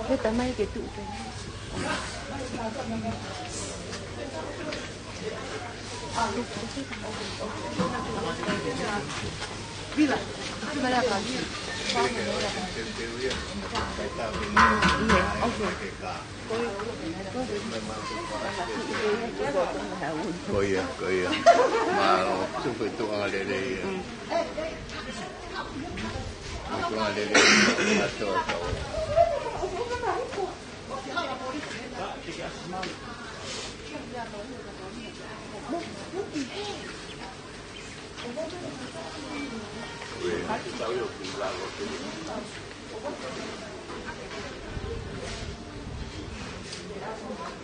Kita mai cái tụ cái Vila, vai lá para ali. Coi mà chúng tôi tụi anh đây đây tụi anh đây đây là tụi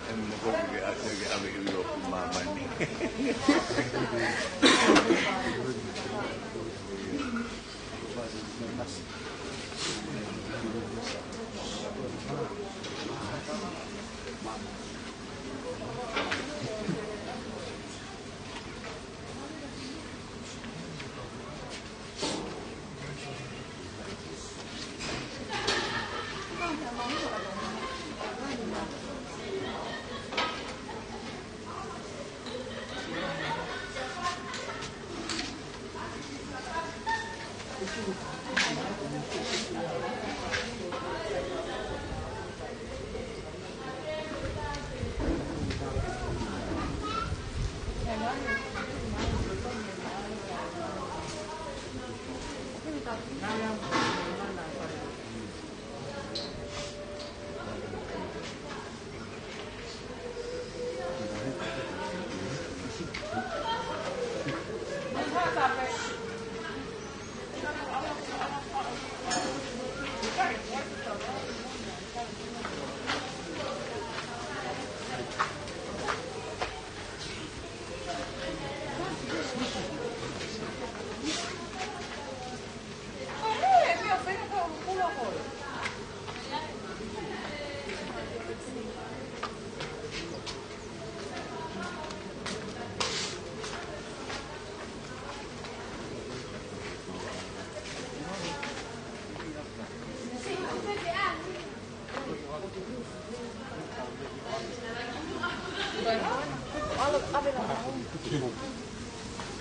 em mau pergi ambil dulu mama ni.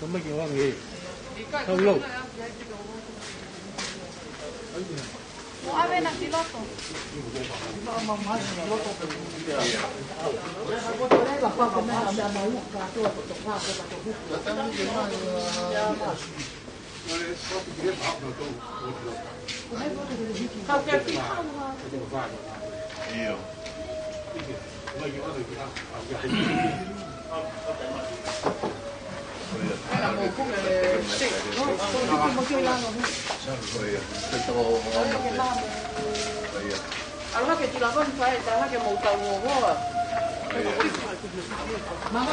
có mấy cái hoàng gì không lâu Io. Allora che tu la vuoi fare, che molto nuovo. Mamma,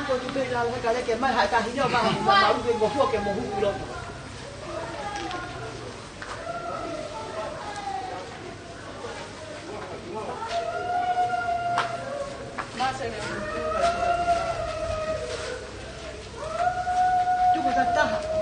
quando tu la cale che mai hai taglio ma un po' fuoco che mo hulo. Ma se ne tu cosa sta?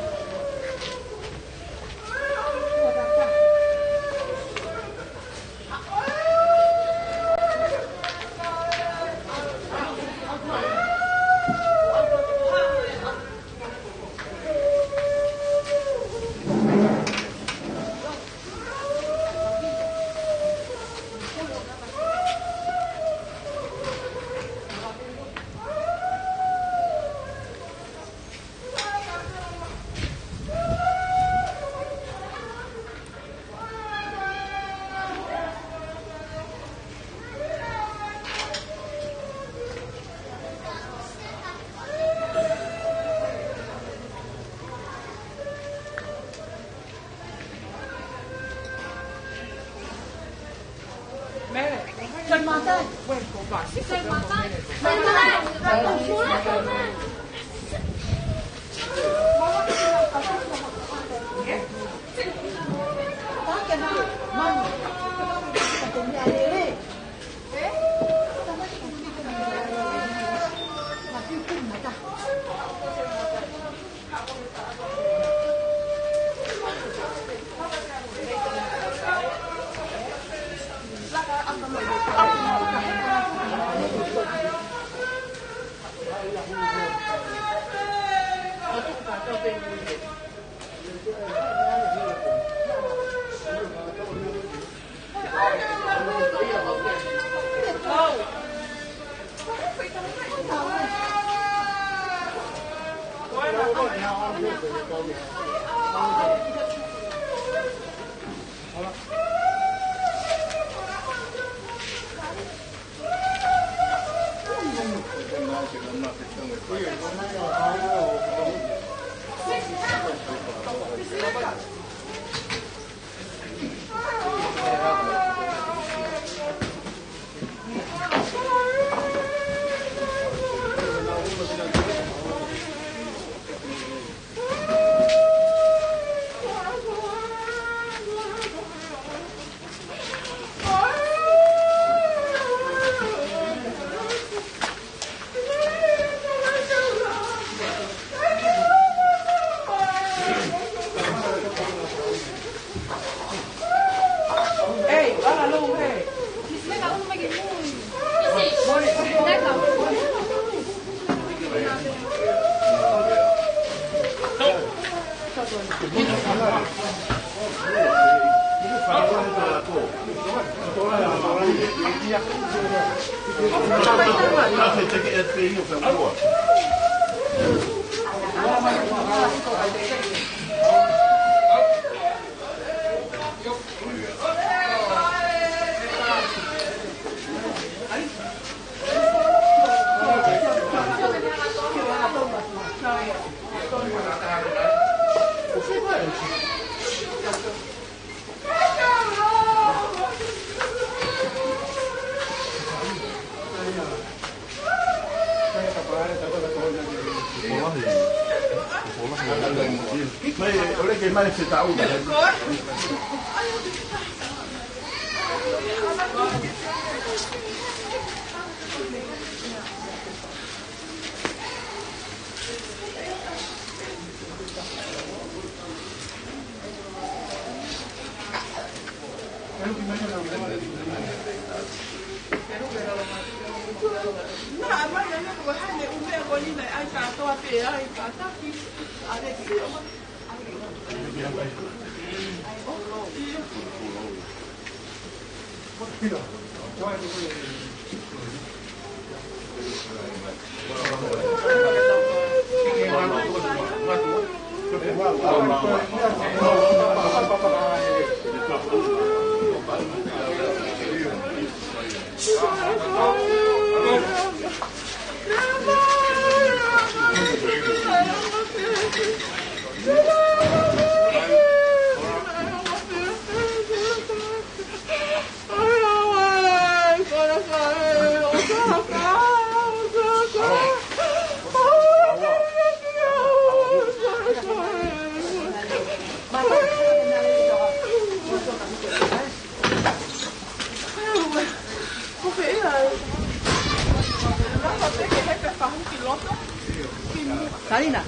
哪里呢？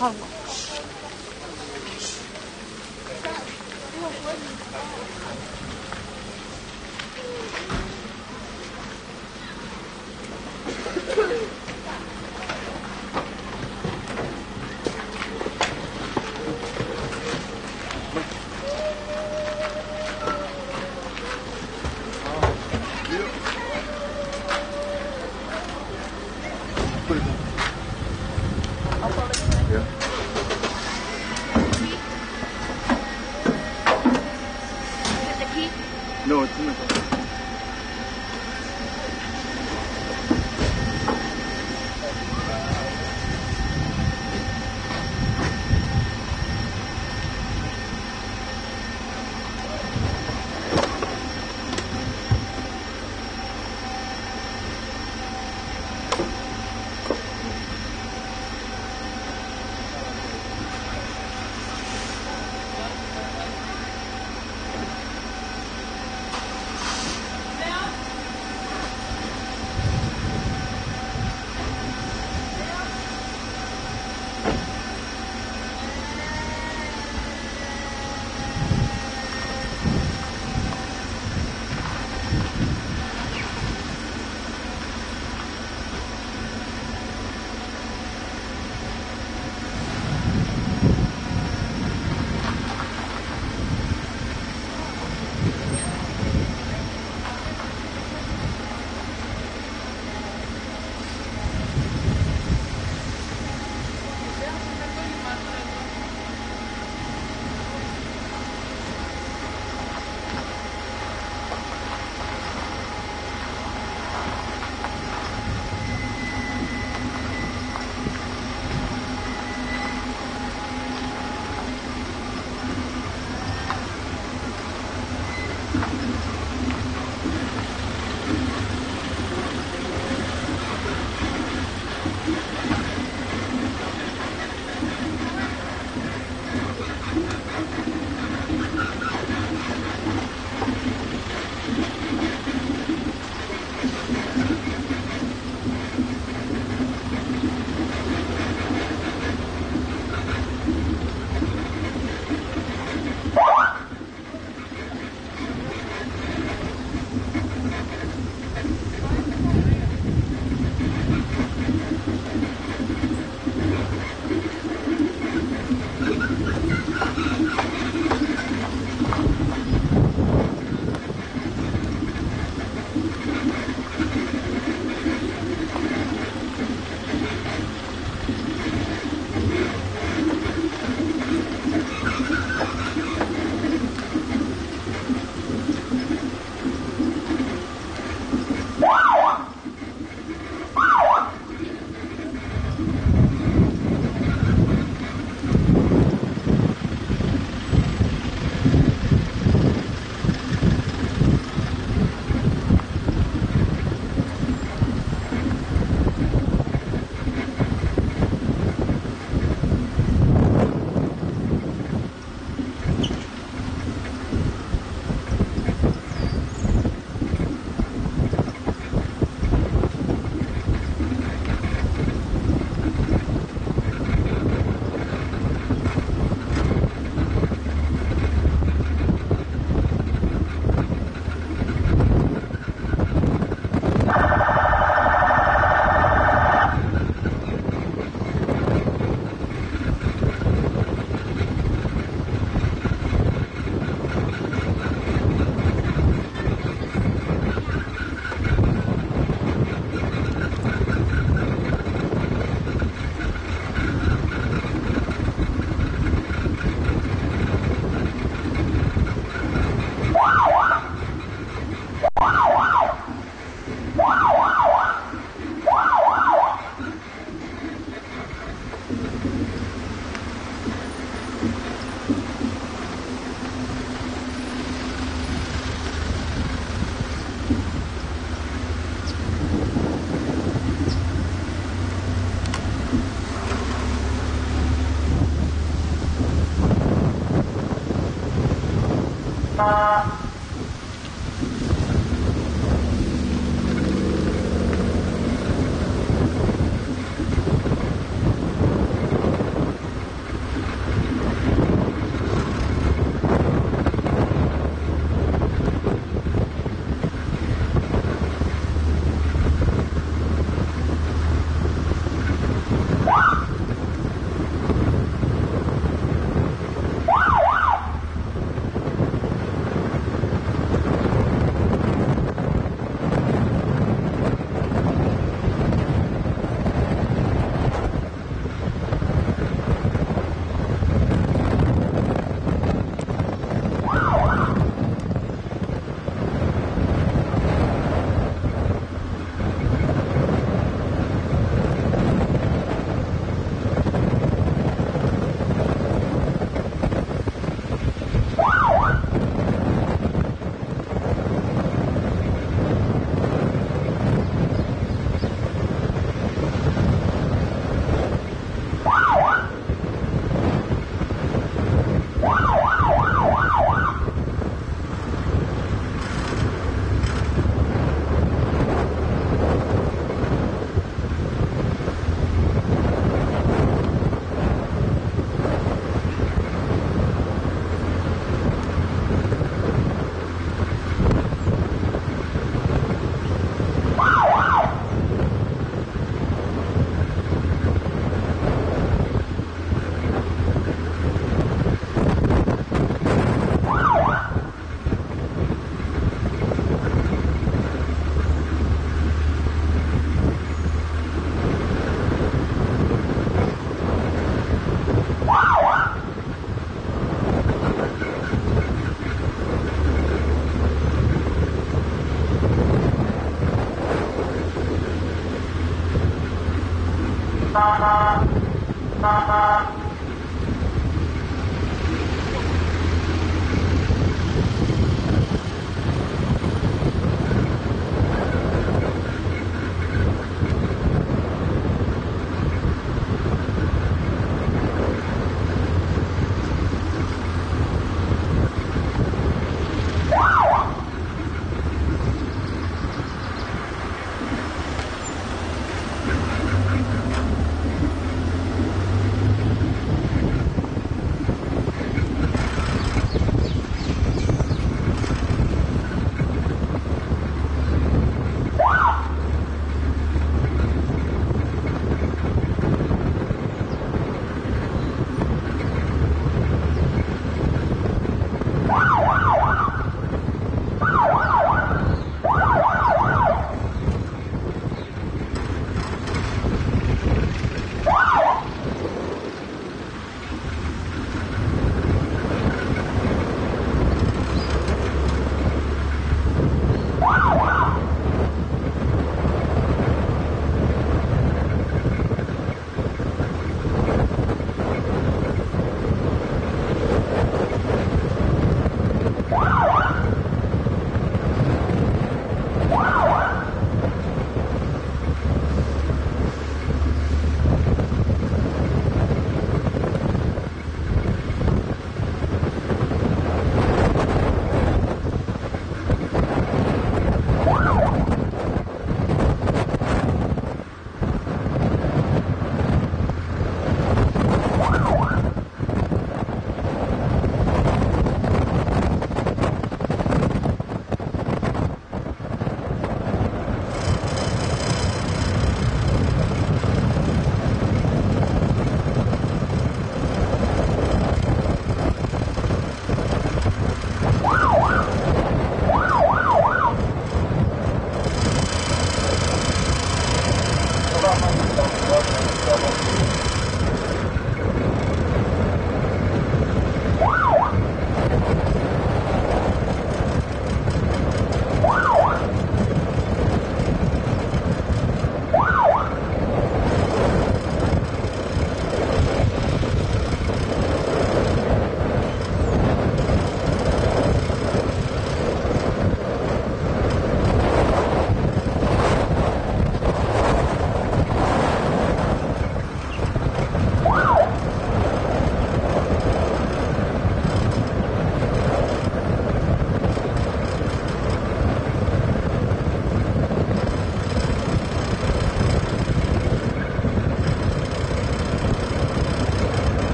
好。No, it's not.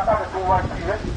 大的公安局。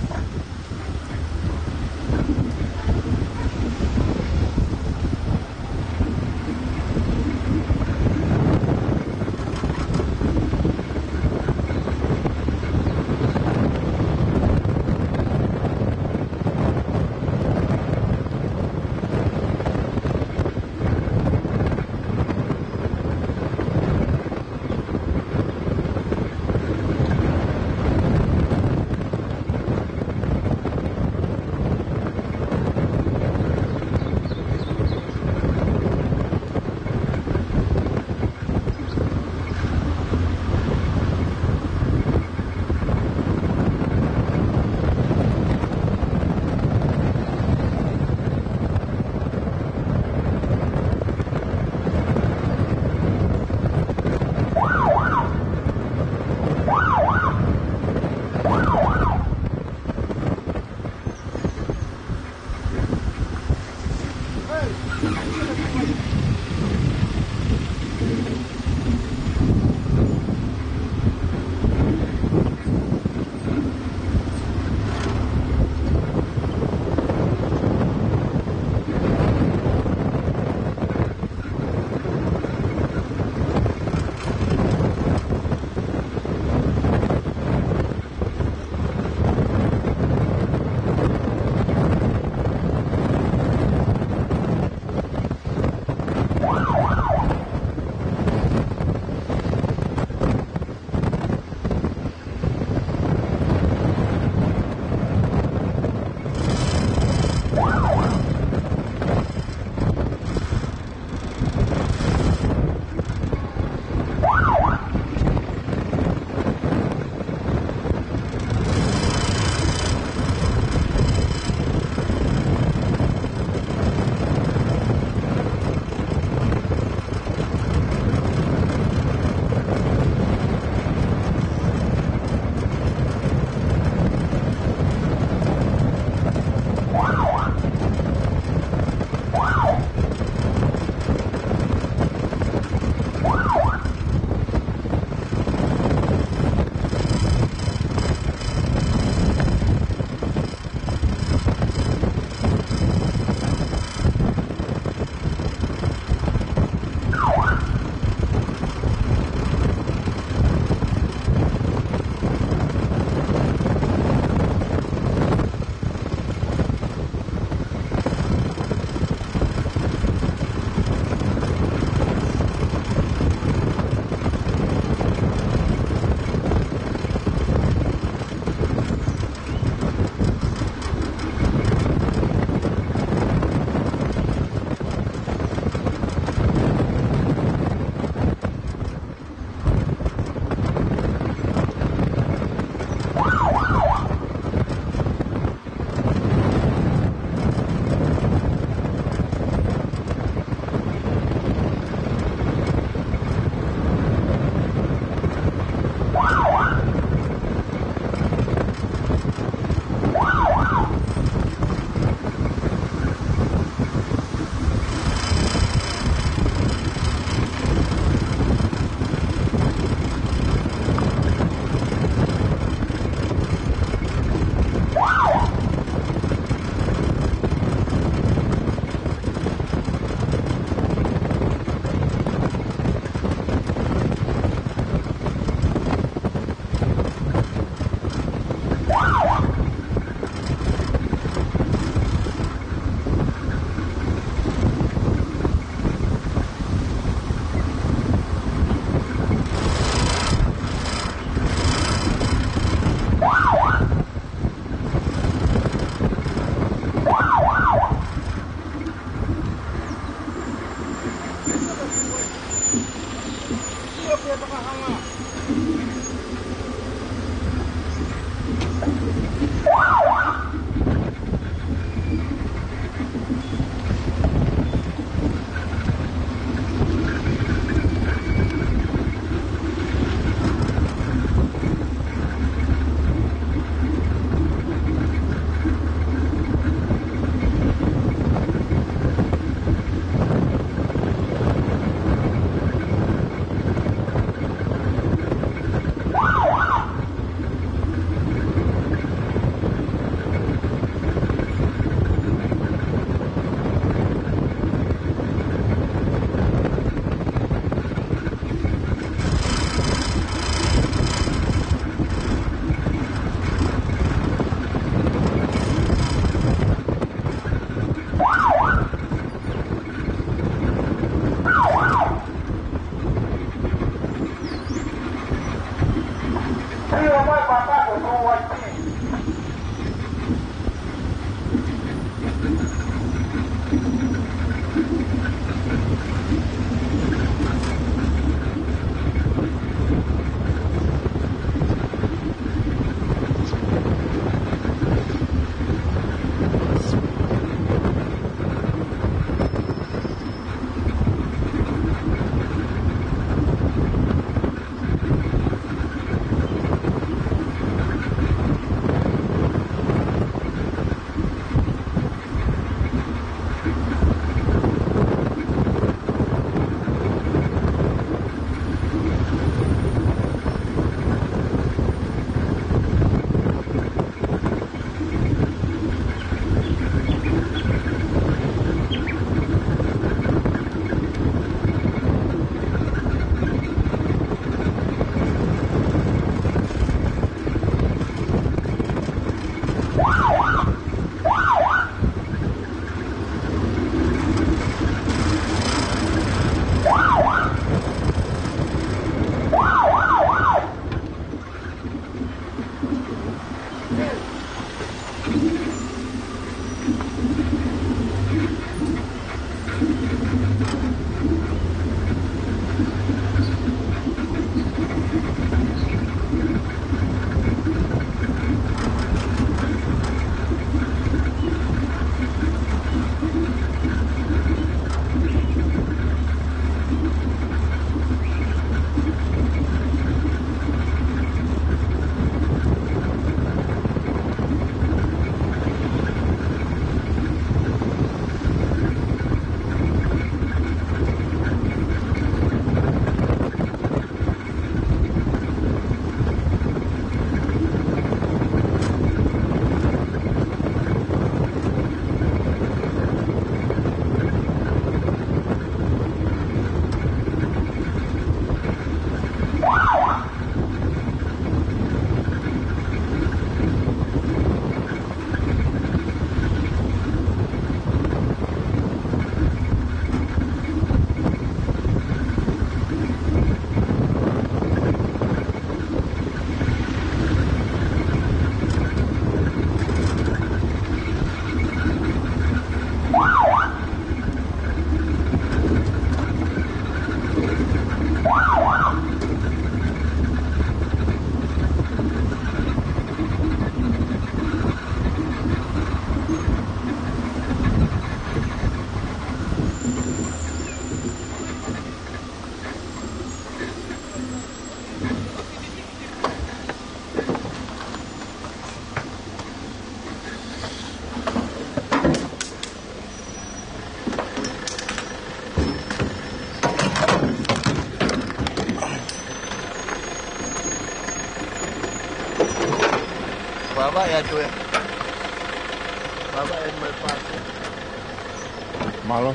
Wow! Bapak ya tuh ya. Bapak yang melepas. Malu.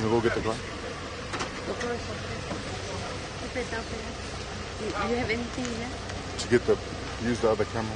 You go get the glass. Of course. Open it up. You have anything left? To get use the other camera.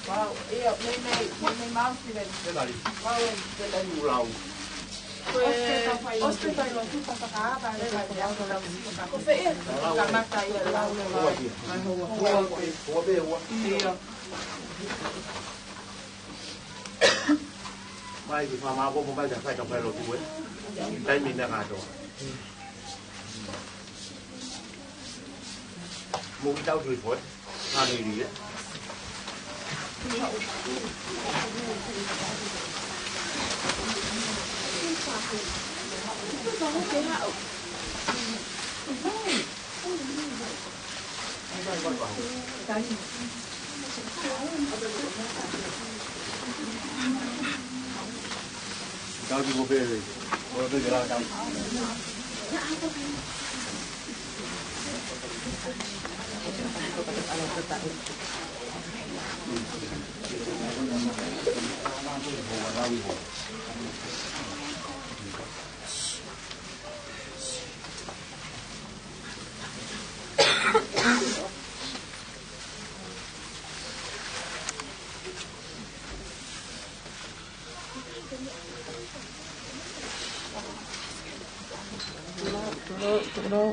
Wow, iya, may mom sila. Wow, cái mù lầu hospital lo tu papakaba le ba ya ko la ko fe ka mata ya la le ba ai ho của bê quá iya mai thì pha máu cũng phải phải trong phải lột túi đây mình đang rồi muốn cháu chửi phổi hai người đi đấy cháu đi về rồi bây giờ là cháu no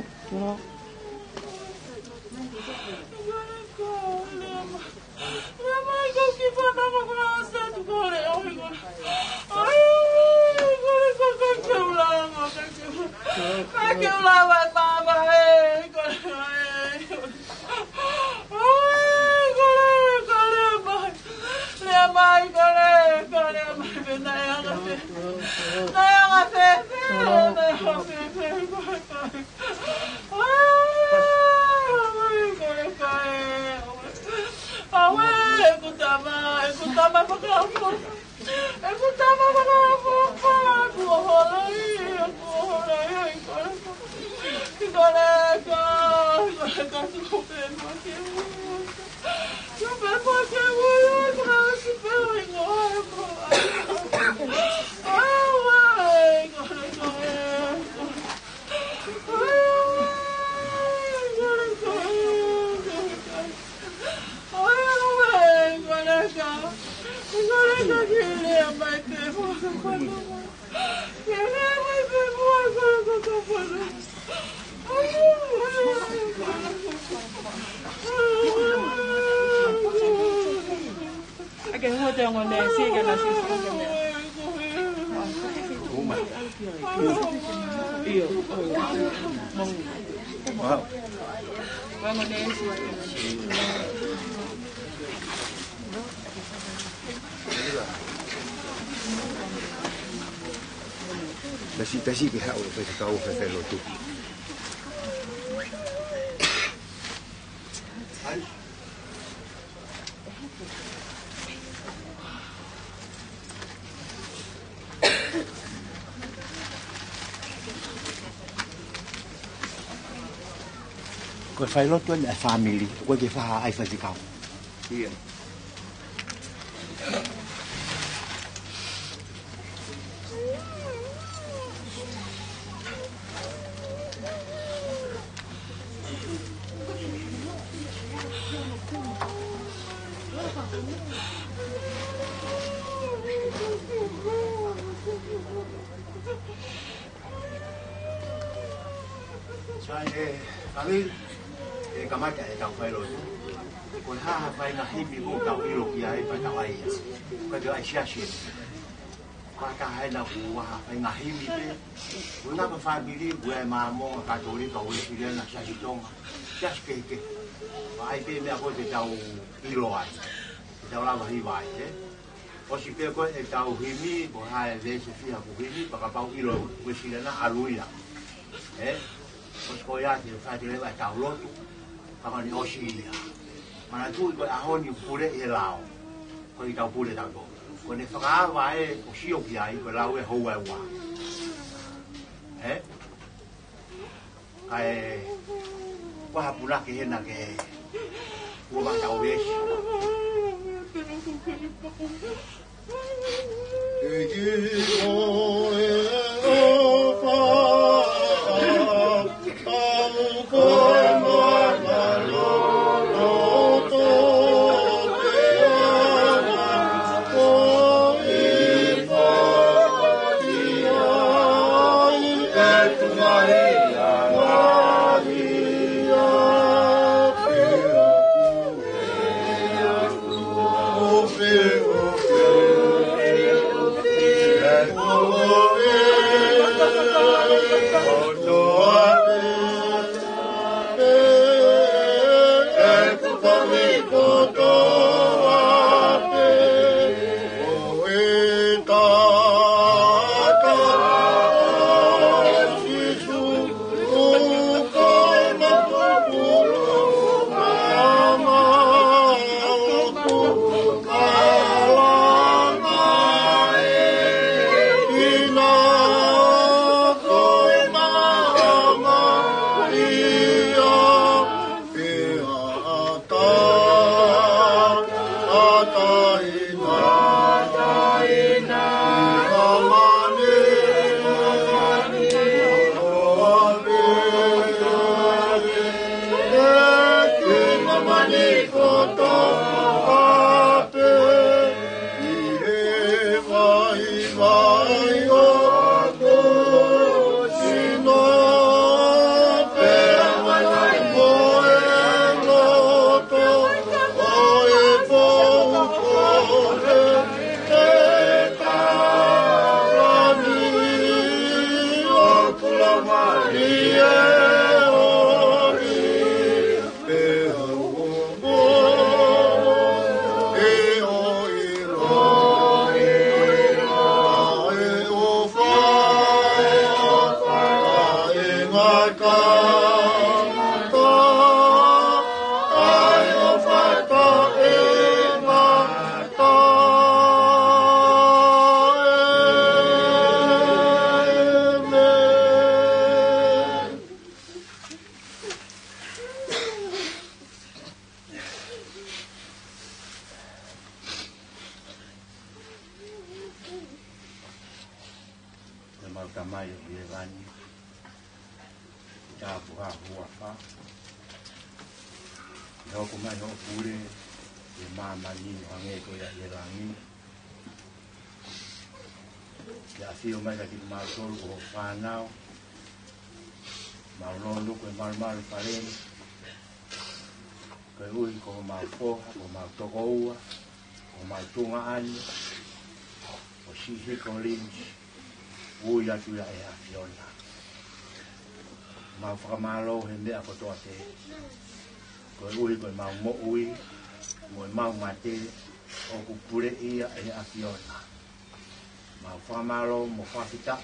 Tasi pihak orang tahu saya lotu. Còn phải lót tuần ở family, quay cái pha ai phải gì không? Iya. Kami kamar chạy tàu phải rồi, còn ha phải là khi bị ngủ tàu đi lục vậy phải tàu ai, cái đó ai xia xia, qua cả hai là ngủ phải ngã hi bị thế, bữa nào có phải bị đi bữa mà mua cả chỗ đi tàu đi thì là xia xia trong, xia xia cái, và ai biết mẹ có thể tàu đi loài, tàu làm hi vải thế, có sự việc có tàu hi mi, có hai lê sẽ phi học hi mi, và cả bao đi loài, với sự là alui à, thế. Sekolah dia fazia lewat taulo tu, kalau ni Australia, mana tu ikut ahon ni boleh elau, kalau kita boleh tahu, kalau ni fakar wae Australia dia ikut lau hawa wa, kai, wah pula ke hendak ke, gua tahu bes. Now, Maulon look at Malmal Paren, Kayui ko Malpo, o Maltogoa, o Maltungaan, o Sisi Collins, Uya Tuya Ea Fiona. Malfamalo, Hende Apotote, Kayui ko Malmo Ui, o Mal Mate, o Kupure Ea Ea Fiona. Malfamalo, Mofafita.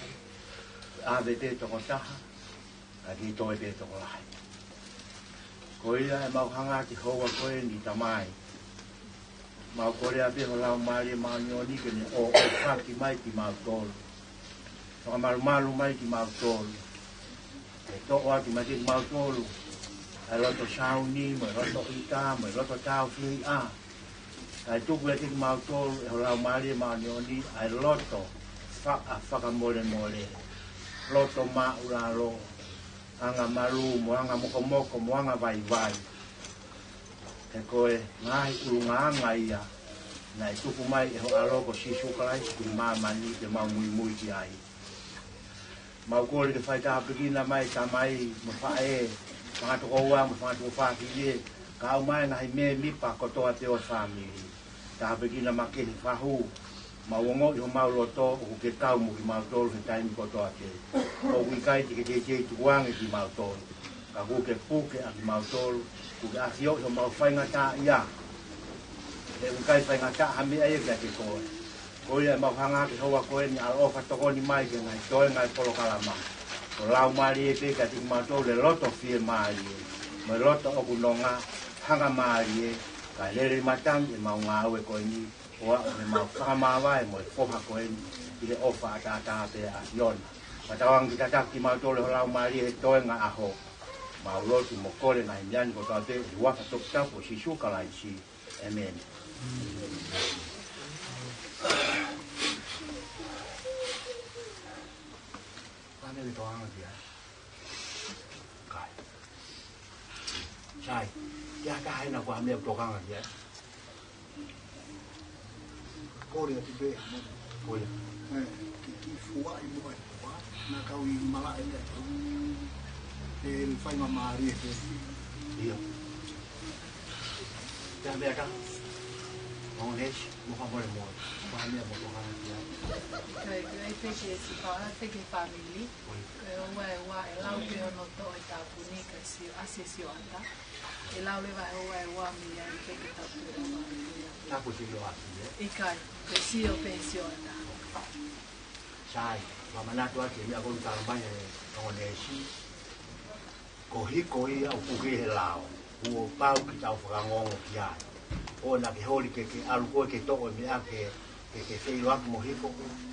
Ave te toko taha, a ki toi te toko lai. Ko ia e mauhanga ki hoa koe ni tamai. Mau kore a peho lau maari mau nioni ke ni o whaki mai ki mau tolu. Whakamaru mai ki mau tolu. E toko ati mai ki mau tolu. E loto sauni, mo loto ita, mo loto tau fui a. Kai tuku e ki mau tolu, e lau maari mau nioni, e loto whakamore more. Loto mauralo, anga maru, moanga mokomoko, moanga vai vai. Te koe, ngai urunganga ia, nai tuku mai e ho aloko sisukalai, tu mamani te mau mui mui ki ai. Mau kore te whai tāpikina mai, tā mai, mo whae, whangatoko ua, mo whangatoko whakile, ka au mai ngahi me mipa kotoa te o whamiri. Tāpikina ma kehi whahu, Mawongo yo mau loto o ke tau mo ki mau tolu he taimi kotoa ke. O wikai te ke te tuange ki mau tolu. Ka ku ke puke a ki mau tolu. Ku ke asio yo mau whainga ta ia. Te wikai whainga ta hami aia kia ke koe. Ko ia mau hanga ke hoa koe ni al ofa toko ni mai ke ngai toe ngai polo kalama. Ko lau maari e pe ka ti mau tolu le loto fie maari e. Mo loto o kunonga hanga maari e. Ka lere matang e mau ngāwe koe ni. Oa o me mau whakamawai mo e whoha koe i le ofa a pe a Iona. Patawang ki tataki mau tole ho lau maari he toe ngā aho. Mau lotu mo kore ngā himiani ko tate i waka tok tapo si sukalai si. Amen. Pane le toanga kia. Kai. Sai. Kia ka haina ko hamea tokanga kia. Kore ati be Kore. Ki fua i mua i fua. Nā kau i mala e lea. E whainga maari e te. Ia. Ia mea ka. Mau neshi, muha more more. Muha mea mo tohana kia. Kai peke si wha, peke family. Ua e lau ke ono to i tā puni ka si ase si o ata. E lau lewa e ua mi a i peke tā puni. Tapu si o ati, I kai, ke si o pensi o ata. Sai, mamanatu ake mi akonu tarambai e onesi. Ko hiko ia o puke he lao. Uo pau ki tau whakangongo ki ai. O na ke hori ke alukoe ke toko mi ake ke wheiru aku mo hiko.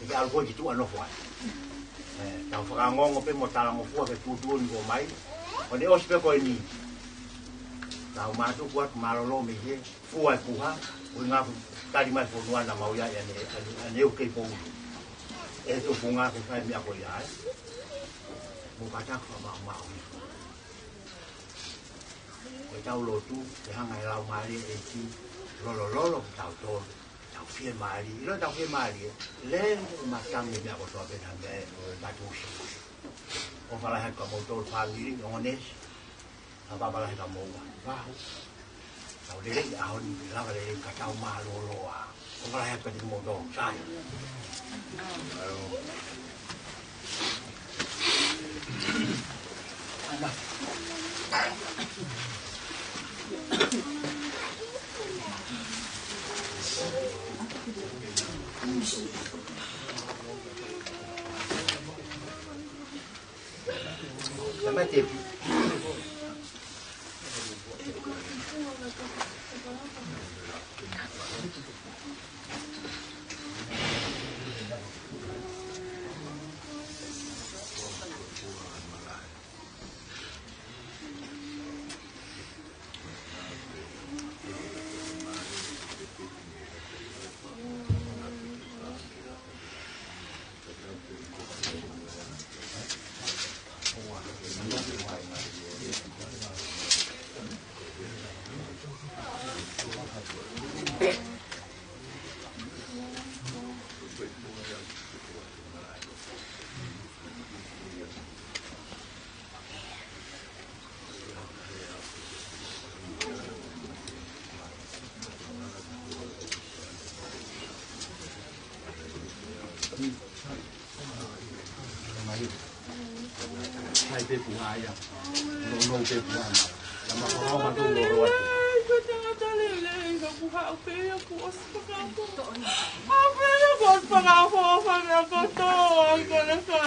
Ke alukoe ki tua nofo ai. Tau whakangongo pe mo tala mo fua ke tutuoni ko mai. O ne osi pe koe ni. Tau mātu kuat marolo me he. Fua e puha. Ui ngaku tari mai whonuana mau iai ane u kei pou. E to punga ko fai mi ako iai. Mo katak wha mau hiko. Koe tau lotu, te hanga e lau maari e ki, lolo ki tau tolu, tau fie maari, ilo tau fie maari, le matangi mea kotoa pena mea e tatusi. O whalahe ka mou tolu whamiri, ongonesi, a wapalahe ka mou wahu. Tau lere i ahoni, lava lere ka tau maa loloa, o whalahe ka te mou tolu, sai. Sama te pi. Hai pe bunga ya. No pe bunga. Lama ko ma tu lo. Ko tanga talele ga buha pe ko ospa ko. Apa ya ko ospa ko fa ya ko to ko na ka.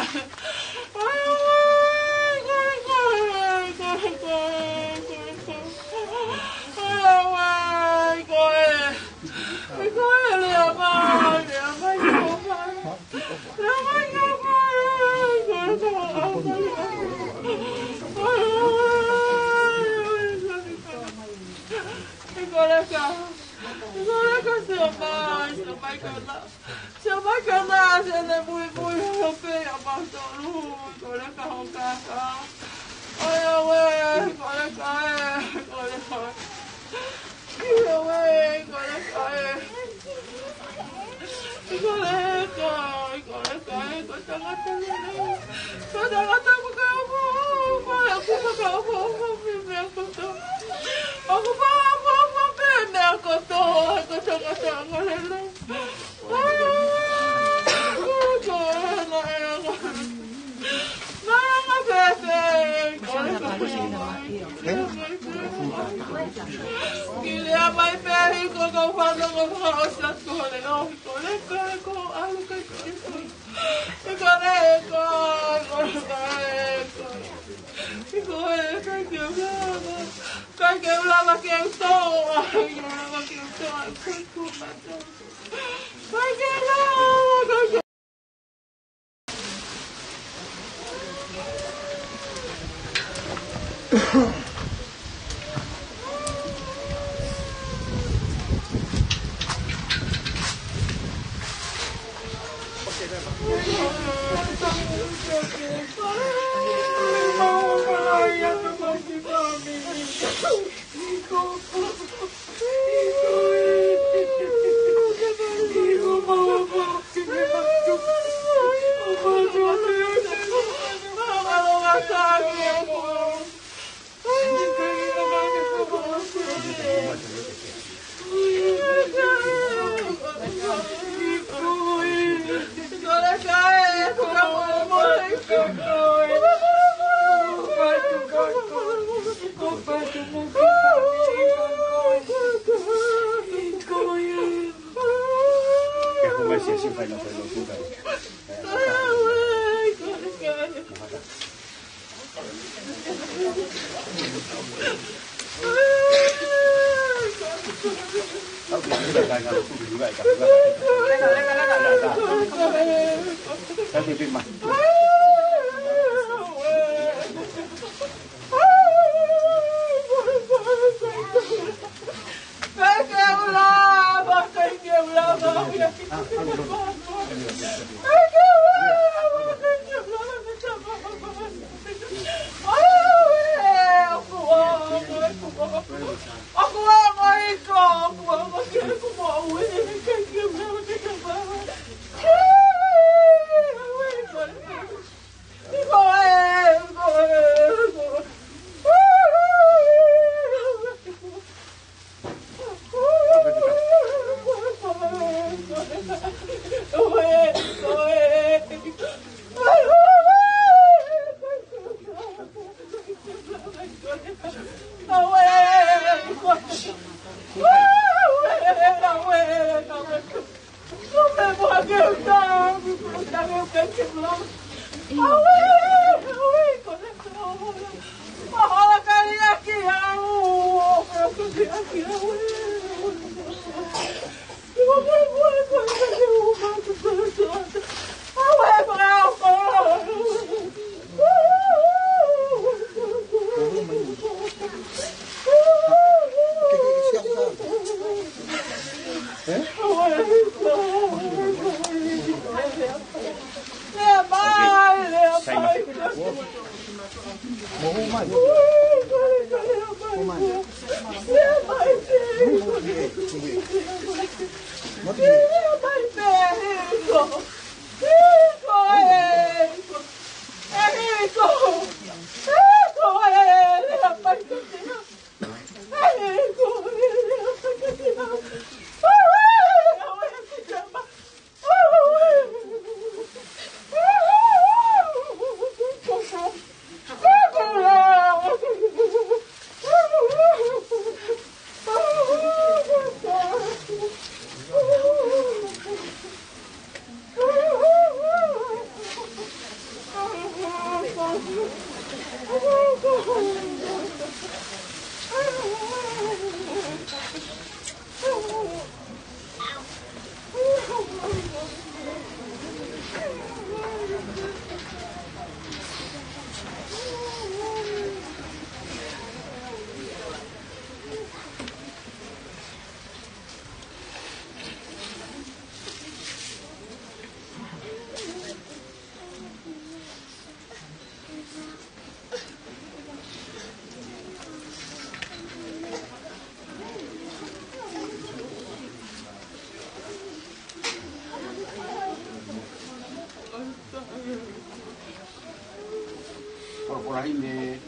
Porporahine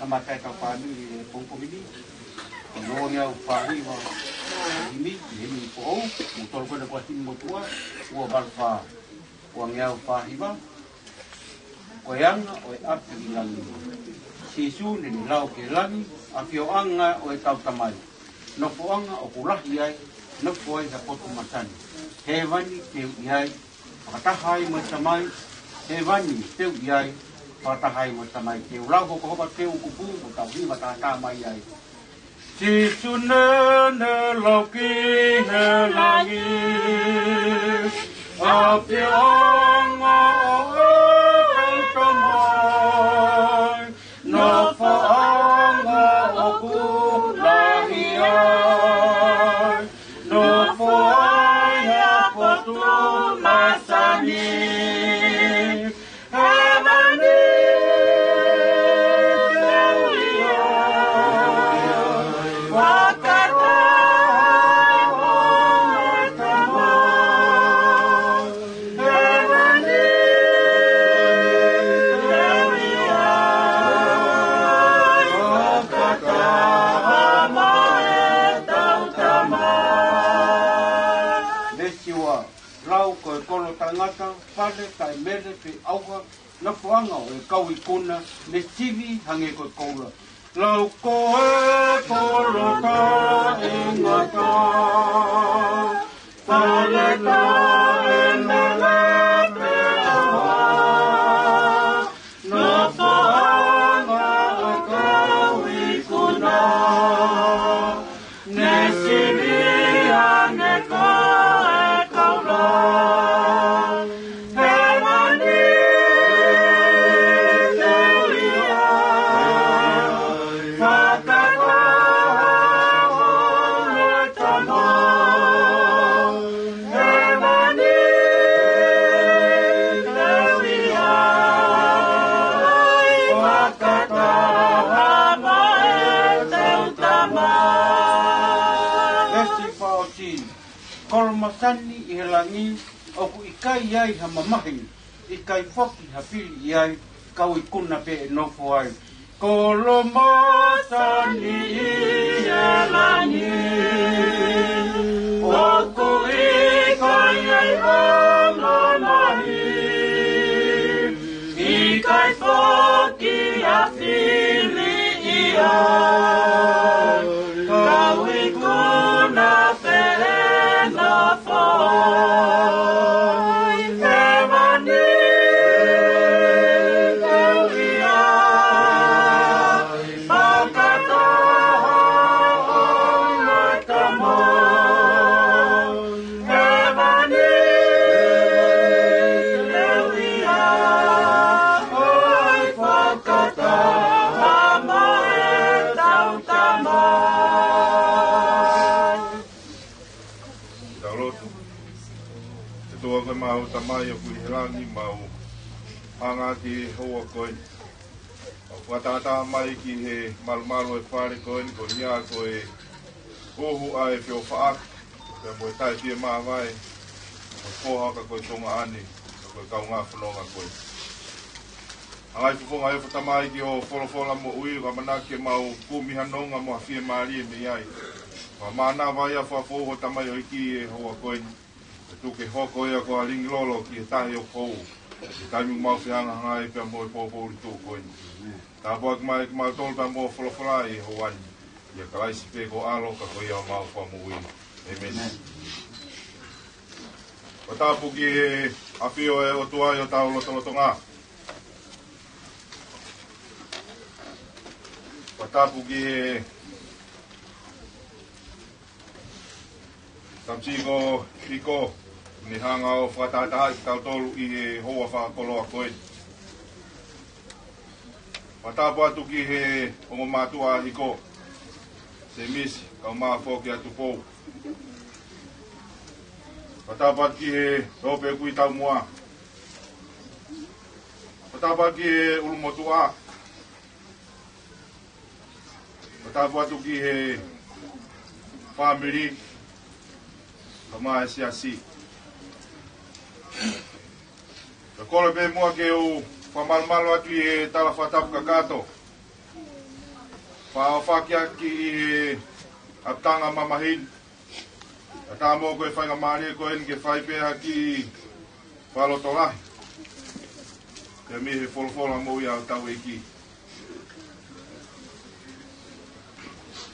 amakai kapani pongkomini Nonya upahi wa ini po motor ko na kwatin motua wa balfa wa ngau upahi wa koyang o api langi sisu ni lau ke langi afio anga o tau tamai no poanga o kulahi ai no foi sa potu matani hevani te iai patahai matamai hevani te iai patahai matamai te lau ko ko te kupu ko tau hi mata mai ai sisu ne loki ne langi afio anga o tamai no poanga o kulahi ai no poanga potu masani hevani pale kai mele pe auga na fuanga o kau ikuna le tivi hange ko kola lau ko e polo ka ingata pale ka e mele pe awa na fuanga o kau ikuna ne tivi hange ko e kola Masani ihelangi oku ikai ai hamamahi ikai foki hapili iai kau ikuna pe nofo ai kolo masani ihelangi oku ikai ai hamamahi ikai foki hapili iai kau ikuna pe Hevani, tamai o kui helangi mau hanga ki hoa koe. Whatata mai ki he malu e whare koe ko nia koe hohu a e whio whaak. Pea moe tai tia maa vai. Koha ka koe tonga ani. Ka koe kau ngā whanonga koe. Angai fufonga e whatamai ki o wholofola mo ui. Ka manake mau kumihanonga mo hawhia maari e me iai. Ka mana vai a whafoho tamai o iki e hoa koe. Tuke hoko ea ko a ringi lolo ki e tahi o kou. Ki taimi mau whianga hangai pia mo e pōpōri tō koe. Tā pua ki mai tōlu pia mo wholofola e ho wani. Ia ka laisi pē ko alo ka koe au mau wha mo ui. Amen. O tāpu ki e awhio e o tuai o tāu lotoloto ngā. O tāpu ki e tamsiko hiko. Ni hanga o whakatata ki tau tolu i he hoa whakakoloa koe. Whatapu atu ki he ongo mātua hiko. Se misi, kau maa whoki atu pou. Whatapu atu ki he rope kui tau mua. Whatapu atu ki he ulumotua. Whatapu atu ki he whamiri. Kau maa e siasi. Ka kore pe mua ke u whamalmalo atu i he tala whatapu kakato. Whakia ki i he aptanga mamahin. A tā mō koe whainga maari e koe ni ke whaipea ki whalotolahi. Ke mi he wholofola mō i au tau e ki.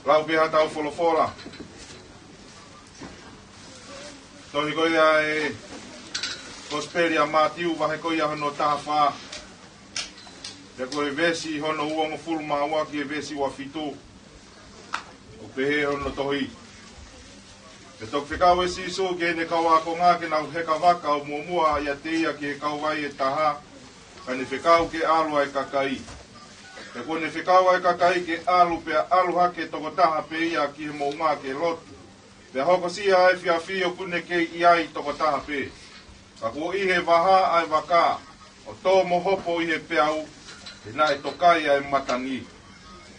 Lau peha tau wholofola. Tohi koe a e Prosperia Matiu wahe koe hono taha wha. Te koe vesi hono uongo fulma waki e vesi wa fitu. O pehe hono tohi. Te tok whikau e siso ke ne kaua ko ngā ke nau heka waka o muamua ia te ia ke kau vai e taha. Ka ne whikau ke alu ai kakai. Te koe ne whikau ai kakai ke alu pea alu hake toko taha pe ia ki he mo ngā ke lotu. Pea hoko sia ai whia whio kune ke iai toko taha pe. Ka ko i he waha ai waka, o tō mohopo i he peau, e nā e tokai ai matangi.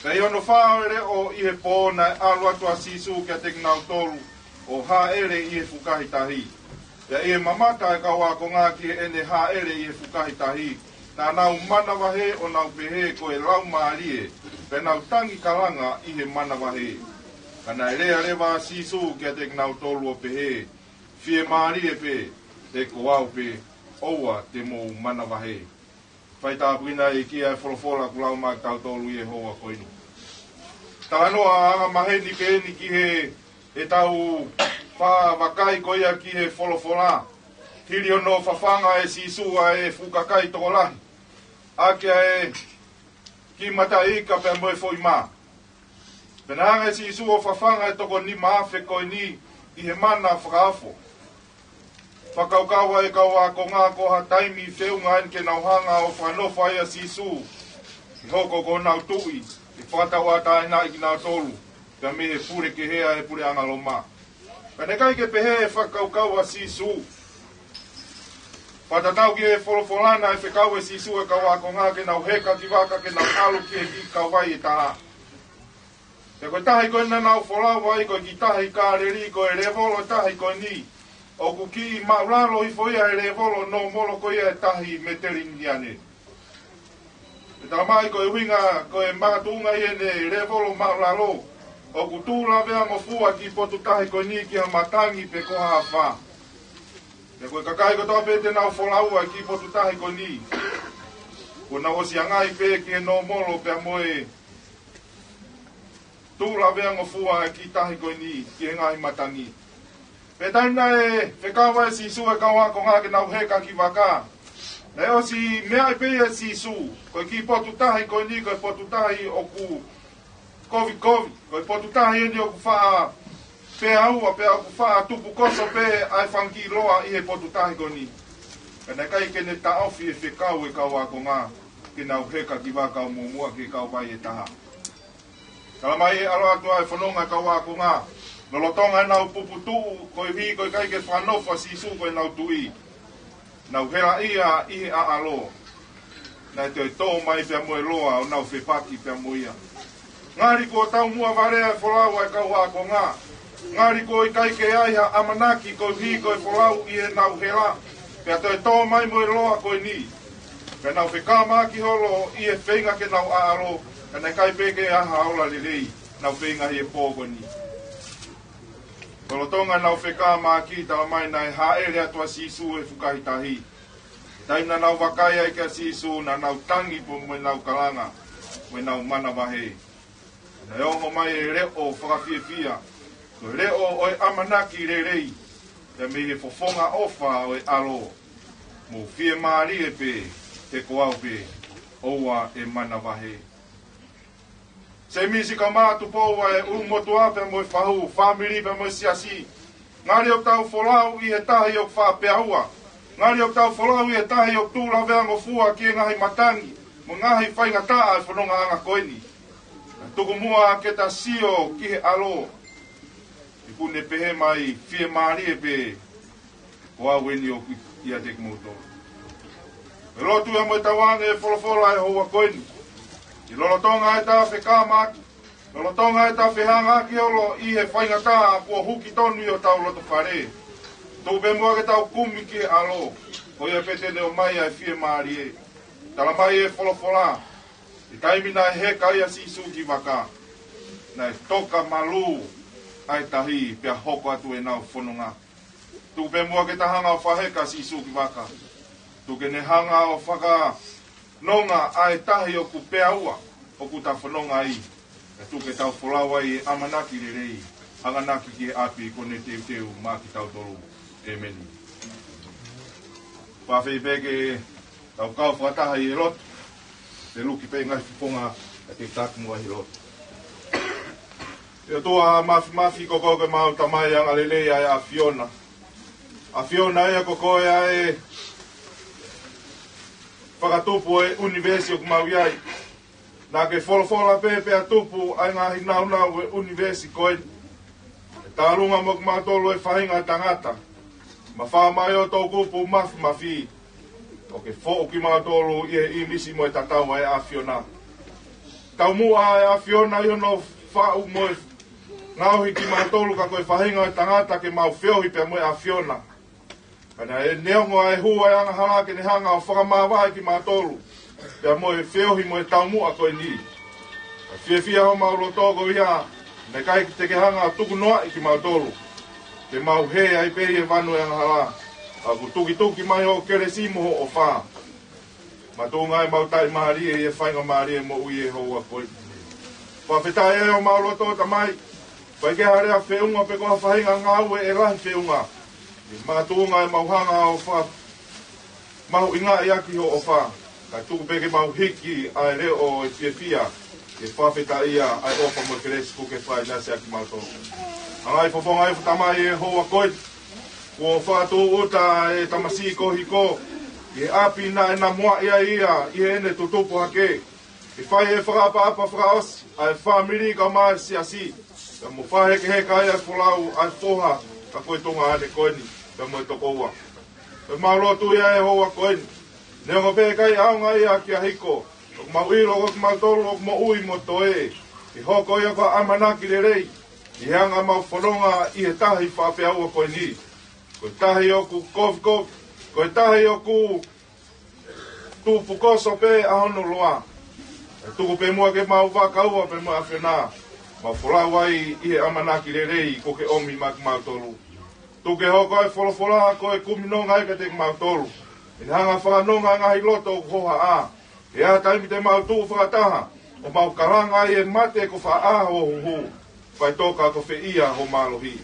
Pei ono whaere o i he pōna e alu atu a sisu kia te kinau tolu, o ha ere i he fukahi tahi. Pea i he mamata e kaua ko ngā ki ene ha ere i he fukahi tahi. Nā nau mana wahe o nau pehe ko e lau maarie, pe nau tangi kalanga i he mana wahe. Kana e rea rewa sisu kia te kinau tolu o pehe, fie maarie pe, te koau pe oua te mō mana wahe. Whai tāpuina e kia e wholofola kulau mai tau tolu i e hoa koinu. Tā noa anga mahe ni pe ni ki he tau wha wakai koia ki he wholofola. Hiri ono whawhanga e sisua e fukakai toko lahi. Akia e ki mata ika pe moe fo i mā. Pena anga e sisua whawhanga e toko ni maafe koi ni i he mana whakaafo. Whakaukawa e kaua ko ngā koha taimi whiunga en ke nauhanga o whanofa ia sisu. I hoko ko nau tui, i whatawa tae nā i ki nau tolu. Ka me he pure ke hea e pure anga loma. Ka ne kai ke pehe e whakaukawa sisu. Whatatau ki e wholofolana e whekau e sisu e kaua ko ngā ke nau heka ki waka ke nau alu ki e ki kauwai e taha. Te koe tahi koe na nau wholawa i koe ki tahi kāreri koe revolo tahi koe ni. O ku ki mauralo i foia e revolo no molo ko ia e tahi me terini ane. E tā mai ko e winga ko e mātunga i ene revolo mauralo. O ku tūla vea mo fua ki potu tahi ko ni ki a matangi pe koha a wha. E koe kakai ko tō pete nau wholaua ki potu tahi ko ni. Ko na osi angai pe ki e no molo pe a moe. Tūla vea mo fua ki tahi ko ni ki e ngai matangi. Pe taina e whekawa e sisu e kaua ko ngā ke nau heka ki waka. E o si mea e pe e sisu, koe ki potu tahi koe ni koe potu tahi o ku kovi, koe potu tahi eni o ku wha pe aua, pe o ku wha tupu koso pe ai whanki loa i he potu tahi koe ni. E ne kai ke ne ta ofi e whekau e kaua ko ngā ke nau heka ki waka o mumua ke kau vai e taha. Kala mai e alo atua e whanonga kaua ko ngā. Nolotonga e nau puputu, koe vi, koe kai ke whanofa sisu koe nau tui. nau hera ia i a alo. Nai te tō mai pia moe loa o nau whepaki pia moia. Ngāri ko tau mua varea e wholau ai kau a ko ngā. Ngāri ko i kai ke aiha amanaki ko hi ko i wholau i e nau hera. Pia te tō mai moe loa ko i ni. Pia nau whekamaki holo i e whenga ke nau a alo. Ka nei kai peke aha ola lirei. Nau whenga hi e pō ko ni. Tolo tonga nau whekamaki tala mai nai haere atua sisu e whukahitahi. Taina nau wakaya i ka sisu na nau tangi po mo nau kalanga. Mo nau mana wahe. Na ongo mai e reo whakawhiawhia. Ko reo o e amanaki rerei. Te me he fofonga ofa o e alo. Mo whie maari e pe. Te koau pe. Oua e mana wahe. Se misi ka mātu pōua e umotu ape mo e whahu. Whamiri pe mo e siasi. Ngāri o tau wholau i he tahi o whāpeahua. Ngāri o tau wholau i he tahi o tūla veango fua ki e ngahi matangi. Mo ngahi whaingataa e whanonga anga koini. Tuku mua ke ta sio ki he alo. I pune pehe mai whie maari e pe. Koa weni o ki a te kimoto. E lotu e mo e tawange e wholofola e hoa koini. I lolotonga e ta whekamaki. Lolotonga e ta whehanga ki olo i he whaingataa kua huki tonu i o tau loto whare. Tupe mua ke tau kumi ki alo. Ko ia petene o mai ai whie maari e. Tala mai e wholofola. I taimina e heka ia sisu ki waka. Na e toka malu ai tahi pia hoko atu e nau whanonga. Tupe mua ke tahanga o whaheka sisu ki waka. Tuke ne hanga o whaka nonga ai tahi o ku pea ua. O ku ta whanonga i. E tuke tau wholawa i amanaki rerei. Anganaki ki e api ko ne teu teu mā ki tau tolu. E meni. Pawhei peke tau kau whataha i e lotu. Te luki pe ngai whiponga e te taku mua hi lotu. E toa mafi koko ke mau tamai anga lelei ai a Fiona. A Fiona ea koko ea e whakatupu e universi o kumau iai. Nā ke wholofola pe a tupu ai ngā hinau e universi koeni. E tālunga mo kumau tolu e whahinga tangata. Ma whamai o tō kupu mafi. O ke fo ki mga tolu i misi mo e tatau ai a Fiona. Tau mua ai a Fiona i ono whau mo e ngauhi ki mga tolu ka koe whahinga e tangata ke mau whiohi pe mo e a Fiona. Kana e neongo ai hua e anga hala ke ne hanga o whakamawai ki mga tolu. Pea mo e whiohi mo e tau mua koe ni. Whiawhia ho mauro tōko ia. Ne kai ki teke hanga o tuku noa i ki mga tolu. Te mau he ai peri e wanu e anga hala. A ku tuki mai o kere simo o wha. Ma tō ngai mau tai mahari e whainga mahari e mo ui e hoa koi. Whawhetai e o maulo tōta mai. Whai ke harea whiunga pe koha whahinga ngau e lahi whiunga. Ma tō ngai mau hanga o wha. Mau inga i aki ho o wha. Ka tuku peke mau hiki ai reo o e whiawhia. E whawhetai ia ai opa mo keresi kuke whai nasi aki mau tō. Angai whawhonga e whatamai e hoa koi. Ko whātō ota e tamasi ko hiko. E api na e na mua ia i ene tutupu hake. E whai e whakapa whakaosi. Ai whamiri ka mai siasi. Ka mo whaheke heka ai wholau ai whoha. Ka koe tonga ane koeni. Ka mo e toko ua. E maulotu ia e hoa koeni. Neongo pēkai aunga ia ki a hiko. Ko mau ilo ko mau tolo ko mo ui mo toe. E hoko ia ko amanaki rerei. I hanga mau whanonga i he tahi whapea ua koeni. Ko tahi o ku kof, ko tahi o ku tupu koso pe a hono loa. E tuku pe mua ke mau wakaua pe mua whina. Mau wholau ai i he amanaki rerei ko ke omi mak mau tolu. Tuke hoko e wholofolaha ko e kuminonga ika te mau tolu. E hanga whanonga ngahi loto o hoha a. E a taimi te mau tuu whakataha. O mau karanga ai e mate ko wha a ho hu. Whai toka ko whi ia ho malohi.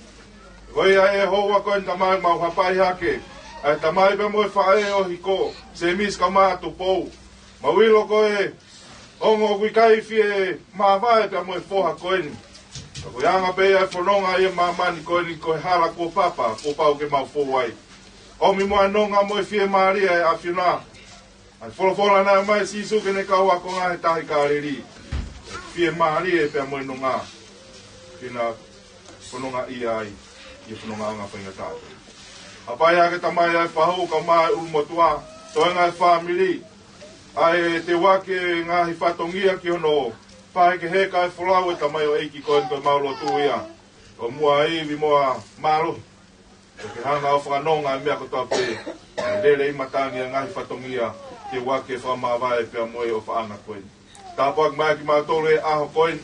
Koe e hoa koe tamai mau hapai hake. Ai tamai pe moe whae o hiko. Se mis ka mātu pou. Mawilo koe. Ongo kui kai fie mawai pe moe whoha koe ni. Koe anga pe ai whanonga e mamani koe ni koe hala kua papa. Ko pau ke mau whowai. Omi moe nonga moe fie maria e a whina. Ai wholofola nai mai sisu ke ne kaua ko ngā he tahi kāreri. Fie maria e pe moe nonga. Whina whanonga i ai. I whanonga anga whainga tātou. Apai ake tamai ai whahau ka mai ulumotua. Toenga e whamiri. Ai te wake ngahi whatongia ki hono. Whahe ke heka e wholau e tamai o eiki koe koe maulotu ia. O mua iwi moa marohi. O ke hanga o whanonga e mea kotoa pe. Lele i matangi a ngahi whatongia. Te wake e whamawai pia moe o whaanga koe. Tāpuak mai ki mautolo e aho koe.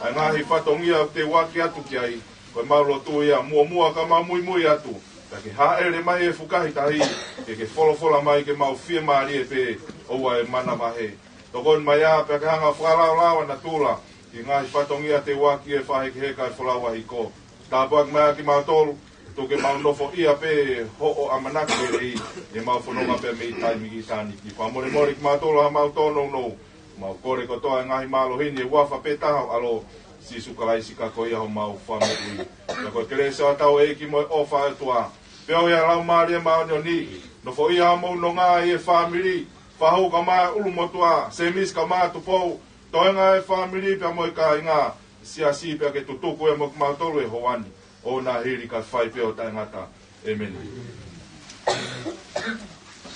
Ai ngahi whatongia o te wake atu ki ai. Koe maulotu ia mua ka mamui mui atu. Ke haere mai e fukahi tahi, ke wholofola mai ke mau whia maari e pe oua e mana mahe. Tokon mai a pe ke hanga whalau lawa na tūla, ki ngahi whatongia te waki e whahe ke heka e whalawa hiko. Tāpuak mai a ki mau tolu, to ke mau nofo ia pe ho'o amanaki e rei, e mau whanonga pe me i taimi ki tani. Ki whamore mori ki mau tolu ha mau tono no, mau kore kotoa e ngahi malo hini e wafa pe tahau alo, si sukalai si kako ia ho mau whamuri. Ia koe kere sa tau e ki moe ofa e tua, peo ia lau maari e maoni o ni, no fo ia mou no ngā i e whamiri, whahau ka maa ulumotua, se mis ka maa tupou, toenga e whamiri pia moe ka i ngā, siasi pia ke tutuku e mo mautolu e hoani, o nā hiri ka whai peo tai ngata. Amen.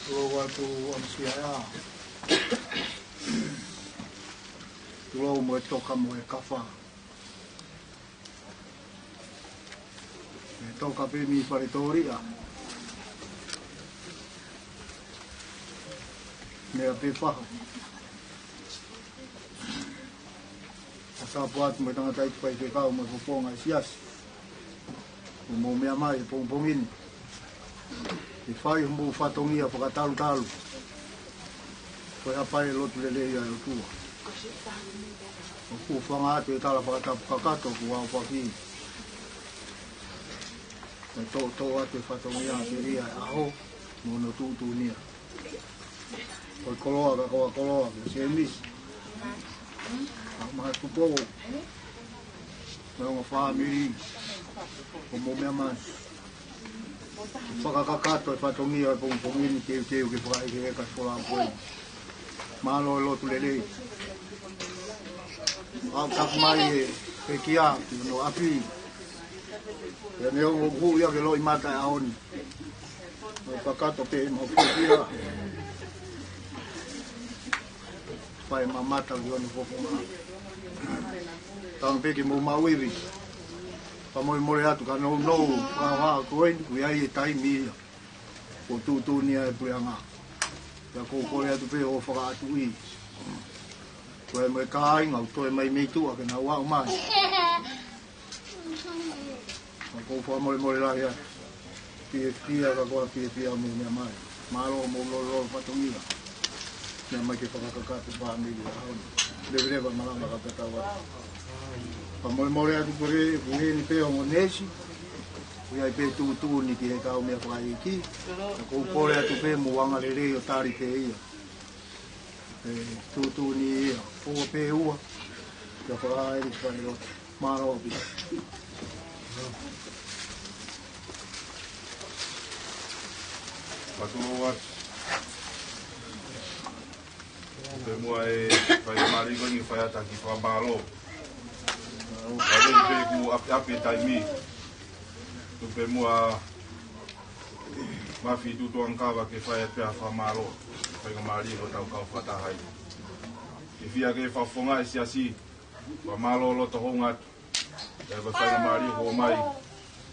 Tulo watu amsia ya. Tulo mo e toka mo e kawha. Toka pe mi paritoria. Mea pe whaha. Asa puatu me tangata i pai te kau me poponga i siasi. O mo mea mai e pongpongini. E whai humbu whatongia whakatalu. Koe hapai lotu lelei ai o tua. O ku whanga atu e tala whakatapu kakato ku wau whaki. E tō atu e whatongia te ria e aho, mo no tūtūnia. Koe koloa ka koa koloa, ke se misi. Maha tupou. Me onga whamiri. O mo mea mai. Whakakakato e whatongia e pongpongini teu ke whakaike e ka whola koe. Malo e lotu lelei. Au kapu mai e kia, no api. E me ongo hu ia ke loi mata e aoni. Mo whakato pe mo whikia. Whae mamata ki ono whoponga. Tāng peki mo mauiwi. Pamoi more atu ka nou wā koeni kui ai e taimi ia. O tūtūnia e puianga. Ia kou kore atu pe o whaka atu i. Koe mo e kāinga o toe mai meitua ke na wā umai. Kou whamore lahi a. Pia ka koa pia mo mea mai. Malo mo lolo patongia. Mea mai ke whakakakatu pāmiri a haoni. Levereva marama ka petawa. Whamore atu kore ni pe o ngonesi. Ia i pe tūtūni ki he kau mea whakaiki. Kou kore atu pe mo wanga le rei o tāri te ia. Tūtūni ia. Kou pe ua. Ia whakaeri whai o maro api. Patuloa. Pe mua e whai marigo ni whai ata ki whamalo. Whai pe ku api e taimi. Pe mua mafi tutu angkawa ke whai pia whamalo. Whai marigo tau kau whatahai. Ke whia ke whafonga e siasi. Whamalo loto hongat. E whai marigo mai.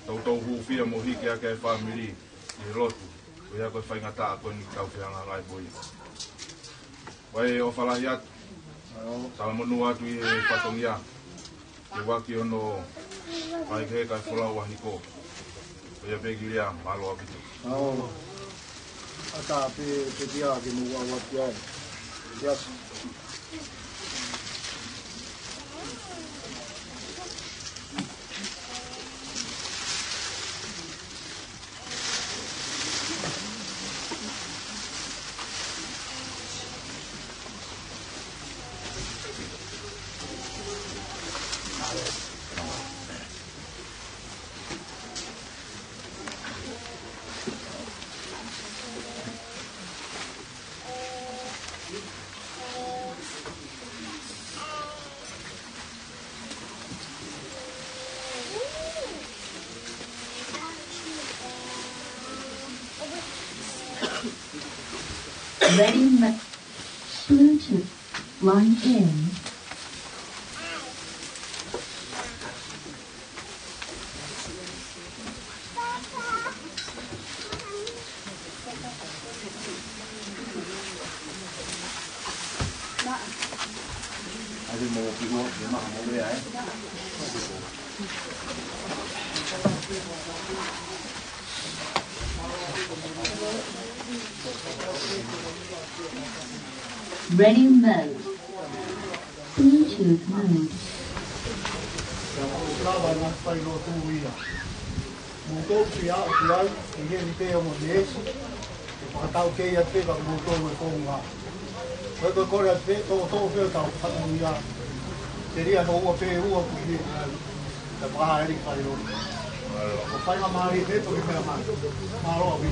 Tau huwhia mo hiki ake e whamiri. I lotu. Ia koe whaingata a koe ni kau whianga ngai boi. Wai o whalahi atu. Tala monu atu i he whatongia. Ke waki ono whai ke kai wholau wahiko. Ia pegi rea malo apitu. Ata pe tia ke mua waki ai. Yes. Ready, Bluetooth line in. Ready mode. Bluetooth mode. Seria no o pe o que da barra ele falou. O pai na mari te porque me ama. Malo vi.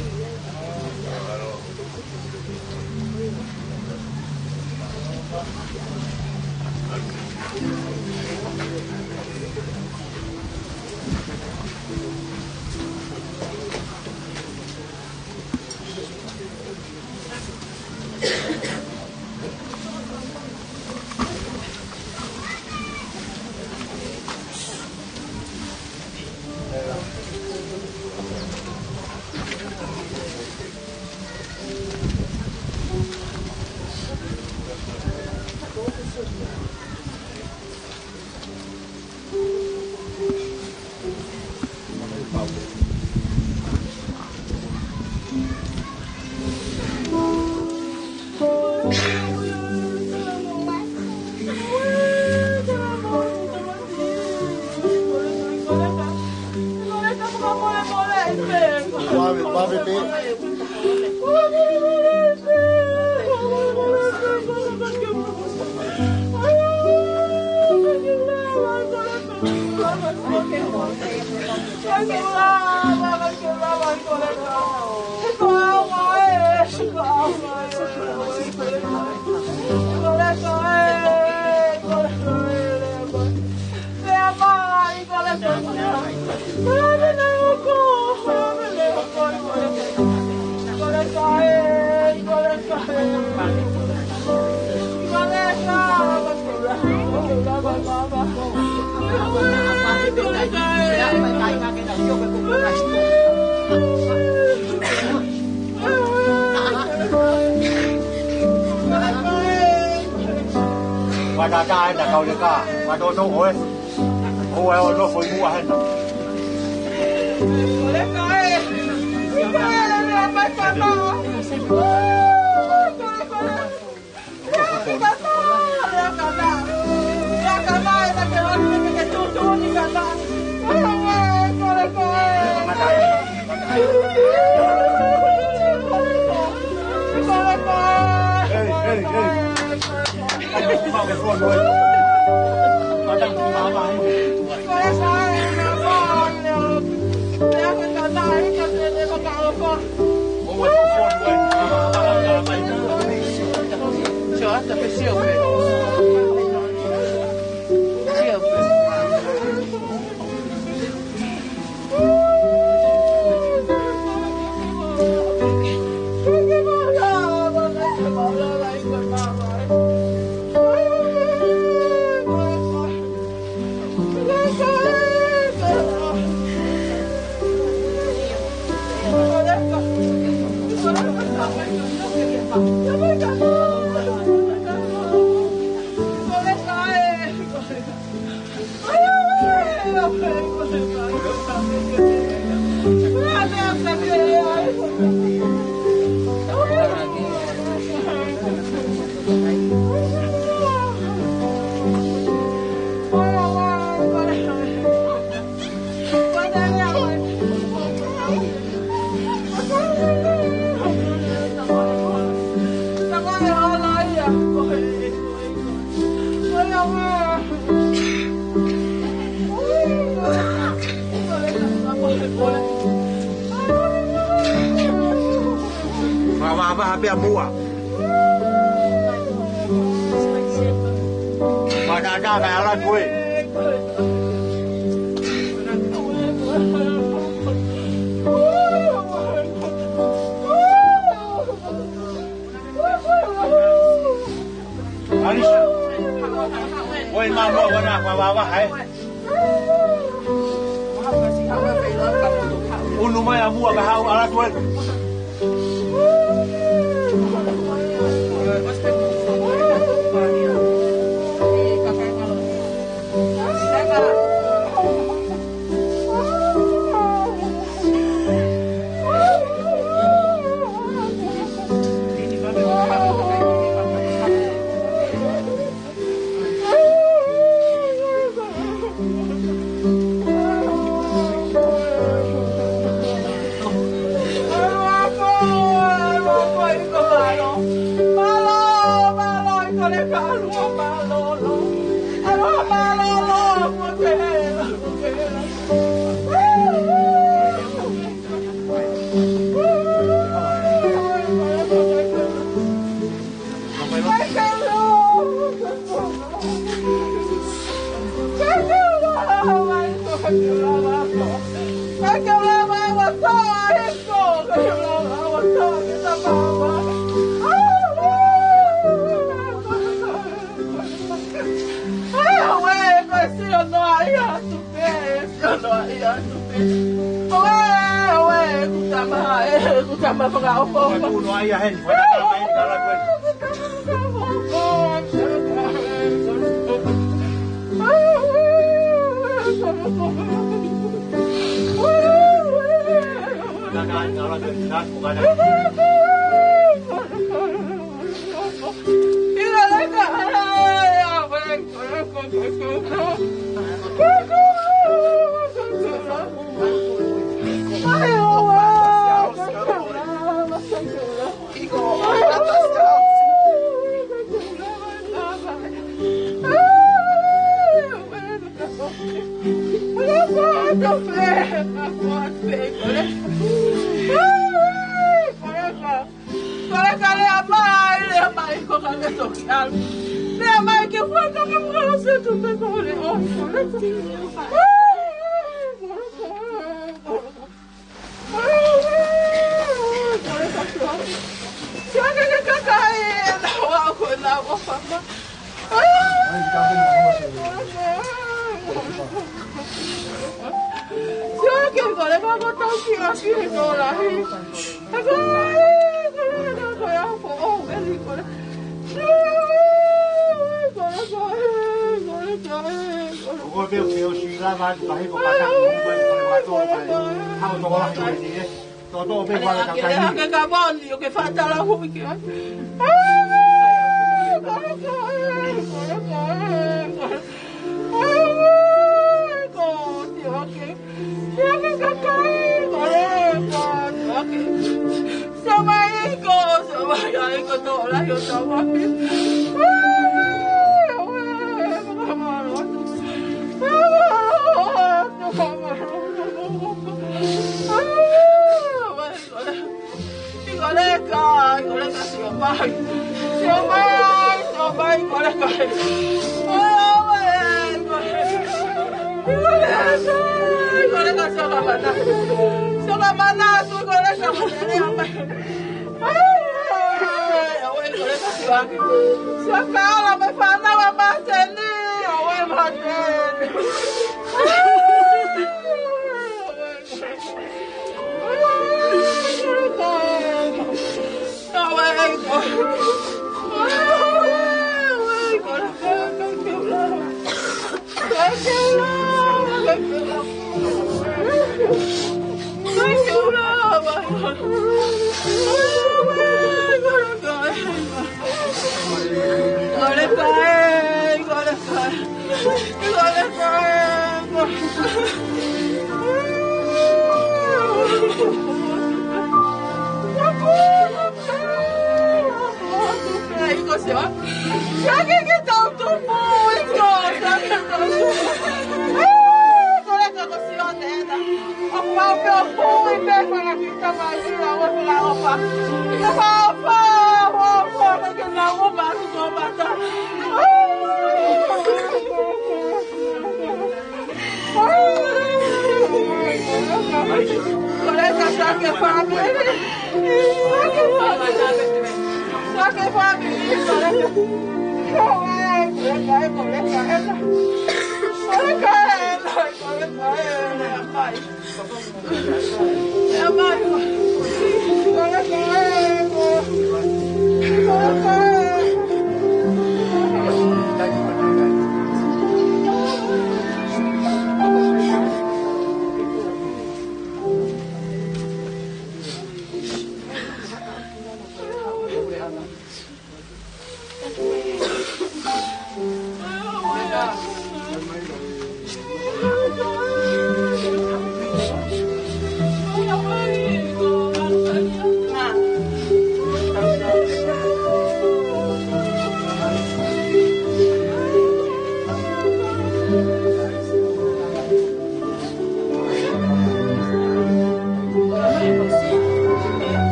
Pada dah dah kau dekat, pada tu oi, oi lo foi mua hen. Boleh kau? Boleh lepas apa? Apa mua? Pada dah kalah gue. Oi mama wana kwa baba hai. Unu mai amua ka hau ala tuai.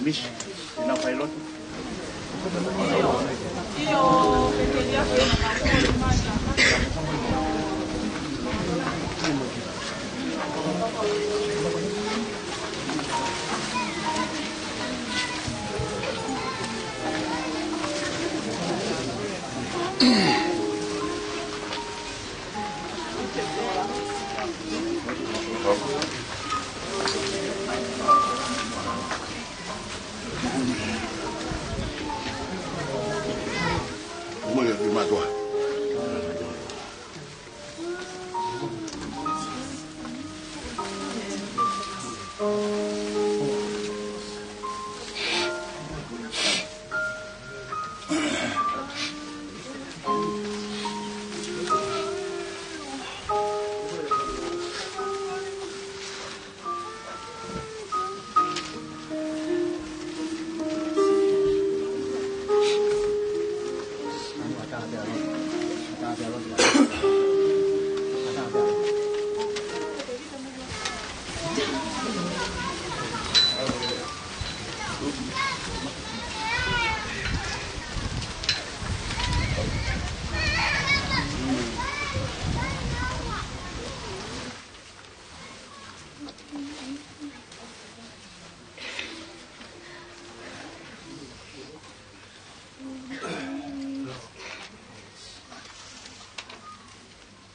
Miss, ina pilot.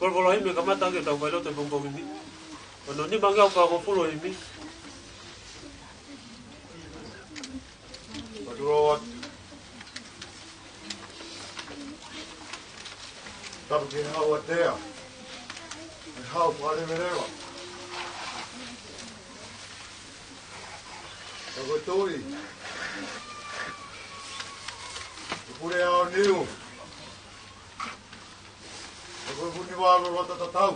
Kalau ini kamata kita tahu te bom ini. Kalau ni bangga apa follow ini. Padurot. Tapi kita awat dia. How pada mereka. Aku tahu. Pure awak niu. Aku pun ni baru rata tahu.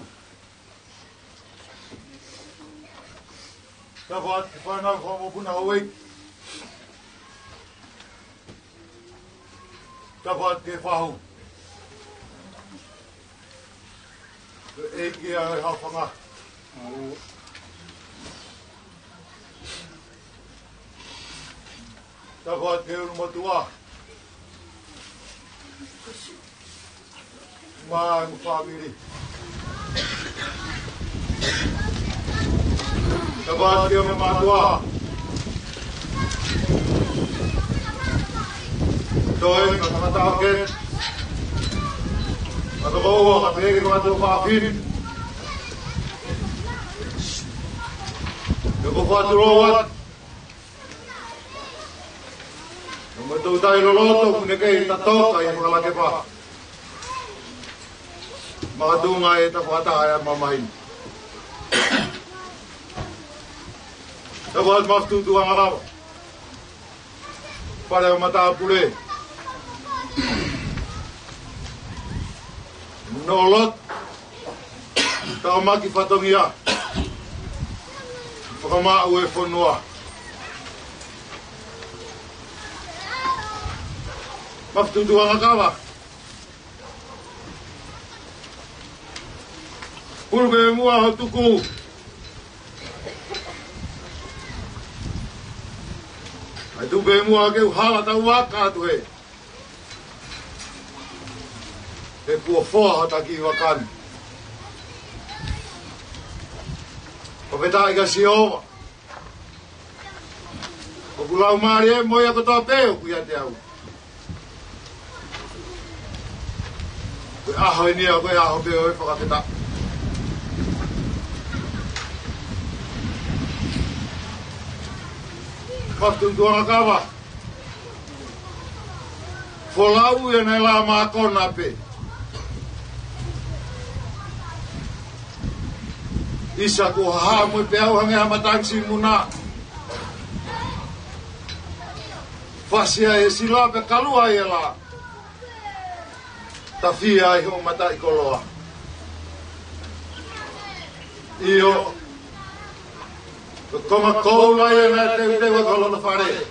Dapat final kamu pun awak. Dapat ke faham. Eki yang hafanga. Dapat ke rumah tua. Mang family. Dapat ke rumah tua. Doy kata-kata ket. Atau bawa katanya kita masuk vaksin. Kita buat rawat. Betul tayo loloto punya kay tato kay pangalaki pa. Makadungay tapata kaya mamahin. Dapat mas tutuang araw. Para mata pulih. Nolot kau maki fatongia pakama uwe fonua Maftutua ngakawa. Pulve mua ho tuku. Ai tu be mua ke hala tau waka tu he. Te pua foa ta ki wakan. O peta iga si ova. O kulau maari e moia kotoa peo kuia te au. Koe aho e nia koe aho peo e whakapeta. Whaktuntua kawa. Wholau e nei la maa kona pe. Isa ko haha mo pe au hange hamatangsi muna. Fasia e sila pe kalua e la. Ta fia e ho mata i koloa. Io Koma koula e na te wa kolona fare.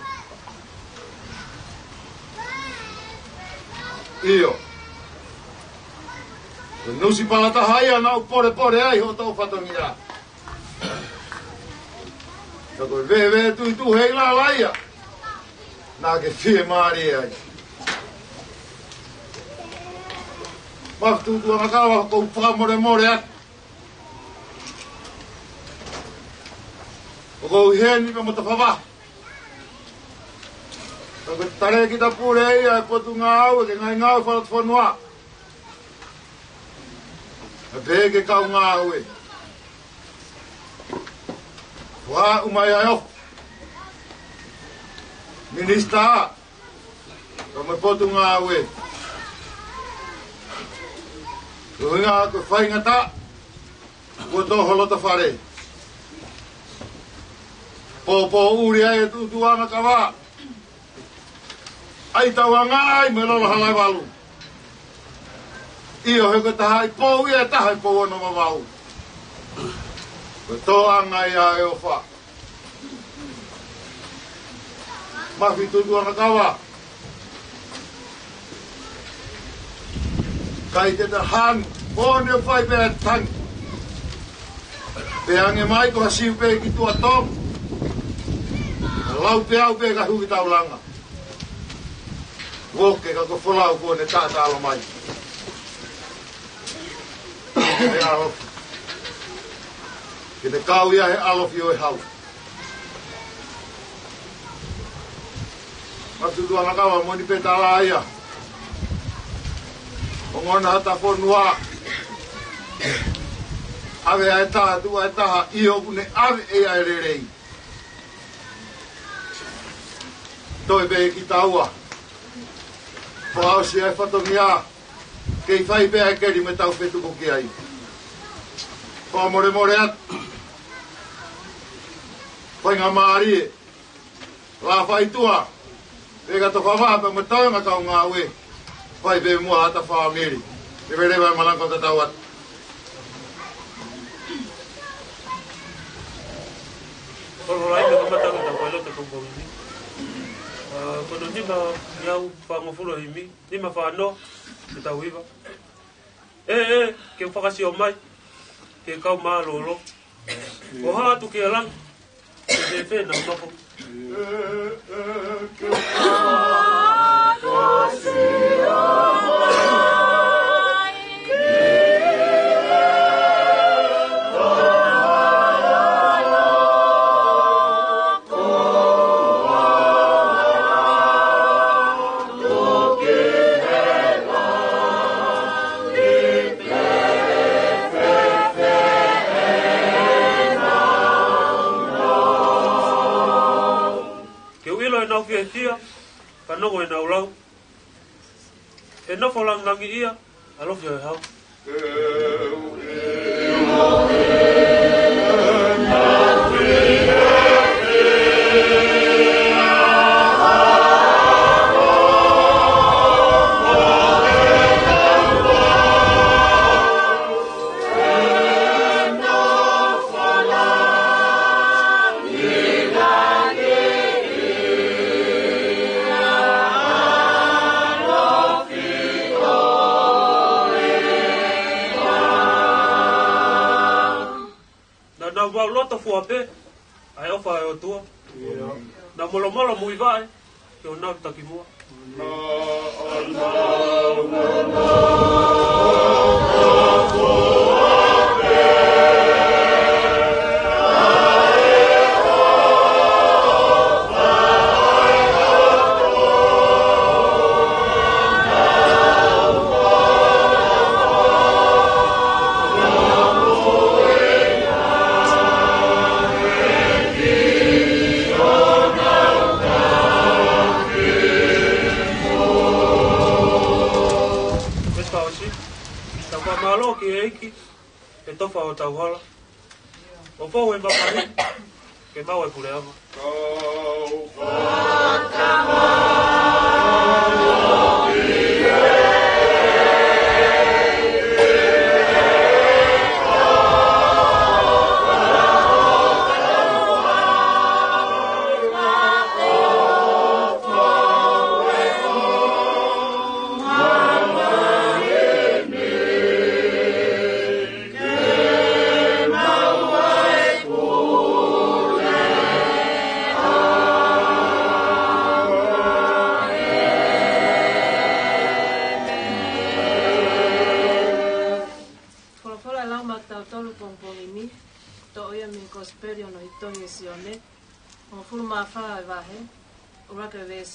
Io. Nusi palata haia na pore ai ho tau fatongia. Tako ve tu hei la laia. Na ke fie mari ai. Maftu tu na kawa ko fa more at. Ko heni me motafava. Ko tare kita pure ai potu ngau ke ngau fa fonwa. Ape ke kau ngau e. Wa umai ayo. Minista. Ko potu ngau e. Ko nga ko fai ngata. Ko to holota fare. Po uri ai tu ana kawa. Ai tawanga ai me lo halai walu. Io he ko tahai po ia tahai po no mawau. Ko to anga ia e ofa. Ma fitu ana kawa. Kai te han pone fai pe tang. Pe ange mai ko hasiu pe ki tu atom. Lau pe au pe ka hui tau langa. Woke ka ko wholau ko ne tata alo mai. E alo. Ke te kau ia he alo fio e hau. Matu tua na kawa moni pe tala ia. O ngona hata whonua. Ave ai taha tu ai taha iho kune ave e ai rerei. Toi be ki taua. Pao si ai whatongia. Kei whai be ai keri me tau whetu ko ki ai. Pao more at. Whai ngā maari e. La whai tua. E kato whawapa me tau ngā kau ngā ue. Whai be mua hata whaamiri. E vere vai malanko te tau at. Oro rai me kamata ka tau elo te pongomini. Kono nima miau whangofulo himi, nima whano, te tau iwa. Ke whakasi o mai, ke kau maa lolo. O haa tu ke alang, ke te whena o mako. Ke whakasi o mai. Ke tia, ka nongo e nau lau. E nofo lang nangi ia, alofi o e hau. wau loto fua pe, ai ofa e o tua. Na molo molo mui vai, ke o nau taki mua. E tofa o tauhala. O fau e papari, ke mau e pule ama.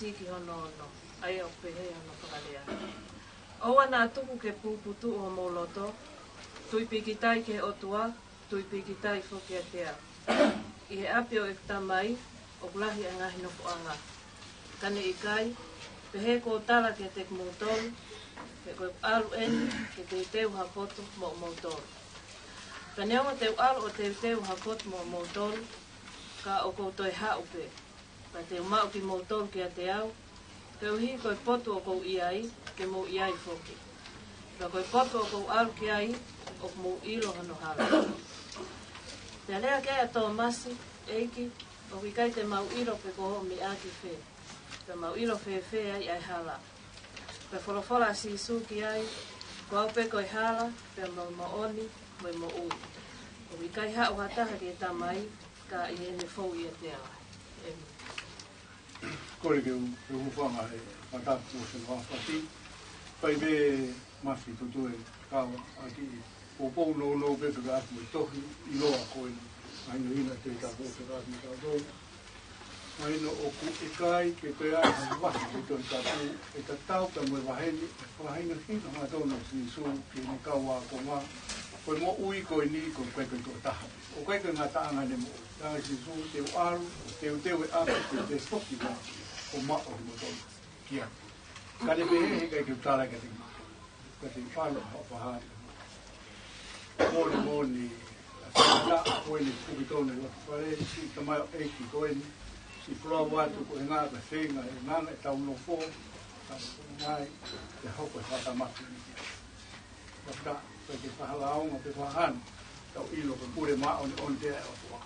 Ki hono no ai o pehe no pakalea. Oa nā tuku ke pūputu o moloto, tui pikitai ke otua, tui pikitai whoki a te au. I he api o e tamai, o kulahi a ngahi no puanga. Kane i kai, pehe ko tala ke te kumutolu, ke koe alu eni, ke te teu hakoto mo motolu. Kane onga teu alu o te teu hakoto mo motolu, ka o koutoe haupe. Ka te umau ki motolu ki a te au, ke uhi koe potu o kou iai, ke mou iai whoki. Ka koe potu o kou alu ki ai, o mou ilo hano hala. Te alea kea a tō masi, eiki, o ki kai te mau ilo pe koho mi aki whe. Ka mau ilo whe ai ai hala. Ka wholofola si isu ki ai, ko au pe koe hala, pe mau maoni, moi mo ui. O ki kai hau hataha ki e tamai, ka i ene fau i e te awa. Kore ke uwhanga e matapu o se whawhati. Pai me mafi tutu e kawa aki o pou no pepe ka atu e tohi i loa koe aino ina te tako te rāti ka tō. Aino o ku e kai ke te ai ha wahi ke toi tapu e ta tau ka mwe waheni e whahinga hina ngā tōna si su ke ne kaua ko ngā. Koe mo ui koe ni koe koe koe koe taha. O koe koe ngā taanga ne mo. Tānga si su te u aru, te u teu e api te whoki ngā. O mao o motono kia. Kare pehe he kai ke utara ka te whalo hawhahari. Mōni, a koe ni pukitone o whare, si tamai o eiki koe ni, si pula watu ko e ngā ka whenga, e ngana e tau no fō, ngai, te hoko e whatamaki ni kia. Waka, koe ke whahalaonga pe whahana, tau ilo ko pure mao ni on te o tua.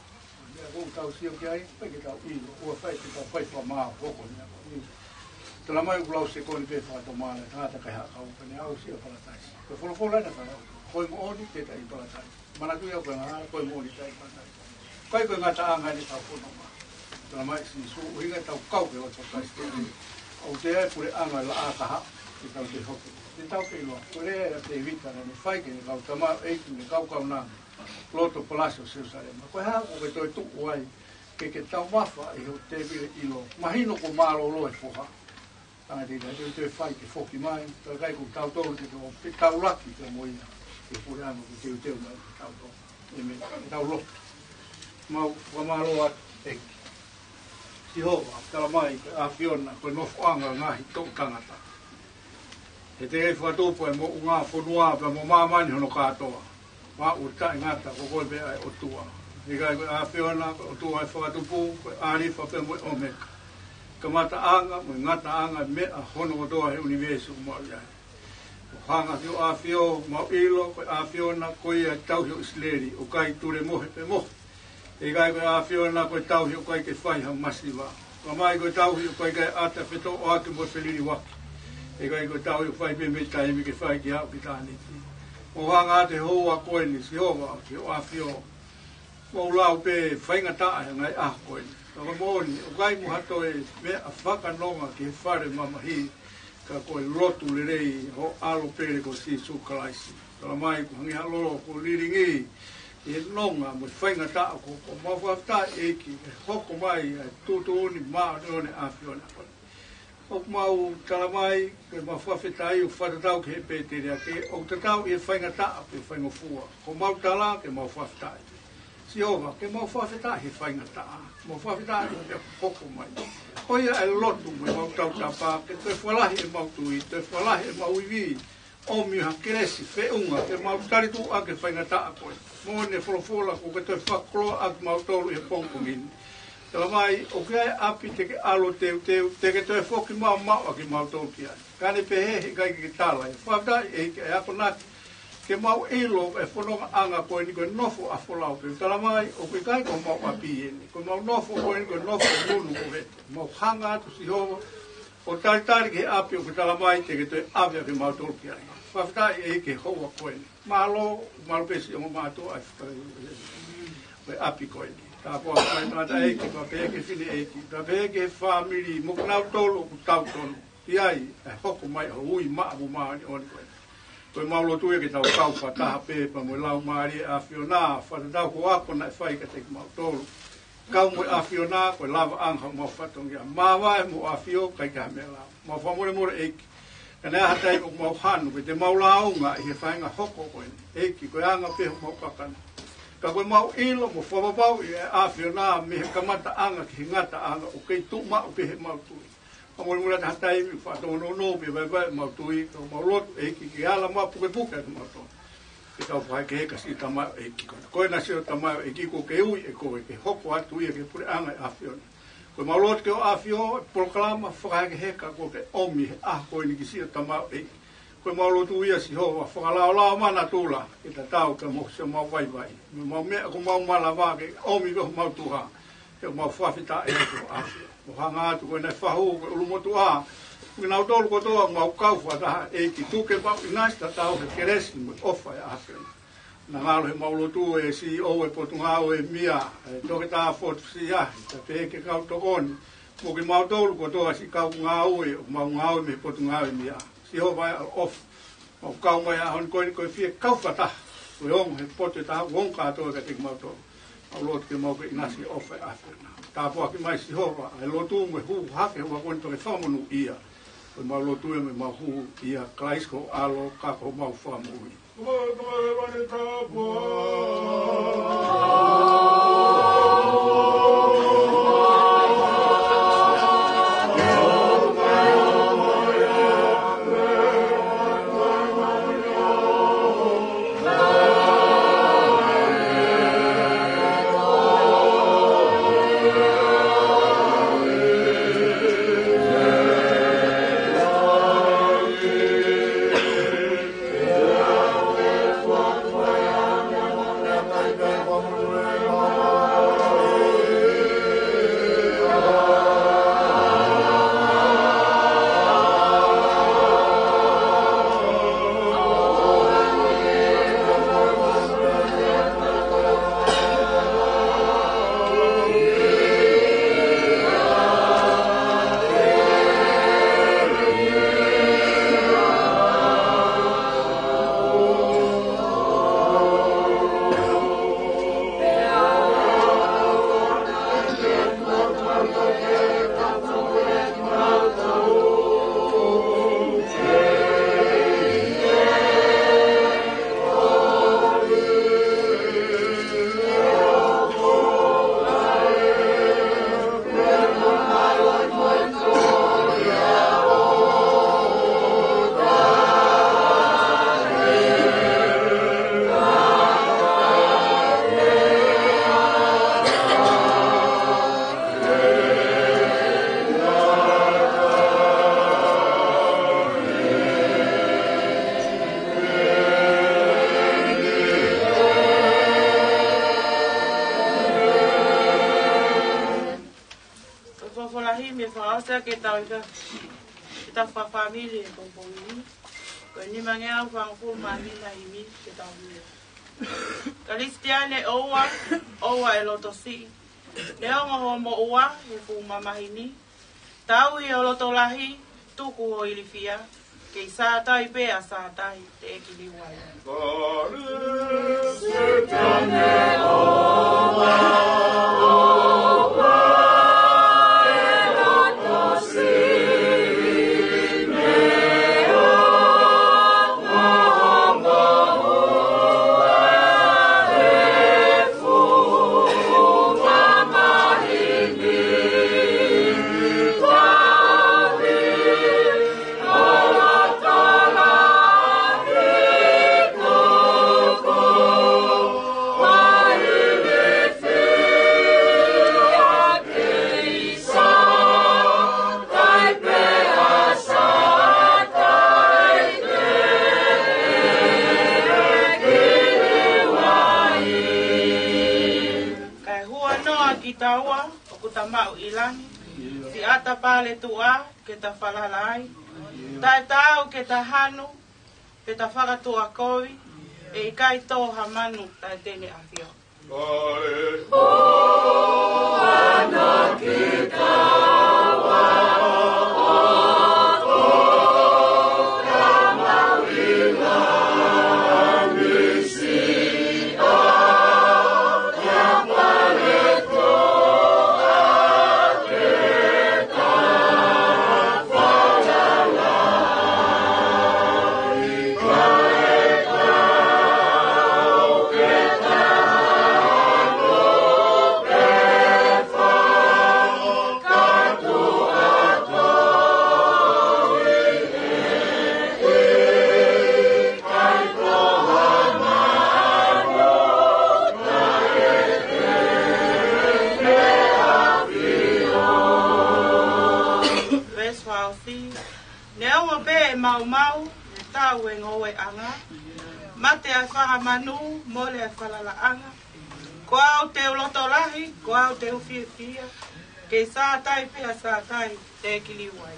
Kung tau siyo ki ai, pai ke tau ilo, ua whai ke tau whai whamaa hoko ni ako. Tala mai ulau se koni pe whatomana, tangata kai haka uka ni au siya palatai. Koe wholofola na whanau, koe mo oni te tai palatai. Manatu iau koe ngā, koe mo oni tai palatai. Koe koe ngā taanga ni tau whanau maa. Tala mai si su uhinga tau kau ke o tau steni. Au te ai pure anga la ātaha, ke tau te hoko. Te tau ke iloa, koe rea te vita na ni whai ke ni kau tamau eiki ni kau nā. Loto Palacio Jerusalema. Koe hā o ke toi tuku ai ke tau mawha i ho te vire ilo. Mahino ko maro loe whoha. Tanga te te whai ke whoki mai. Tā kai ko tau tōru te tau laki te moina. Ke pure anu ke teu mai ke tau tōru. E tau loki. Mau wamaro at eki. Si hova, tala mai a Fiona, koe nofoanga ngahi tō tangata. He te e whatopo e mo ngā whanua pa mo māmani hono kātoa. Wa uta ngata ko ko be ai otua. Diga a Fiona o tua whakatupu, arifa pe mo ome. Kamata anga, mo ngata anga me a hono o toa he universo mo ia. O hanga fio a fio, mo ilo, ko a Fiona ko ia tau hi isleri, o kai ture mohe pe mo. Diga a Fiona ko tau hi o kai ke whai ha masiva. Ko mai ko tau hi o kai ke ata feto o ake mo feliri waki. Diga ko tau hi o whai pe me tai mi ke whai ki hau ki tāni. O hanga te hoa koe ni si hova ki o a fio. mo lau pe whainga taa ngai ah koe. Ka mōni, o kai mu hato e me a whakanonga ki he whare mamahi ka koe lotu le rei ho alo pere ko si sukalaisi. Kala mai ko hangi halolo ko liringi e nonga mo whainga taa ko mawhafta eki e hoko mai e tutuni maa none awhiona koe. O mau talamai ke mawhawhetai o whatatau ke he pētere ake o tatau e whainga taa pe whainga fua. Ko mau tala ke mawhawhetai. Siova, ke mau whawhetai he whainga taa. Mau whawhetai e hoko mai. Oia e lotu me mau tau tapa, ke te whalahi e mau tui, te whalahi e mau iwi. O miha keresi, whiunga, ke mau taritu a ke whainga taa koe. Mo ne wholofola ko ke te whakroa a ke mau tolu e pongpongini. Tala mai, o ke ai api te ke alo teu, te ke te whoki mau a ke mau tolu ki ai. Kane pehehe kai ke tala, e whawhetai e ke ako nati. Ke mau ilo e whanonga anga koe ni koe nofo a wholau ke. Tala mai, o ke kai ko mau api e ni. Koe mau nofo koe ni koe nofo nunu ko hete. Mau hanga atu si hova. O taritari ke api o ke tala mai te ke te awia ke mau tolu ki ai. Whawhetai e ke hoa koe ni. Malo pesi o mātua ai koe api koe ni. Tā pua koe nata eiki, pa peke whine eiki. Tā peke whamiri, mo knau tolu o ku tau tonu. Iai, e hoko mai o ui maa mu maa ni oni koe. Koe maulo tuia ke tau kaupa taha pepa mo lau maari e awhionā, whatatau ko ako na e whaika te ki mau tolu. Kau mo e awhionā, koe lava anga mau whatongia. Māwae mo awhio, kai ka me lau. Mau whamore more eiki. Ka nea hatai o mau hanu, ke te mau launga i he whainga hoko koe. Eiki, koe anga peho mau kakana. Ka koe mau ilo mo whamapau i e awhionā, me he kamata anga ki he ngata anga, o kei tu mau pehe mau tui. Amor mura ta tai mi fa to no be vai mau tui ko mau lot e ki ala ma puke puke mau to ke tau pai ke ka si tama e ki ko na si tama e ki ko ke ui e ko ke hoko atu e ke pure anga afion ko mau lot ke afio proclama fa ke he ka ko ke omi a ko ni ki si tama e ko mau lot ui si ho fa la mana tula e ta tau ke mo se mau vai mau me ko mau mala va ke omi go mau tu ha ke mau fa fita e ko afio o hanga atu koe nei whahu koe ulumotu a. Koe nau tolu kotoa mau kauwha taha e ki tuke pau inasta tau he keresi mo ofa e ahena. Na ngalo he maulotu e si o e potungao e mia e toke taha fotu si ahi. Ta peke kau tokoni. Mo ki mau tolu kotoa si kau ngau e mau ngau me potungao e mia. Si ho vai al ofa. Mau kau mai ahon koe ni koe fie kauwha taha. Koe ongo he pote taha wonka atoa ka teki mau tolu. Mau lotu ke mau ke inasi ofa e ahena. Tāpua ki mai si hova, e lotu me hu hake hua koni toke whamonu ia. Koe mau lotu e me mau hu ia, klaisko alo kako mau whamui. Ke tau kita família com pomi. Ko ni mangea fang fu mami na imi ke tau ni. Kalistiane oua e loto si. Leonga ho mo ua e fu mamahini. Tau i o loto lahi, tuku ho ilifia. Kei sātai pēa sātai te ekili wai. Setane oua, oua, e loto si. Taua, o ku tamau ilangi, si ata pale tua, ke ta whalalai, tai tau ke ta hanu, ke ta whakatua kovi, e i kai tō hamanu, tai tene awhio. O ana ki taua, o tamau ilangi, si mau mau, tau e ngoe anga, mate a whahamanu, mole a whalalaanga, ko au te uloto lahi, ko au te uwhiawhia, kei sātai pia sātai, te kili wai.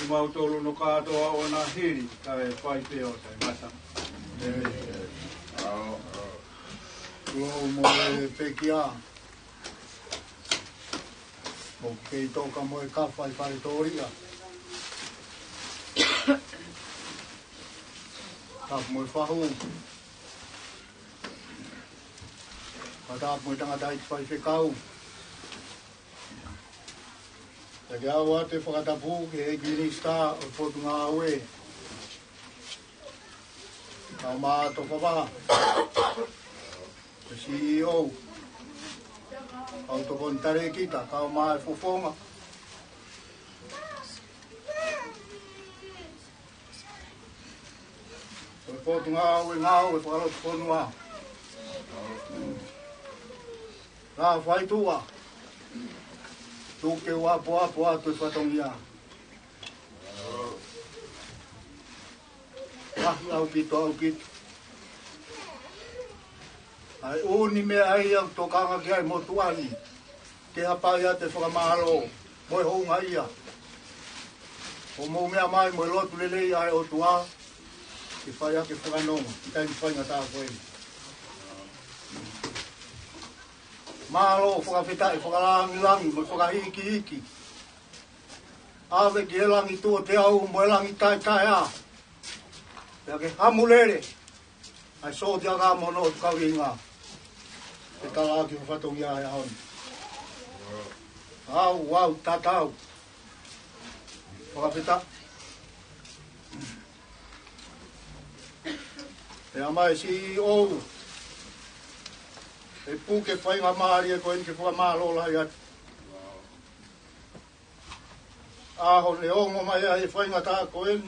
Mautolu no katoa o na hiri, kai pai peo tai mata. Kua mo e pekia. Mo kei toka mo e kawha i pare tōria. Kap mo e whahu. Katap mo i tangata i pai whekau. E ke awa te whakatapu ke e Guinea Star o potu ngā aue. Ka maa to whawaha. Ke CEO. Au to kontare kita, ka maa e whofonga. O potu ngā aue whakalotu whanua. Rā whaitua. Tuke wapo atu e whatongia. Rahi au kitu. Ai uni me ai au tokanga ki ai motuani. Ke hapai a te whakamahalo. Moe hounga ia. O mou mea mai moe lotu lelei ai o tua. Ke whai ake whakanonga. Ki taimi whainga tā koeni. Mahalo whakawhetai, whakalangi, mo whakahiki. ave ke langi tu te au mo langi tai tai a ya ke hamulere ai so dia ga mo no ka winga te kala ki fato ya ya on au wow tatau Pagapita. E amai CEO. E pu ke whai ngā maari e koen ke wha mālola i atu. Aho ne ongo mai e whai ngā tā koen.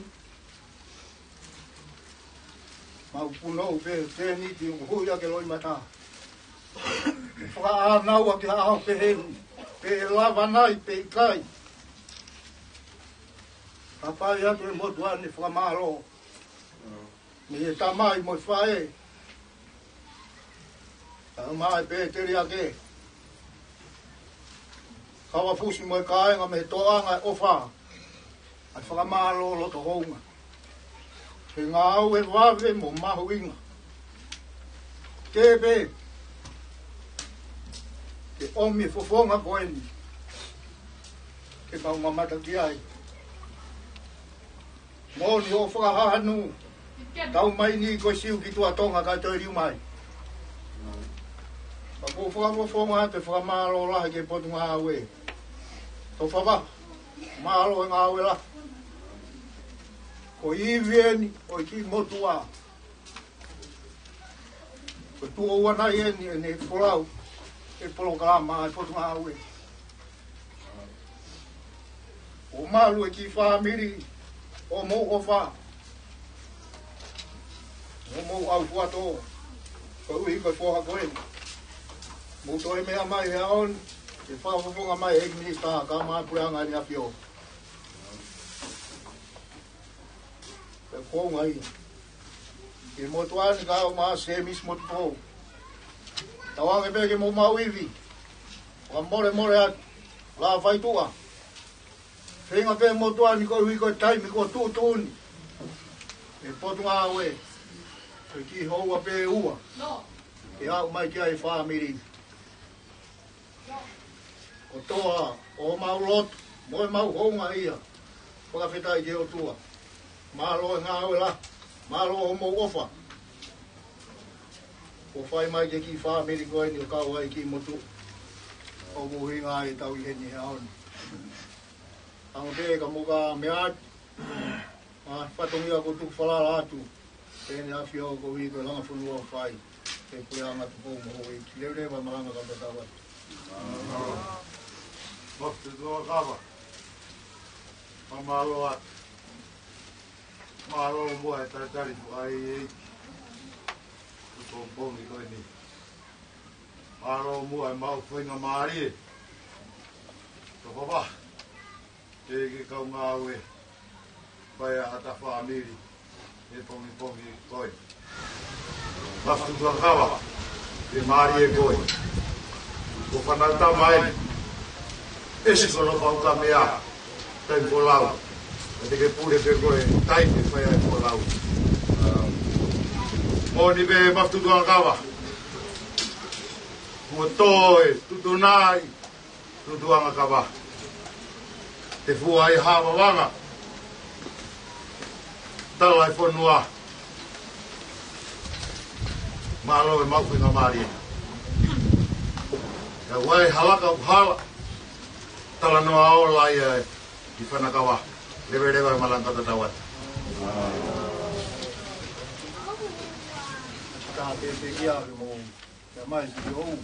Mau punou pe niti uhuia ke loi mata. Wha ānau a ke aho pe heni. Pe lava nai pe kai. Papai atu e motuani whamaro. Me e tamai mo whae. Tamai pe teri ake. Kawa fusi mo e kaenga me toanga e ofa. Ai whamaro lo to honga. He ngā au e wawe mo mahu inga. Kebe. Ke omi fofonga koeni. Ke kau mamata ki ai. Moni o whakahanu, tau mai ni ko siu ki tua tonga kai toi riu mai. Pako whakafonga te whakamaro lahi ke potu ngā aue. Tau whapa, maro e ngā aue la. Ko iwieni, o ki motua. Ko tua ua e ne wholau, e polo kalama e potu ngā aue. O malu e ki whamiri, o mo ofa. O mo au fuato. Ko ui ko foha koen. Mo toi mea mai hea on. E whafonga mai e minista ka maa pureanga ni apio. E konga i. E mo tuani ka o maa semis mo tupo. Tawange peke mo mau iwi. Wa more atu. La whaitua. Whenga pe motua ni ko hui ko taimi ko tūtūni. E potu ngā ue. E ki houa pe ua. E au mai kia e whamiri. O toa, o mau lotu, mo e mau honga ia. Whakawhetai ke o tua. Malo e ngā ue la. Malo o mo ofa. O whai mai ke ki whamiri koe ni o kau ai ki motu. O muhi ngā e tau i heni hea honi. Ang te ka muka meat fatongia ko tu falala atu te ne afio ko wi ko langa funua fai te puanga tu ko mo wi lele ba malanga ka tawa Mofte do kava. Mamalo at. Malo mo e tari ai ko bongi ko ni. Malo mo e mau fuinga mari. To baba. Ke kau ngā ue, pai a hata whamiri, e pongi koi. Maftu tua kawa, e maari e koi. Ko whanauta mai, e si kono pauta mea, tai polau. E te ke pure pe koi, tai me whai ai polau. Moni pe maftu tua kawa. Mua toi, tutunai, tutuanga kawa. Te fua ai hawa wanga. Tala ai whanua. Malo e mauwhi ngā maari. E wai halaka uhala. Tala noa aola ia i whanakawa. Lewe e malanga tatawat. Ka te kia mo. Te mai ki hou.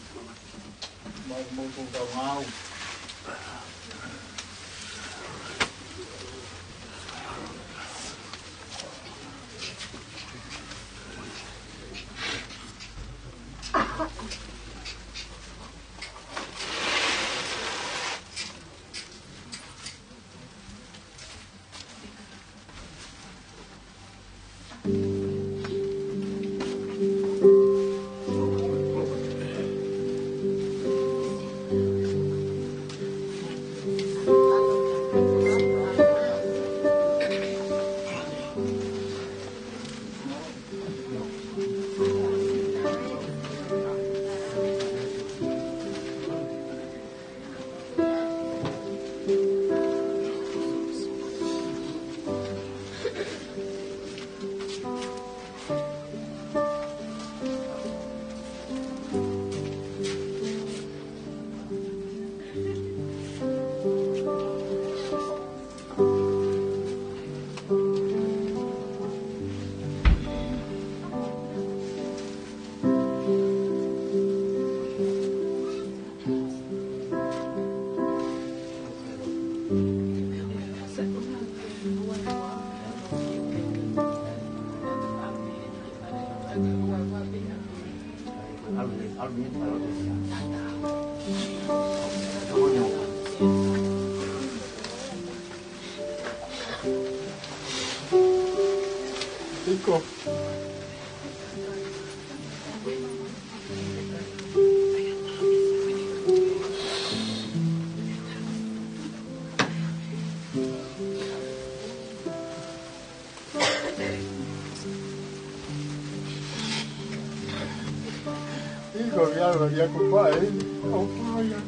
Mau mo tau ngāu. Iko. Iko vialo vya kupai. Opaya.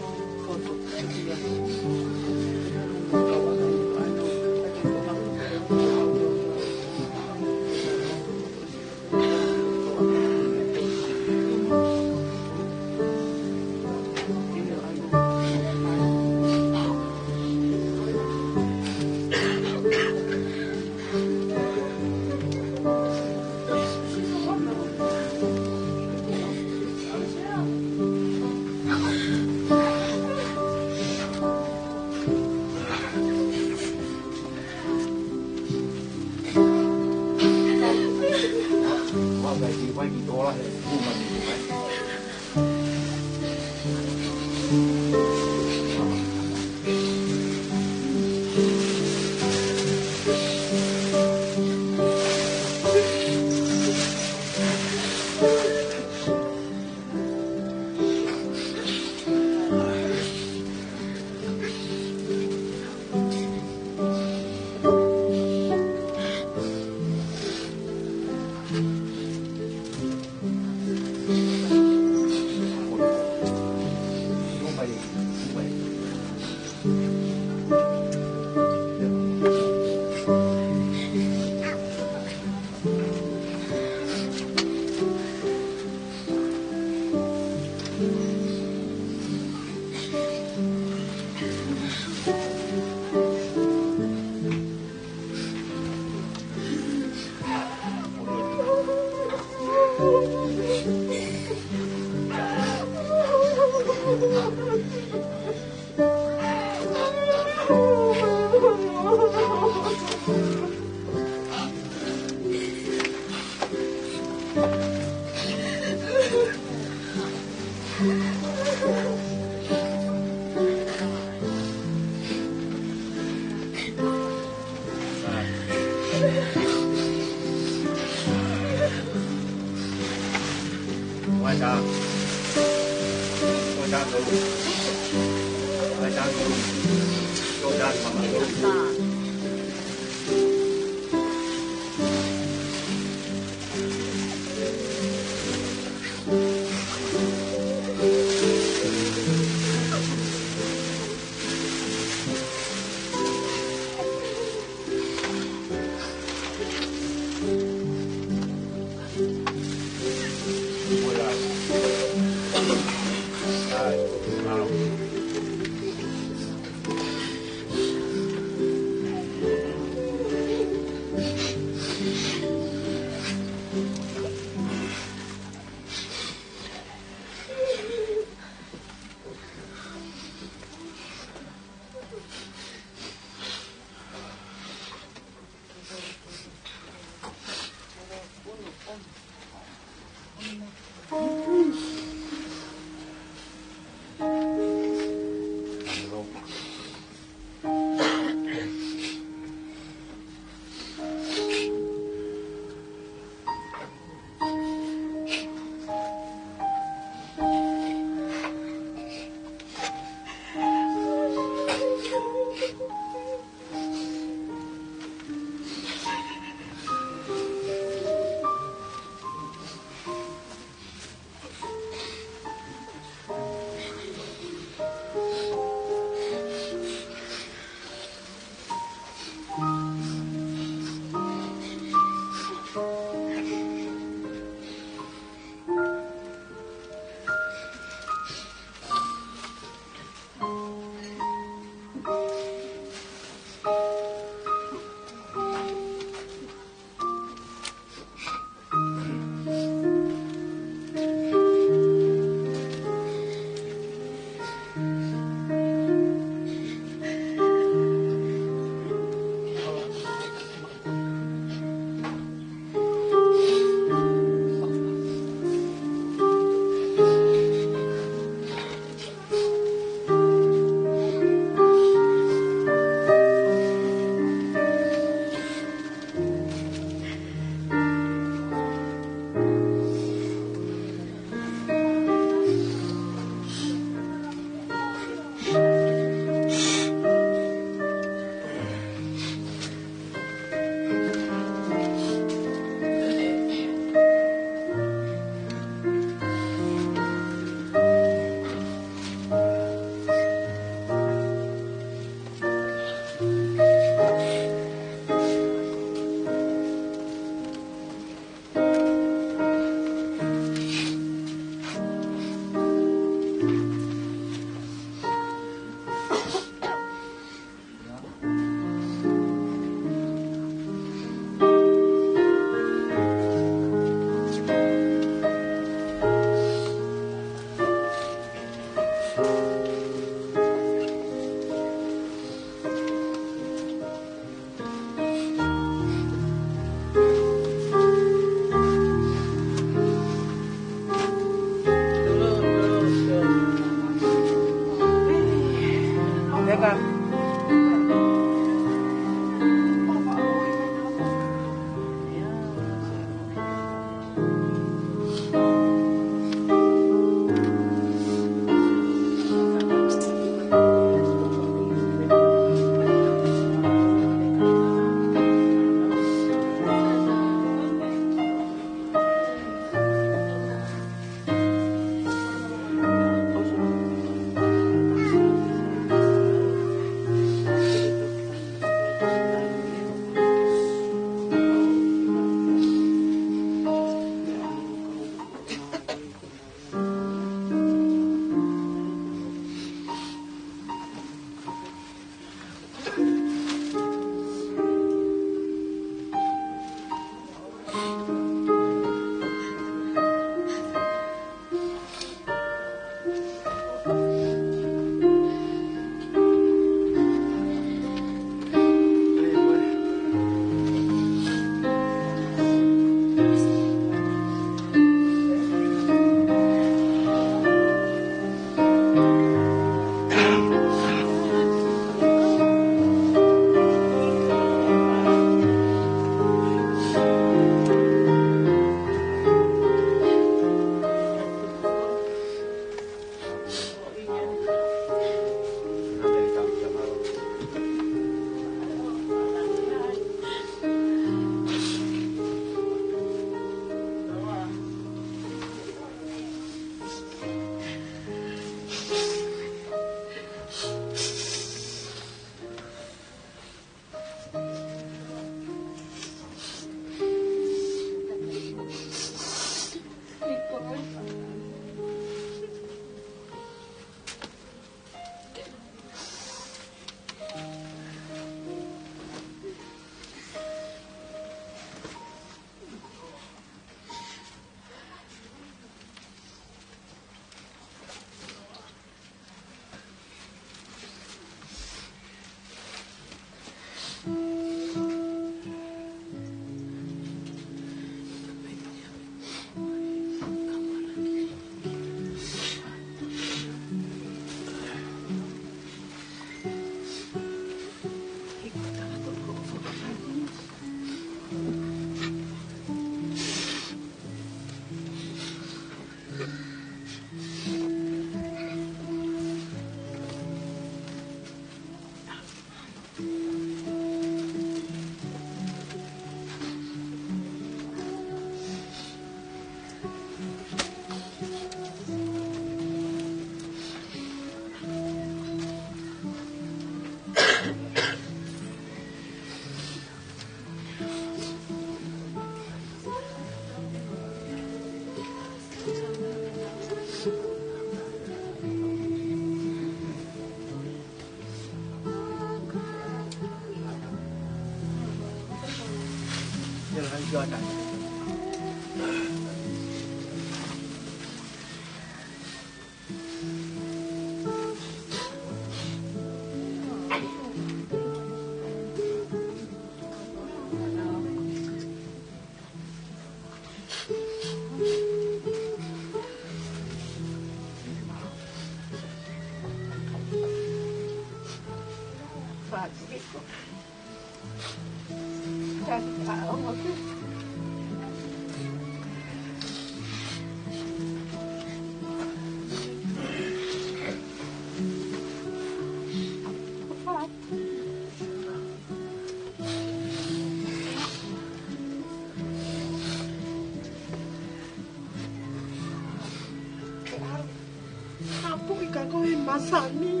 Masani,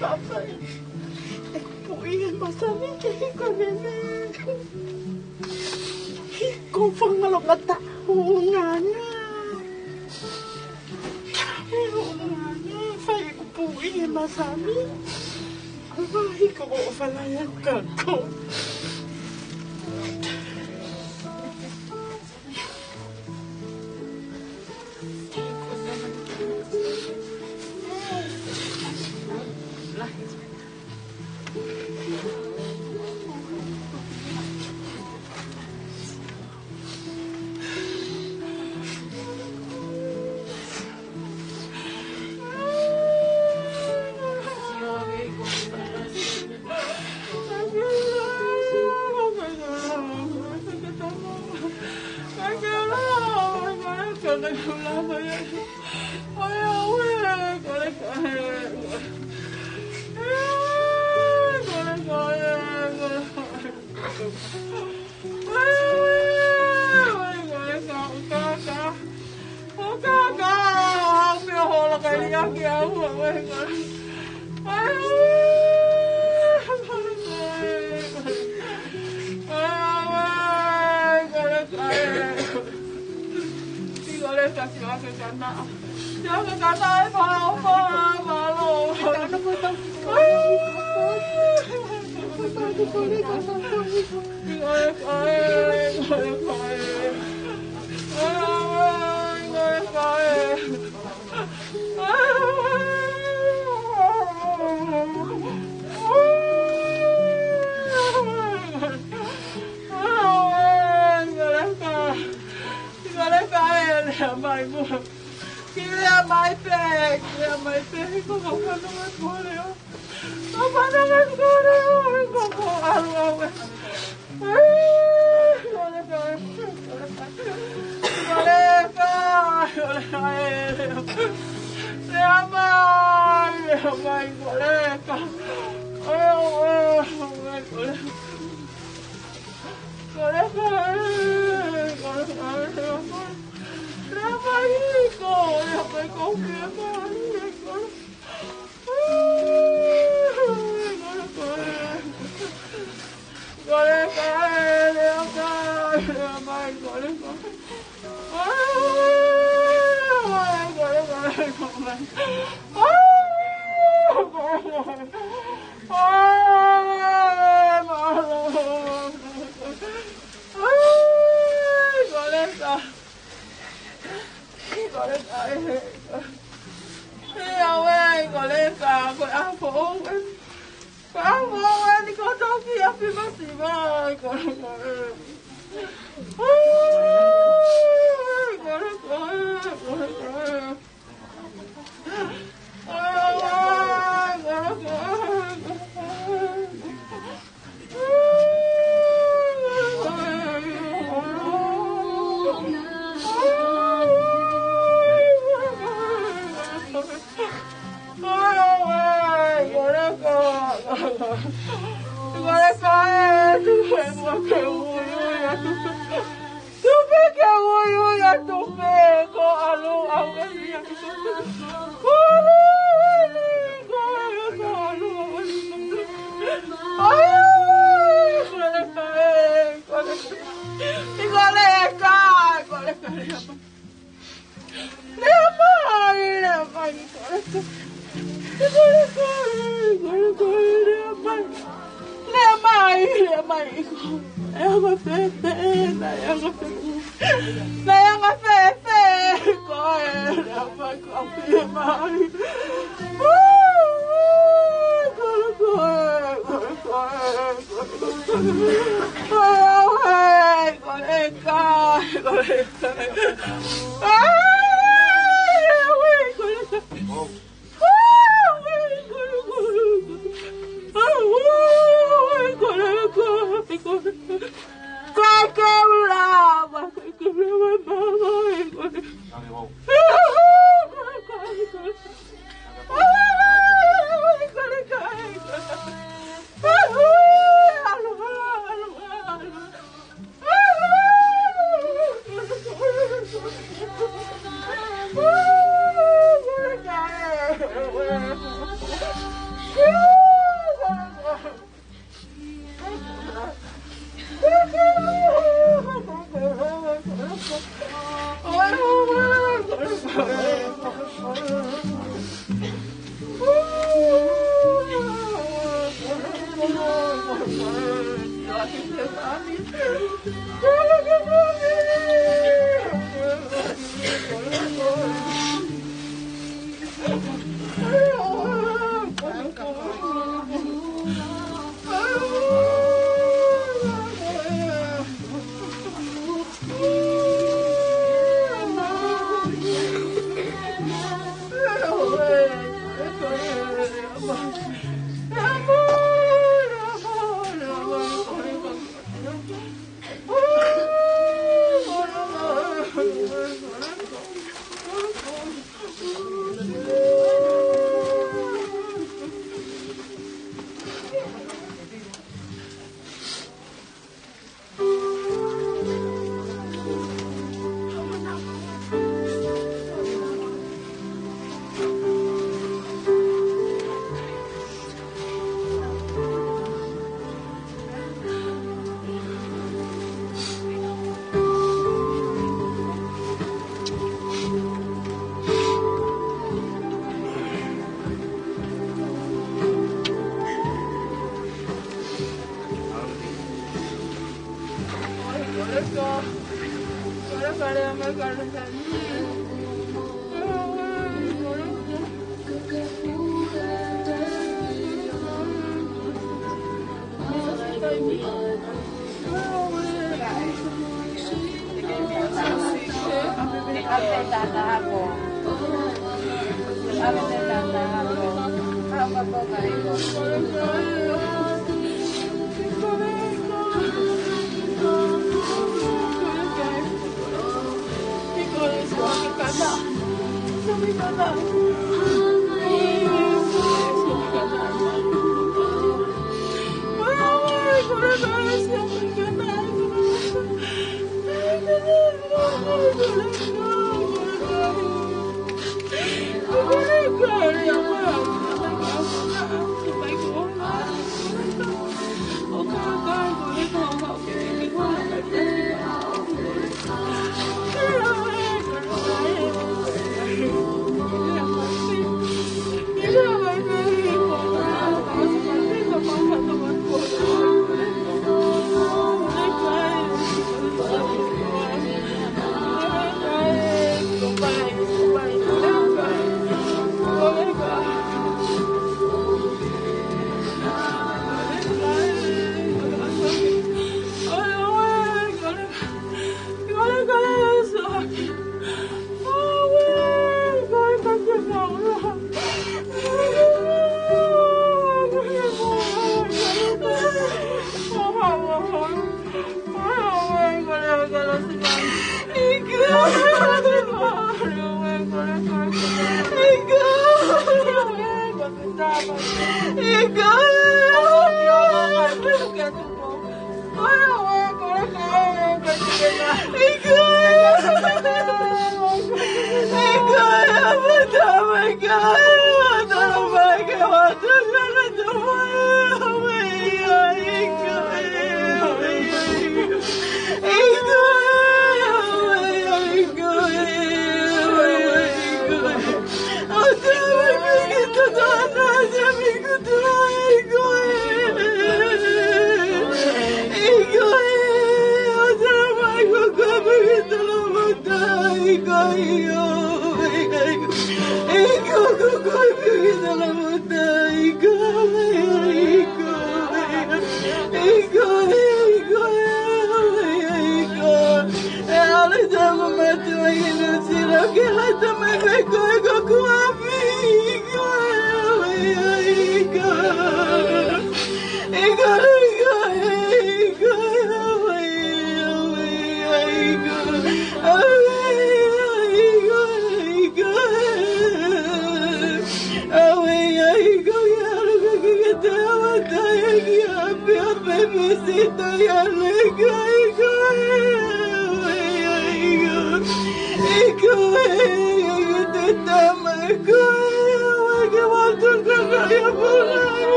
papa, punya masani kaya ko nene. Ikaw pang nalok na tahungan. Fai ko punya masani. Ay ko ko falayan ka ko.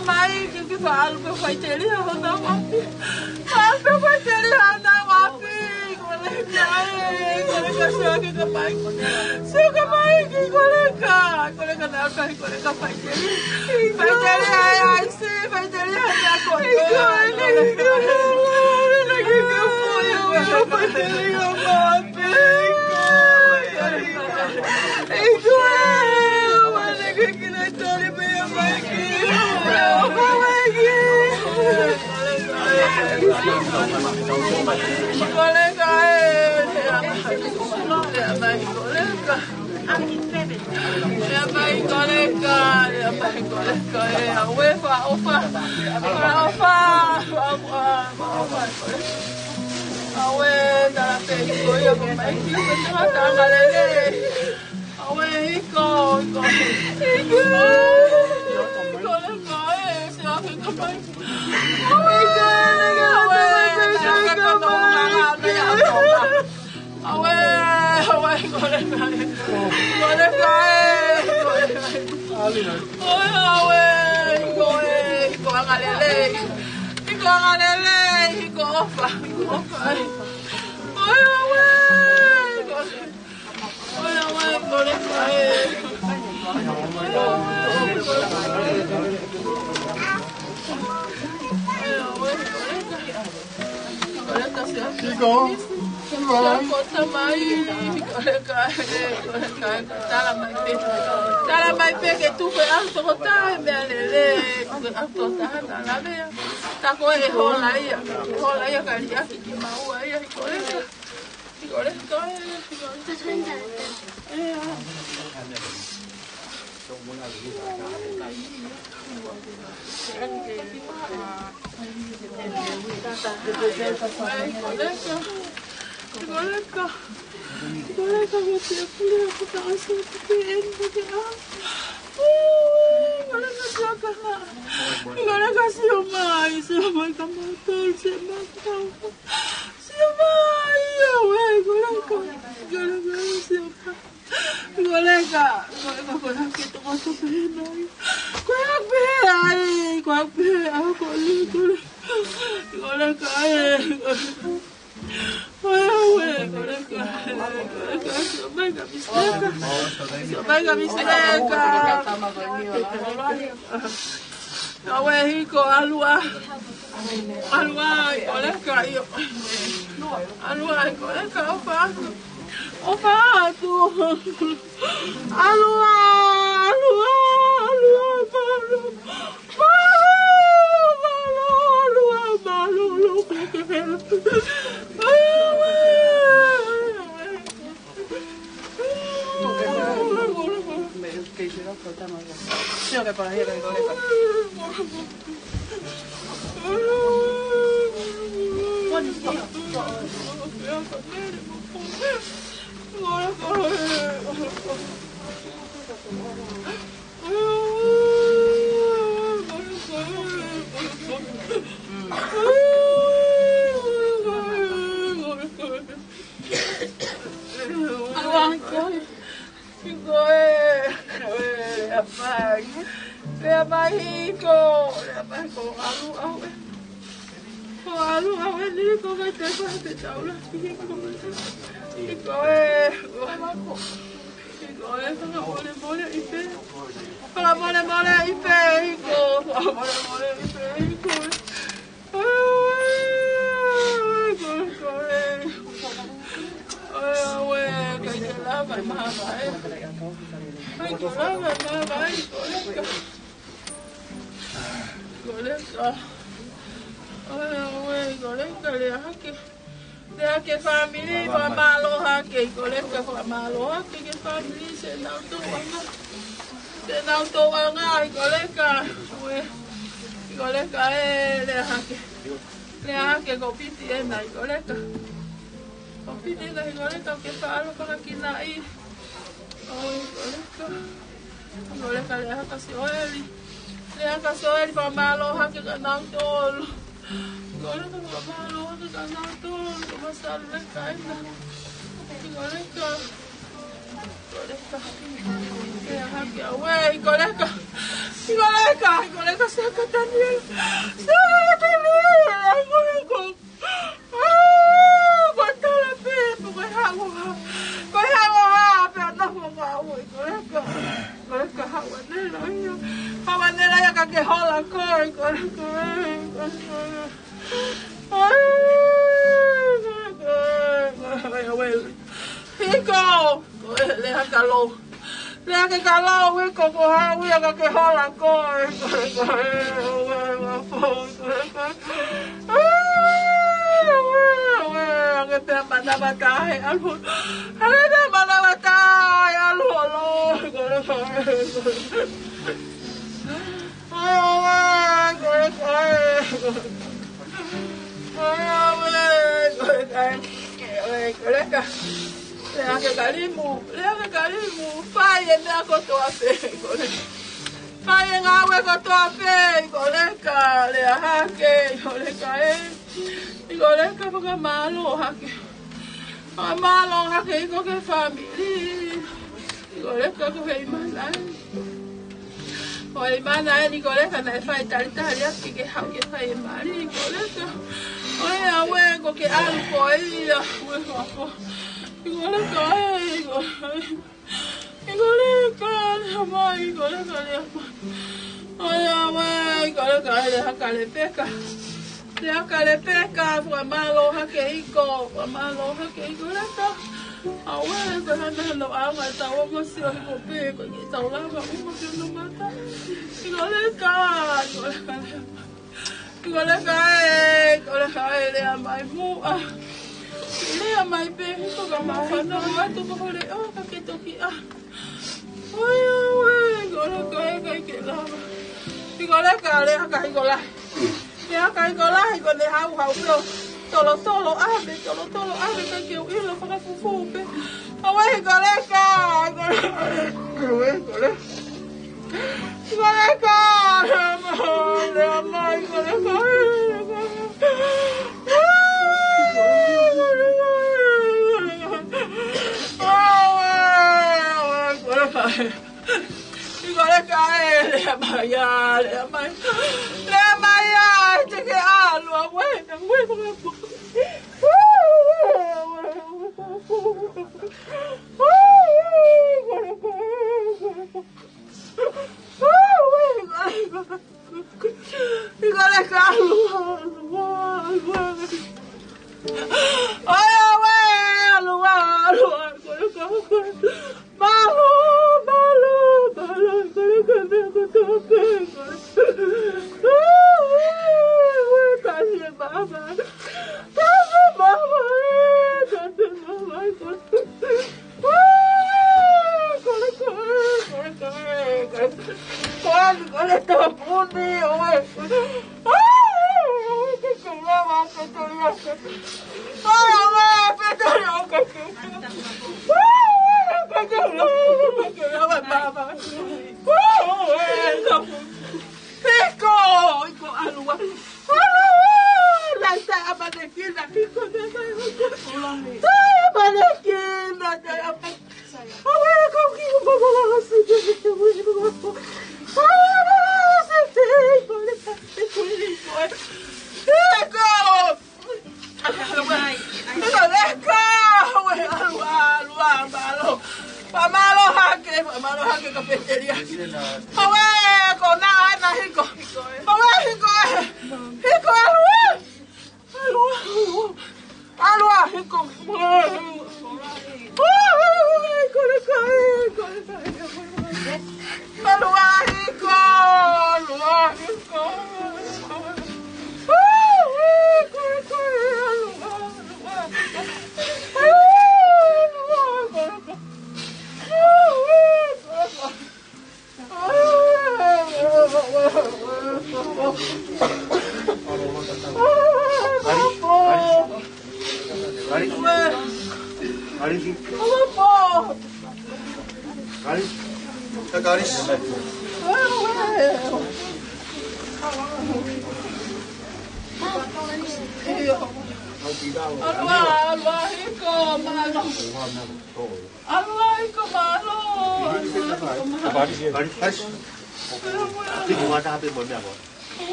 Maiki que fala que vai ter ali na wapi. Mas que vai ter ali na wapi. Colega, chega que vai. Chega Maiki, colega não vai colega vai ter. Vai ter ai sim, vai ter ali na coisa. Eu vai ter ali na wapi. Tala mai peke tu fe alto kota me alele alto tala me ta ko e hola ia kalia ki mau ia ikole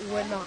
Bueno.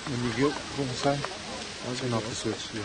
When you get inside, I was going to have to switch you.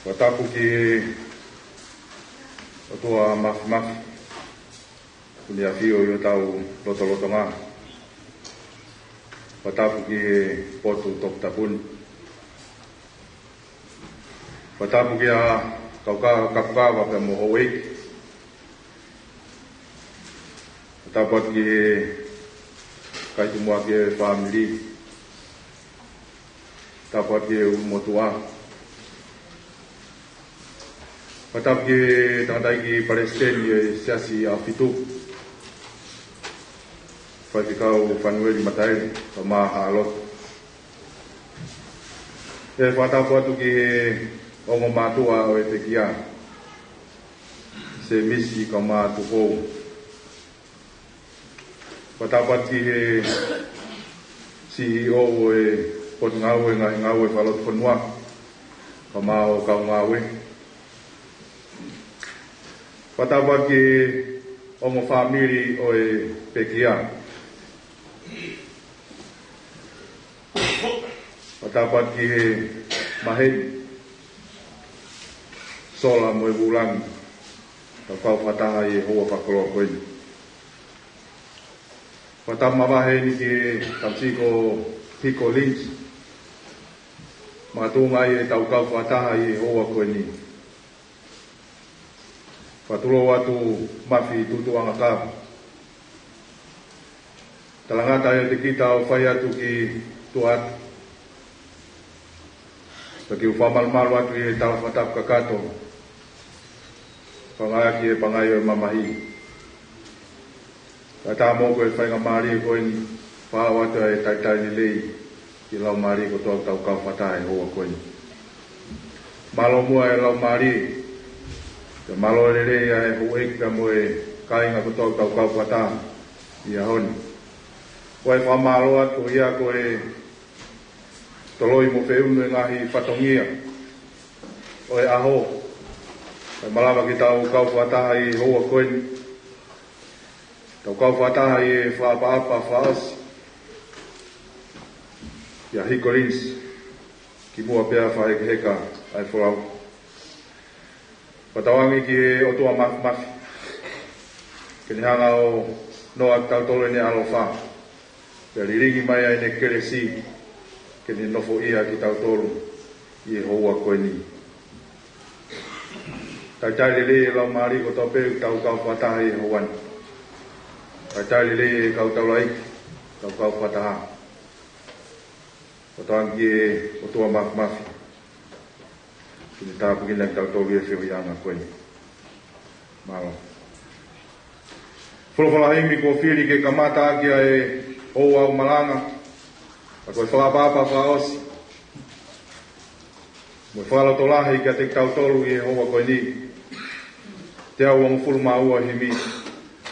Watapu ki o tua mafi kuni a fio i o tau loto ngā. Watapu ki potu tok tapuni. Watapu ki a kaukawa pe moho weiki. Watapu ki kaitumua ki family. Watapu ki umotua. Watapu ki tangatai ki Palestine e siasi a fitu. Whatikau Fanueli Matai, o maha alot. E whatapu atu ki ongo mātua o e te kia. Se misi ka mātu kou. Whatapu atu ki he CEO o e potu ngau e ngau e whalot whanua. Ka mā o kau ngau e. Whatapu atu ki o mo family o e pekia. Patapat ki he maheni sola mo e bulangi kau fataha e hoa pakolo koini. Patama maheni ki tamsiko hiko links matunga e tau kau fataha e hoa koini. Patulo watu mafi tutu angakapu. Talangata e te kita o whai atu ki tuat. Paki uwhamalmalu atu e talawhatap kakato. Whangaki e pangai o mamahi. Kata moko e whainga maari e koini. Whao atu e taitai ni lei. Ki lau maari ko tau tau kau whatai hoa koini. Malo mua e lau maari. Te malo e rei e hueika mo e kainga ko tau tau kau whatai. Ia honi. Koe whamalo atu ia koe toloi mo wheunu e ngahi whatongia. Oe aho. Koe malawa ki tau kau whataha i hoa koeni. Tau kau whataha i e whaapa whaasi. Ia hiko rins. Ki mua pia whaeke heka ai whorau. Whatawangi ki e otua mafi. Kini hanga o noa tau tolo ni alo wha. Ia riringi mai ai ne keresi. Kini nofo ia ki tau tolu i e hoa koeni. Tai le lau maari ko tau peu tau kau whataha i e hoan. Tai le kau tau laiki tau kau whataha. Ko tangi e o tua mafi. Kini tā pukina tau tolu e whio ianga koeni. Malo. Wholawhala himi ko whiri ke kamata akia e hoa au malanga. A koe whaapapa whaosi. Moe whaala tolahi ka te tau tolu i e hoa koe ni. Te au o mfulu maua himi.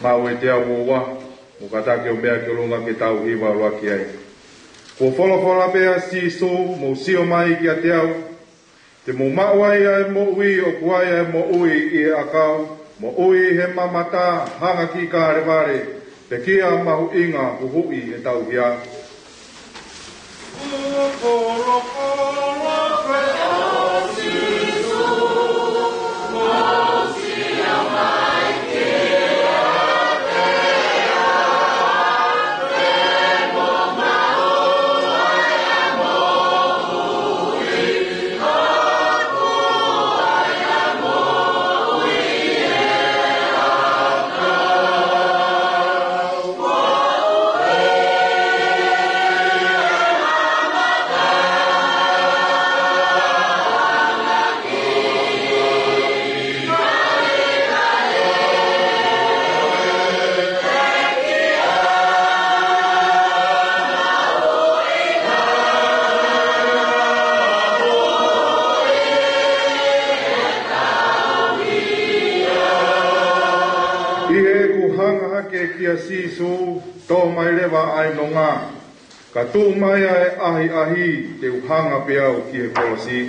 Mau e te au o wa. Mo katake o mea ki olunga ke tau hiwa roa ki ai. Ko whala pea si so mo sio mai ki a te au. Te mo mauai ai mo ui o kuai ai mo ui i e akau. Mo ui he mamata hanga ki ka reware. Pe kia mahu inga uhui e tau hia. Kia sisu tō mai rewa ai no ngā. Ka tū mai ai ahi ahi te uhanga peau ki e kolosi.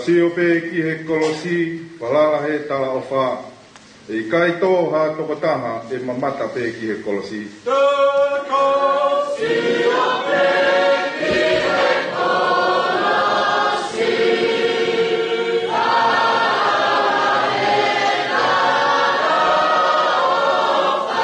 Sio pe ki he kolosi, palala he tala o wha. E kai tō ha tokotaha e mamata pe ki he kolosi. Sio pe ki he kolosi, palala he tala o wha.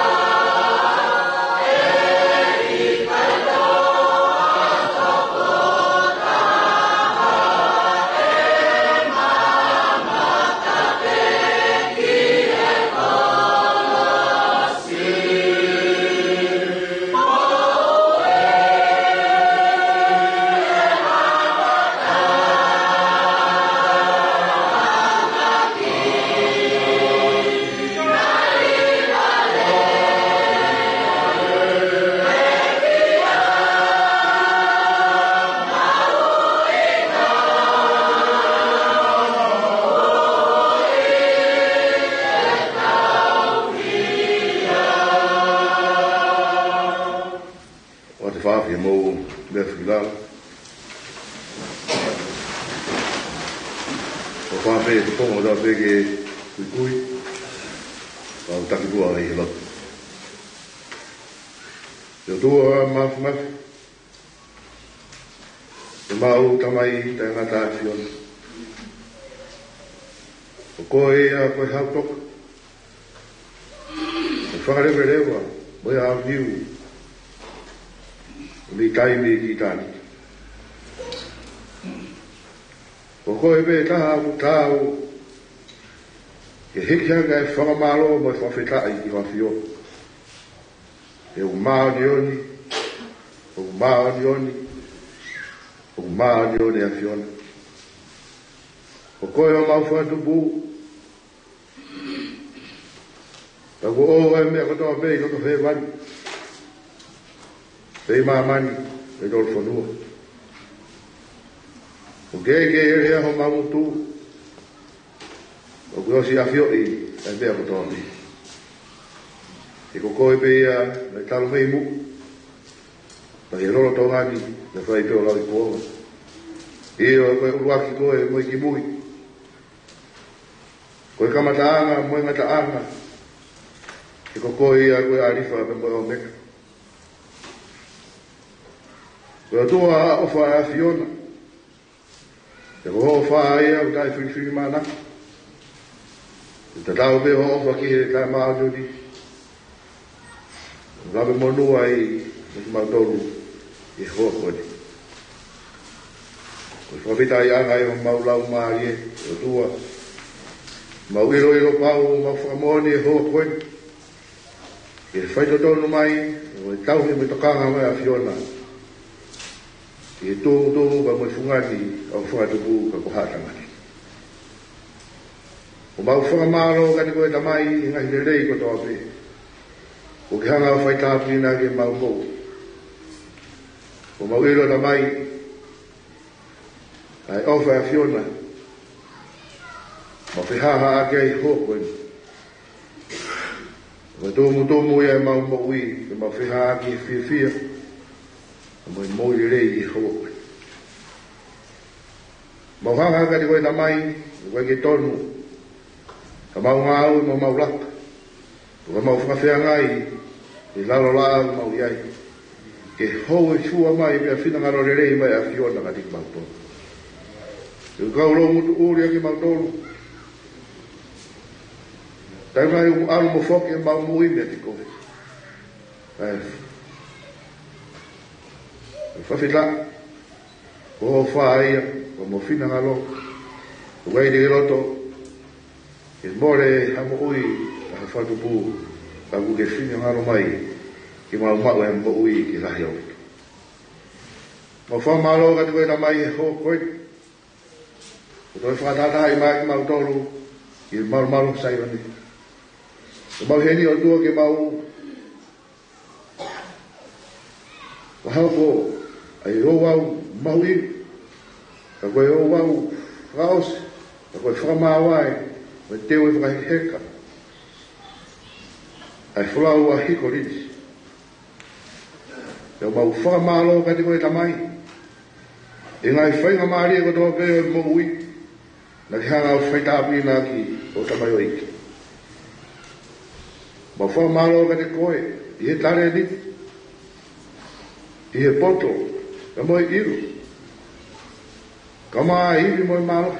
filala. O whape te pongo da peke kui. Pau taki bua i hela. Yo tua maf. Te mau tamai te ngata fiona. O koe a koe hautoka. O whakarewerewa, moe a viu. O mi taimi ki tani. O koe me taha mu tau. E hikianga e whakamalo mo e whawhetai ki whawhio. E o maa ni oni. O maa ni oni. O maa ni oni a fiona. O koe o mau whatupu. Tako o e mea katoa pei koto whee mani. Pei maa mani, e tol whanua. O keke e rea ho mamutu. O koe o si awhio i, e mea katoa pei. E ko koe pei a, me talo mei mu. Pa e rolo tō ngani, me whai peo lau i kōma. I o koe uruaki koe, moi ki mui. Koe kamataanga, moe ngataanga. E ko koe a koe arifa me moe o meka. Koe atua a ofa a Fiona. E ko hofa a ia, utai whiwhi manaka. E ta tau pe ho ofa ki he kai maa jodi. Rabe monua i mautolu i hoa kone. Koe whapita i anga i o maulau maa ie, e atua. Mau iro pau, mau whakamoni e hoa koe. E whaito tonu mai, o e tau he me tokanga mai a Fiona. E tō, pa mo fungani, au whakatupu ka kohatangani. O mau whakamaro kati koe tamai, i ngahi le rei ko toa pe. O ki hanga whaitapina ke mau mou. O mau iro tamai, ai ofa a Fiona. Ma whihaha ake ai hōkoe. Ma tōmu ia e mau moui, e ma whihaha ake i whiwhia. Ma i moui rei i hōkoe. Ma hanga kati koe na mai, koe ke tonu. Ka mau ngāu i mau laka. Ka mau whakawhia ngai, i lalo lao mau iai. Ke hou e shua mai, mea whina ngaro rei mai a Fiona kati ki mau tonu. Ke kauro mutu uri ake mau tonu. Tai mai o alu mo foke e mau mui mea ti koe. Whawhila. Ko ho whaia. Ko mo whina ngalo. Ko wei de roto. E more hamo ui. Ka whatu pū. Ka ku ke whina ngalo mai. Ki mau mau e mo ui ki lahi au. Mo whamalo ka te koe na mai e ho koe. Ko toi whakatata i mai ki mau tolu. Ki maru sairani. O mau heni o tua ke mau o hauko ai o wau mau i ka koe o wau raos ka koe whakamawai me teo e whakaheka ai whulau a hiko riti e o mau whakamalo ka te koe tamai e ngai whainga maari e kotoa peo e mo ui na ki hanga o whaitapi na ki o tamai o iki. Ma wha malo ka te koe, i he tare ni, i he poto, ka moe iru. Ka maa iri moe malo,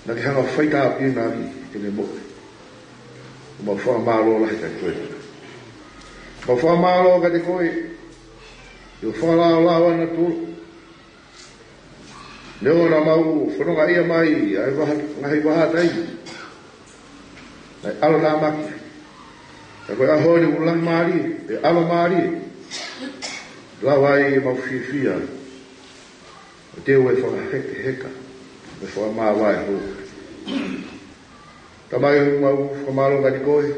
na ki hanga whaita api nā ki ne moe. Ma wha malo lahi ka koe. Ma wha malo ka te koe, i o wha lao ana tūru. Neo na mau, whanonga ia mai, ai ngahi wahatai. Ai alo nā maki. E koe ahori ulang maari, e alo maari. Lawai mau whiwhia. O teo e whakaheke heka. E whakamawai hō. Tamai mau whakamalo kati koe.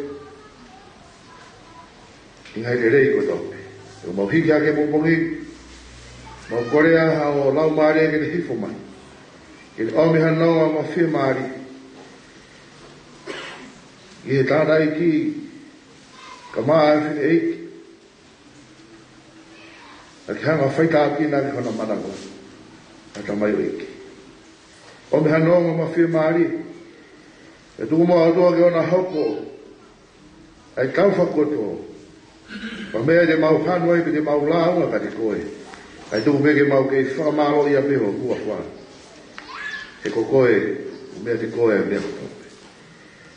Ingai te rei ko tope. E mau hiki ake mōpongi. Mau korea o lau maari e ke te hifo mai. Ke te omiha noa mau whia maari. I he tātai ki ka maa e whine eiki. ki hanga whaita ki nā ki hana manako. A ta mai o iki. O me hanonga ma whia maari. E tuku moa atua ki ona hoko. Ai tau whakoto. Pa mea te mau hanu ai pe te mau launga ka te koe. Ai tuku mea ke mau ke whakamaro ia peho kua wha. E ko koe, mea te koe e mea koto.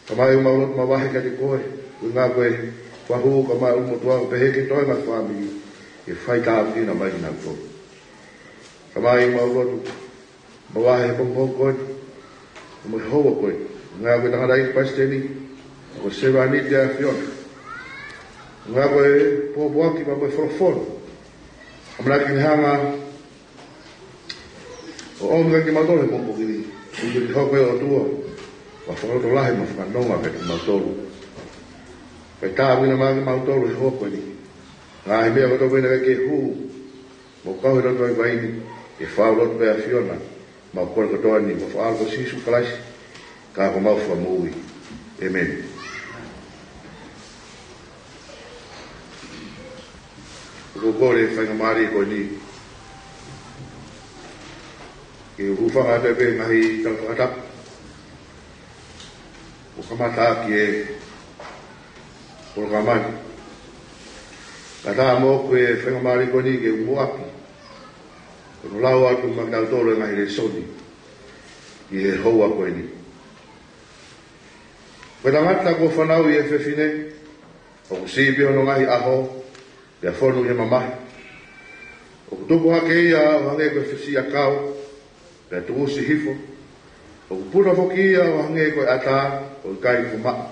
Ka mai o maulot ma wahe ka te koe. Ui ngā koe wahu ka mai umo tuanga pehe ke toi ngā whamiri. E whaita apina mai nā koe. Ka mai o maulot ma wahe pongpong koe. Mo hoa koe. Ngā koe tangata i pasteni. Ko sewa ni te a whiona. Ngā koe pōpuaki ma koe whorofono. Amana ki hanga o omga ki matole pōpuaki ni. Uke ki hoko e o tua. Wa whakaroto lahi ma whakanonga pe ki mautolu. Kai tā wina maa ki mautolu i hoko ni. Ngā he mea koto wina ke hu. Mo kauhi roto ai vaini. E whao roto pe a whiona. Ma kore katoa ni. Mo whaal ko sisu kalaisi. Ka ko mau whamui. Amen. Ko kore whainga maari koe ni. Ke ufanga pepe ngahi talakatap. O kamata ki e Porokamani. Kata mo koe whainga maari koe ni ke umuaki. Kono lau atu magnautoro ngahi le soni. Ki e hoa koe ni. Koe tangata ko whanau i e whewhine. O kusipi ono ngahi aho. Pea whonu he mamahi. O kutupu hake ia o hange koe whisia kau. Pea tuusi hifo. O kupuna whoki ia o hange koe ata. O kai kuma.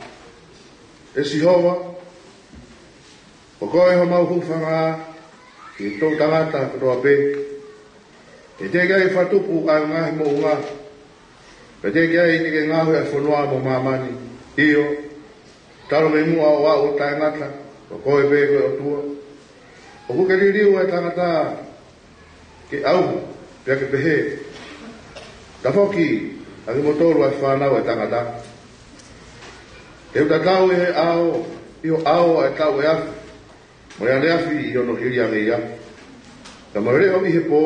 E si hoa. O koe ho mau hufanga. Ki tō tangata kutoa pe. E te gai whatupu ai ngahi mo unga. Pea te gai ni ke ngahu e whanua mo mamani. Io. Taro me mua o au o taingata. O koe pe koe o tua. O kuke ririu e tangata ke au, pia ke pehe. Ta whoki, a ki motoru ai whanau e tangata. E uta tau e ao, i o ao e tau e afi. Mo e ane afi i ono hiri ane ia. Ta mo reo i he pō,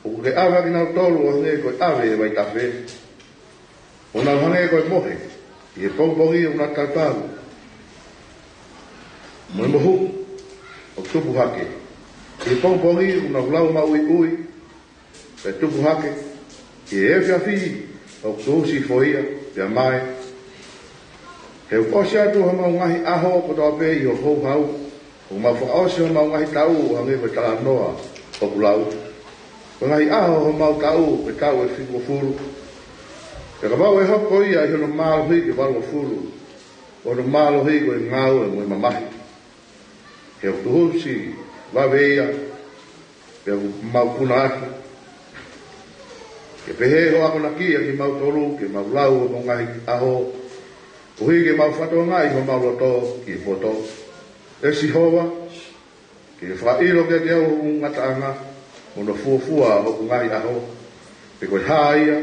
o kuke awa ki nau tolu o hange koe ave e mai tawhe. O nau hange koe mohe, i he pongpongi o na tautau. Mo e mohu. O tupu hake. E pongpongi una ulau ma ui ui. E tupu hake. E e whiawhi. O kutusi foia. Pea mai. He ukosi atu ha mau ngahi aho ko toa pe i o hou hau. O mau whaosi ha mau ngahi tau o hange koe tala noa o kulau. Ko ngahi aho ha mau tau e tau e whiko furu. E ka mau e hoko ia i hono mālo hui ke walo furu. O no mālo hui koe ngau e mui mamahi. He o tuhusi, waweia, he o mau puna atu. Ke pehe o ako na kia ki mau tolu, ke mau lau o mongahi aho. O hui ke mau whatoa ngai ho mau loto ki poto. E si hoa, ke whairo ke te au ngataanga, mono fuafua o kungai aho. Pe koe haia,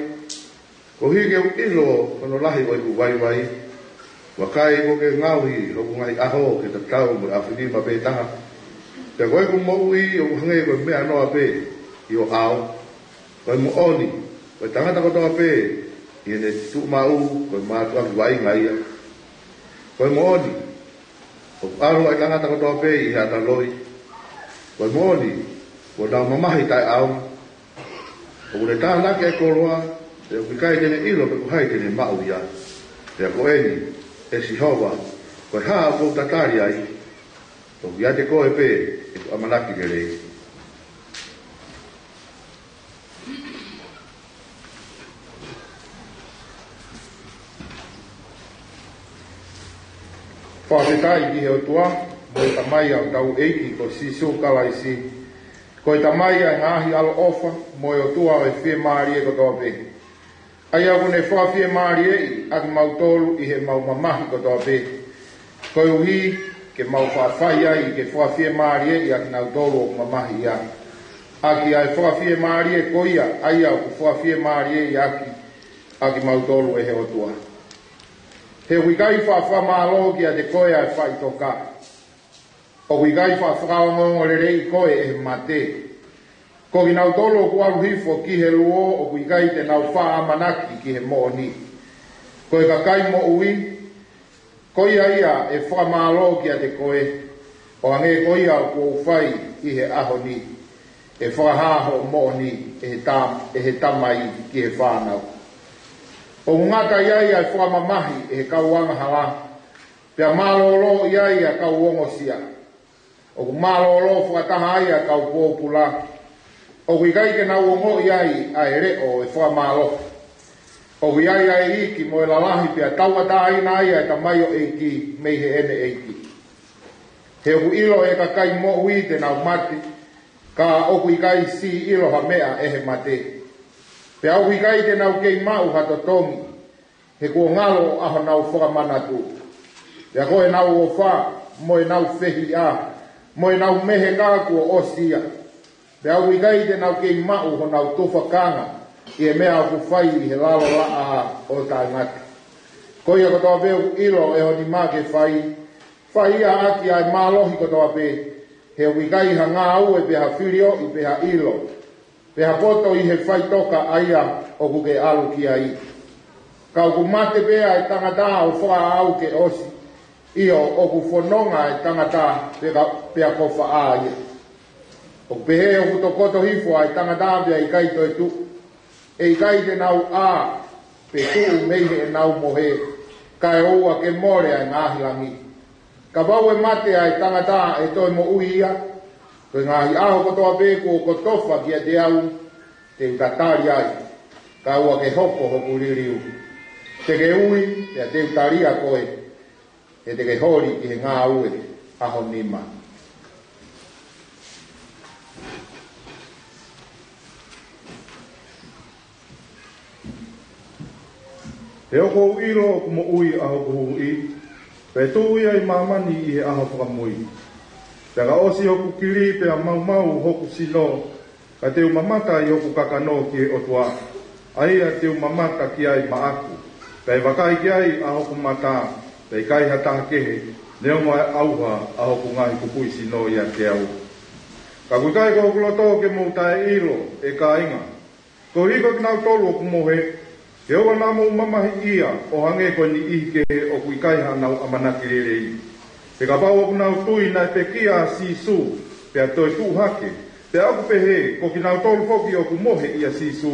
ko hui ke u ilo, kono lahi o iku waiwai. Wakai ko ke ngauhi o kungai aho ke te tau mo awhinima pe taha. Te koe ku moui o hange koe mea noa pe i o ao. Koe mo oni, koe tangata kotoa pe i ene tu mau koe mātua ki wai ngaia. Koe mo oni, o aro ai tangata kotoa pe i hata loi. Koe mo oni, ko nau mamahi tai ao. O kune tānake e koroa, te o kikai kene ilo pe kuhai kene mau ia. Te a ko eni, e si hoa, koe haa kou tatari ai, o kia te koe pe, e ku amanaki ke rei. Whaawetai ki heo tua, mo i tamai au tau eiki ko si so kalaisi. Ko i tamai ai ngahi alo ofa, mo i o tua o e whie maari e kotoa pe. Ai au ne whaafie maari e i, aki mau tolu i he mau mamahi kotoa pe. Ko i uhi, ke mau whaafai ai ke whaafie maari e i aki nau tolu o mamahi ia. Aki ai whaafie maari e ko ia, ai au ku whaafie maari e i aki mau tolu e heo tua. He wikai whaafama alo ki a te koe ai whai toka. O wigai whawhakaongo le rei koe e mate. Ko ki nau tolo ku aruhifo ki he luo o wigai te nau wha amanaki ki he mooni. Ko e kakai mo ui, ko ia e whamalo ki a te koe, o ange ko ia o ku whai i he ahoni, e whahaho mooni e he tamai ki he whanau. O ngata iai ai whamamahi e he kauanga hala, pia malolo iai a kau ongo sia. O malolo whakataha ia kau pōpula, o wigai ke nau ongo iai a ere o e whamalo. O wiai ai iki mo e lalahi pia tauata aina ia e tamaio eiki mei he ene eiki. He oku ilo e kakai mo ui te nau mati, ka oku ikai si ilo ha mea e he mate. Pea oku ikai te nau kei mau hatotongi, he kua ngalo aho nau whakamanatu. Pea koe nau o wha, mo e nau whehi a, mo e nau mehe ngā kua osia. Pea oku ikai te nau kei mau ho nau tofakanga, i e mea ku whai i he lalo laa o tai ngati. Koia kotoa veu ilo e honi maa ke whai, whai a aki ai mālohi kotoa pe, he wigai ha ngā au e peha whirio i peha ilo, peha poto i he whai toka aia o ku ke alu ki ai. Kau ku mate pea e tangata o wha au ke osi, io o ku whanonga e tangata pea kofa a ia. O pehe o ku tokoto hifo ai tangata pea i kaito e tu, e i kai te nau a, pe tuu meihe e nau mohe, ka e oua ke more ai ngahilangi. Ka wau e mate ai tangata e toi mo ui ia, koe ngahi aho kotoa peku o kotofa kia te au, te utatari ai, ka ua ke hoko hoku ririu. Te ke ui, te utaria koe, e te ke hori ki he ngā ue, aho nima. He oko ilo ku mo ui aho kuhu i, pe tu ia i mamani i he aho whakamui. Te ka osi hoku kiri pe a mau hoku sino, ka te umamata i hoku kakano ki he otua, aia te umamata ki ai maaku, pe wakai ki ai aho ku mata, pe kai hataha kehe, neongo ai auha aho ku ngahi kupui sino i a te au. Ka kukai ko kuloto ke mo tae ilo e ka inga, ko hiko ki nau tolu ku mohe, he owa nā mō mamahi ia o hange koe ni ike o kui kaiha nau amanaki rerei. He ka pau oku nau tui nai pe kia sisu, pea toi tū hake, pea aku pehe ko ki nau tolu foki o ku mohe ia sisu,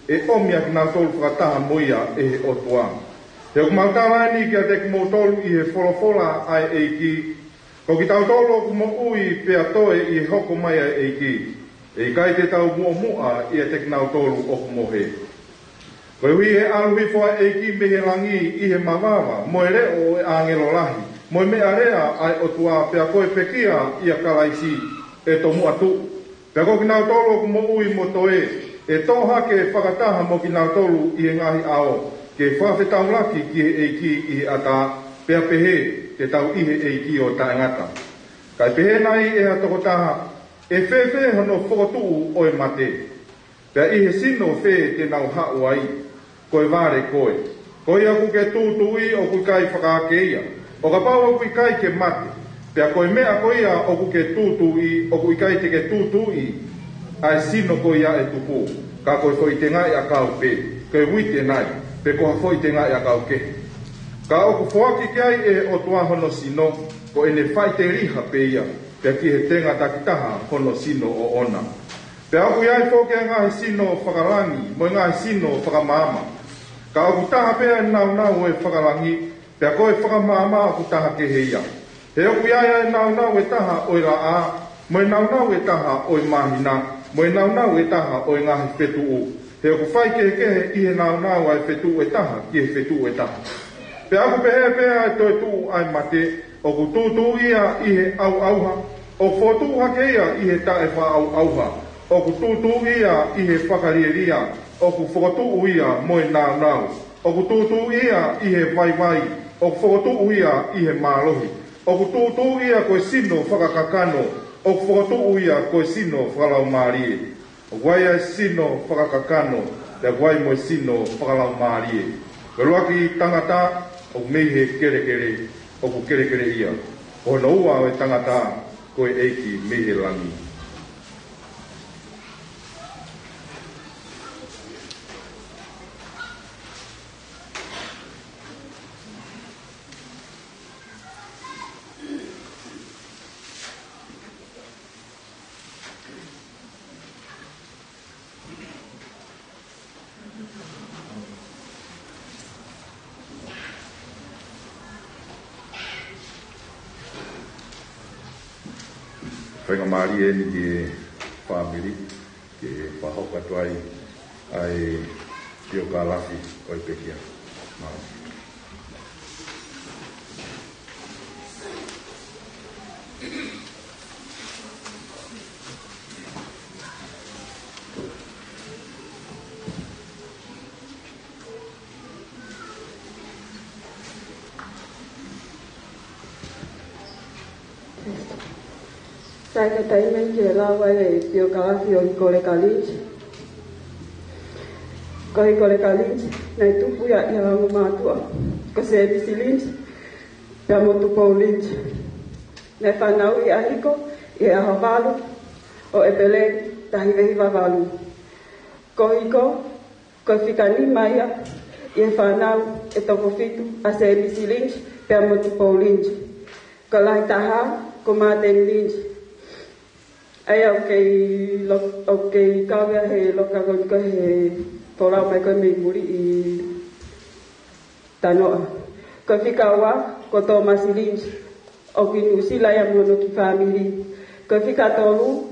e omia ki nau tolu whakataha moia e he otua. He oku mautara ni kia te ki mō tolu i he wholofola ai eiki, ko ki tau tolu o ku mo ui pea toe i he hoko mai ai eiki, e kai te tau mua ia te ki nau tolu o ku mohe. Koe hui he aluhi fua eiki me he langi i he mawawa, mo e reo e angelo lahi, mo e mea rea ai o tua pea koe pekia i a kalaisi e tomu atu. Pea ko ki nau tolu ku mo ui mo toe, e tō hake whakataha mo ki nau tolu i he ngahi ao, ke whawhetau laki ki he eiki i he ata, pea pehe te tau i he eiki o taengata. Kai pehe nai e ha tokotaha, e whewhe hono whokotuu o e mate, pea i he sino whe te nau hau ai, koe vare koe. Koe aku ke tūtui o kui kai whakakeia. O ka pau o kui kai ke mate. Pea koe mea koe ia o kui ke tūtui, o kui kai te ke tūtui, ai sino koe ia e tupu. Ka koe foi te ngai a kau pe. Koe wite nai, pe koha foi te ngai a kau ke. Ka o ku whoaki ke ai e o tua hono sino, ko ene whai te riha pe ia, pea ki he tenga takitaha hono sino o ona. Pea aku iai fōke a ngahi sino whakarangi, mo ngahi sino whakamama. Ka aku taha pea nau e whakarangi, pea koe whakamama aku taha ke heia. He aku iai nau e taha oi la a, mo nau e taha oi mahina, mo nau e taha oi ngahi whetuu. He aku whai kehe i he nau ai whetuu e taha, ki he whetuu e taha. Pea aku pea e toi tuu ai mate, o ku tūtū ia i he au auha, o whotu hake ia i he tae wha au auha. O ku tūtū ia i he whakarieria, o ku whakatū ia moe nau. O ku tūtū ia i he vai, o ku whakatū ia i he mālohi. O ku tūtū ia koe sino whakakakano, o ku whakatū ia koe sino whakalau mārie. O guai ai sino whakakakano, te guai moe sino whakalau mārie. Karuaki tangata, o meihe kerekere, o ku kerekere ia. O na ua o e tangata, koe eiki mehe langi. Whainga maari e ni ke whamiri, ke whahoka tuai ai tio ka lafi o i pekia. Sai ka taimei ke lawa e tio kalafi o i kore kalinci. Ko i kore kalinci, nei tupu ia ia wangu mātua. Ko se e bisi linci, pia motu pou linci. Nei whanau i ahiko, i aho walu, o e pele tahi vehiwa walu. Ko hiko, ko whika ni maia, i e whanau e toko fitu, a se e bisi linci, pia motu pou linci. Ko lai taha, ko māteni linci. Ai au kei kawea he loka ko he porau mai koe mei muri i tanoa. Ko whikaua ko tō masilinci o ki nusila ia mono ki whamiri. Ko whika tolu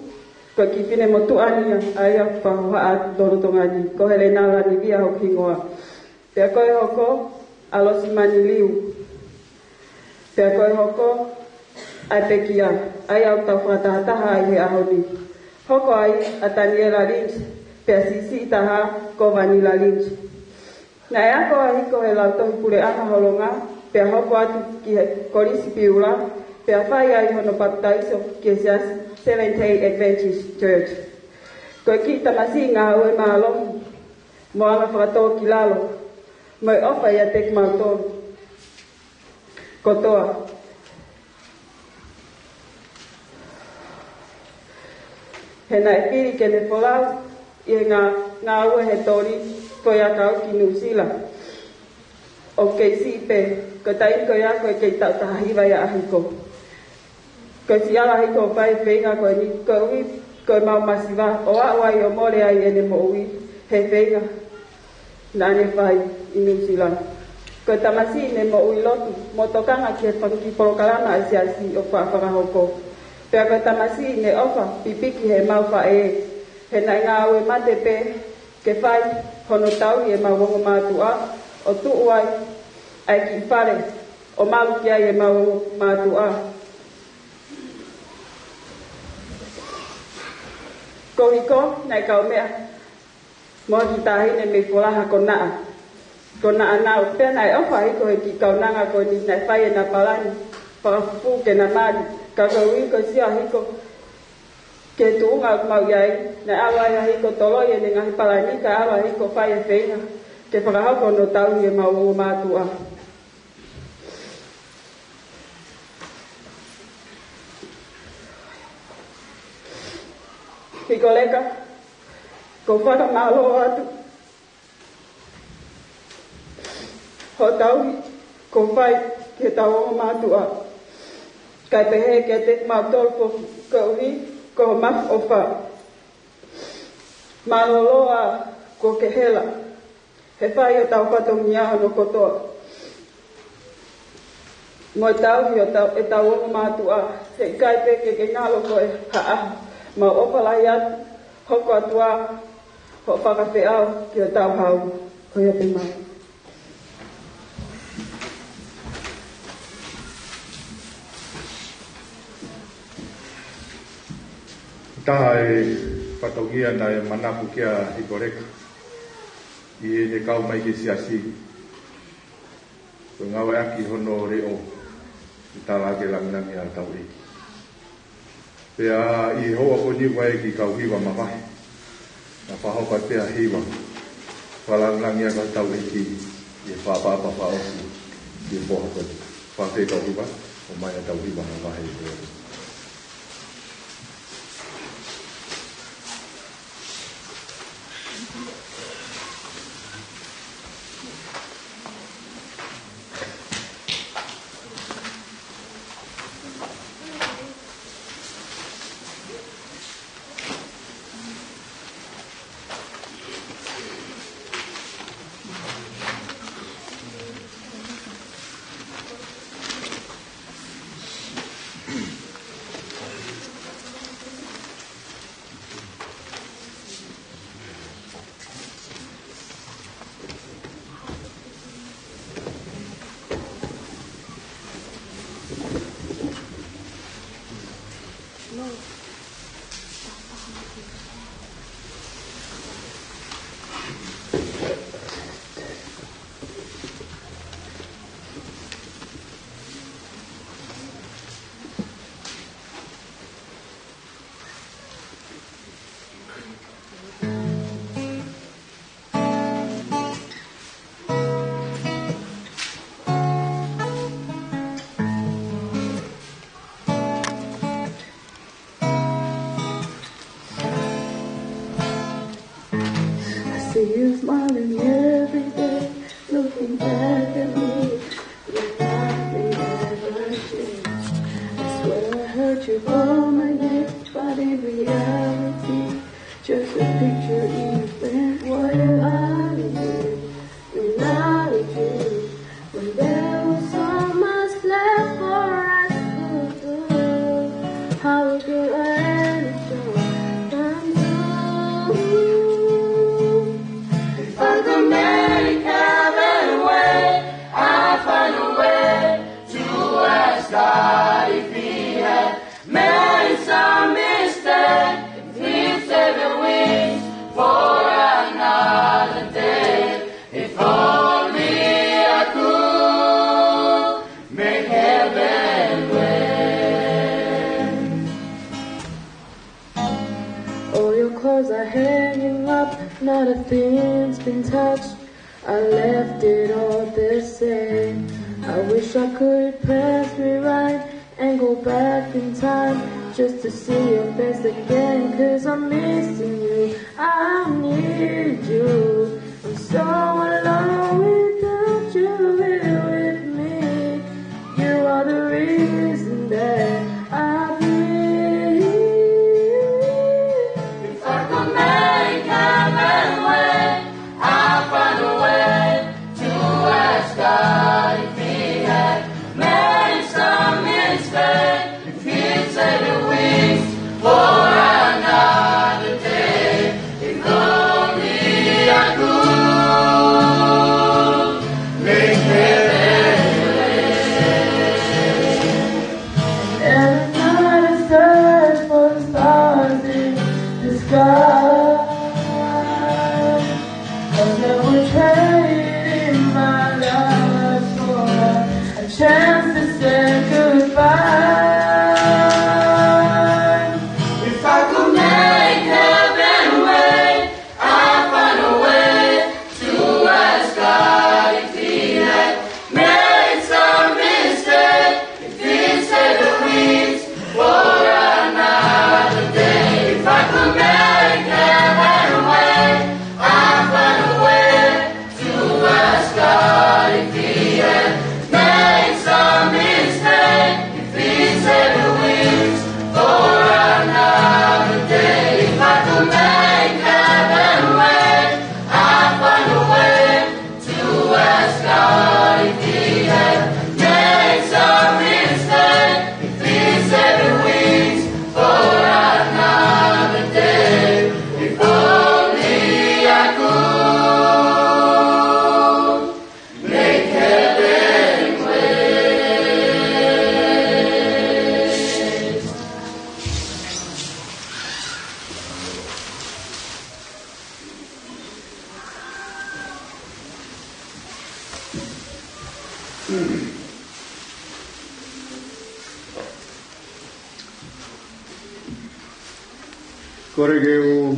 ko ki whine motu ania ai au whahoa a dorotongani. Ko hele nārani via ho kingoa. Pea koe hoko alosi mani liu. Pea koe hoko ai pekia, ai au tau whakatahataha ai he ahoni. Hoko ai a Daniela Lynch, pea sisi taha ko Vanilla Lynch. Nai ako ai ko he lau tohi pure aha holonga, pea hoko atu ki he korisi piula, pea whai ai hono baptaiso ki he Seventh-day Adventist Church. Ko ki tamasi ngā ue mālohi, mo anga whakatō ki lalo, mo i ofa ia tek mautonu. Kotoa. He nai piri ke ne wholau, i ngā ue he tori, ko ia kau ki Nusila. O kei sipe, ko tai ko ia koe kei tau taha hiwa ia ahiko. Ko si ala hiko whai whenga koe ni, ko ui, koe mau masiwa, o awai o more ai ene mo ui, he whenga, nane whai i Nusila. Ko tamasi ne mo ui lotu, mo tokanga ki he whanki porokalana ai siasi o whakahoko. Pea koe tamasi ne ofa, pipiki he mau whae, he nai ngā ue mate pe, ke whai, hono tau i e mau wongo mātua, o tuu ai, ai ki whare, o malu ki ai e mau wongo mātua. Ko hiko, nai kau mea, mo ki tāhine me wholaha ko naa. Ko naa nao, pea nai ofa hiko he ki kau nanga ko ni nai whai e na palani, whakafufu ke na mali, ka kaui ko sia hiko ke tuunga mau iai na awa ia hiko toloi e ne ngahi palani ka awa hiko whai e whenga ke whakahako no tau e mau o mātua. Hiko leka ko whakamalo atu ho tau ko whai ke tau o mātua. Kai pehe ke te mautolpo ko uhi ko maf ofa. Maloloa ko ke hela. He whai o tau patongi aho no kotoa. Mo tau hi o tau e tau o mātua. Se kai pe ke ngalo ko e haa. Ma ofa lai atu. Hoko atua. Ho whakawhi au ki o tau hau. Koia te mai. Taha e whatogia na e manapu kia hikoreka. I e ne kau mai ke siasi. Ko ngawe aki hono reo. I tala ke langinangi a tau eki. Pea i hoa ko ni wai ki kau hiwa mawahi. Na whahopa pea hiwa. Walanginangi a tau eki. I e whapapa whaosi. I e poha koni. Whawhi kau hiwa. O mai a tau hiwa mawahi. picture for my head, but in reality, just a picture even what I did when I was you. When there was so much left for us to do, how could I ever show them through? If I could make heaven wait, I'd find a way to ask God if He had made some mistake, if He'd save the wings for another day. If only I could make heaven wait. All your clothes are hanging up, not a thing's been touched. I left it all the same. I wish I could press rewind and go back in time just to see your face again, 'cause I'm missing you, I need you. I'm so alone without you here with me. You are the reason that I breathe. If I could make heaven wait, I'll find a way to ask God if He had made some mistake, if He'd save the wings for another day. If only I could make heaven wait. And I search for the stars in the sky. I've never traded my life for a chance to say goodbye. If I could make heaven wait, I'd find a way to ask God if He had made some mistake, if He'd save the wings for another day. If I could make heaven wait, I'd find a way to ask God if He had made some mistake, if He'd save the wings for another day. If I could make heaven wait, I'd find a way to ask God if He had made some mistake, if He'd save the wings for another day. If only I could make heaven wait. Korege o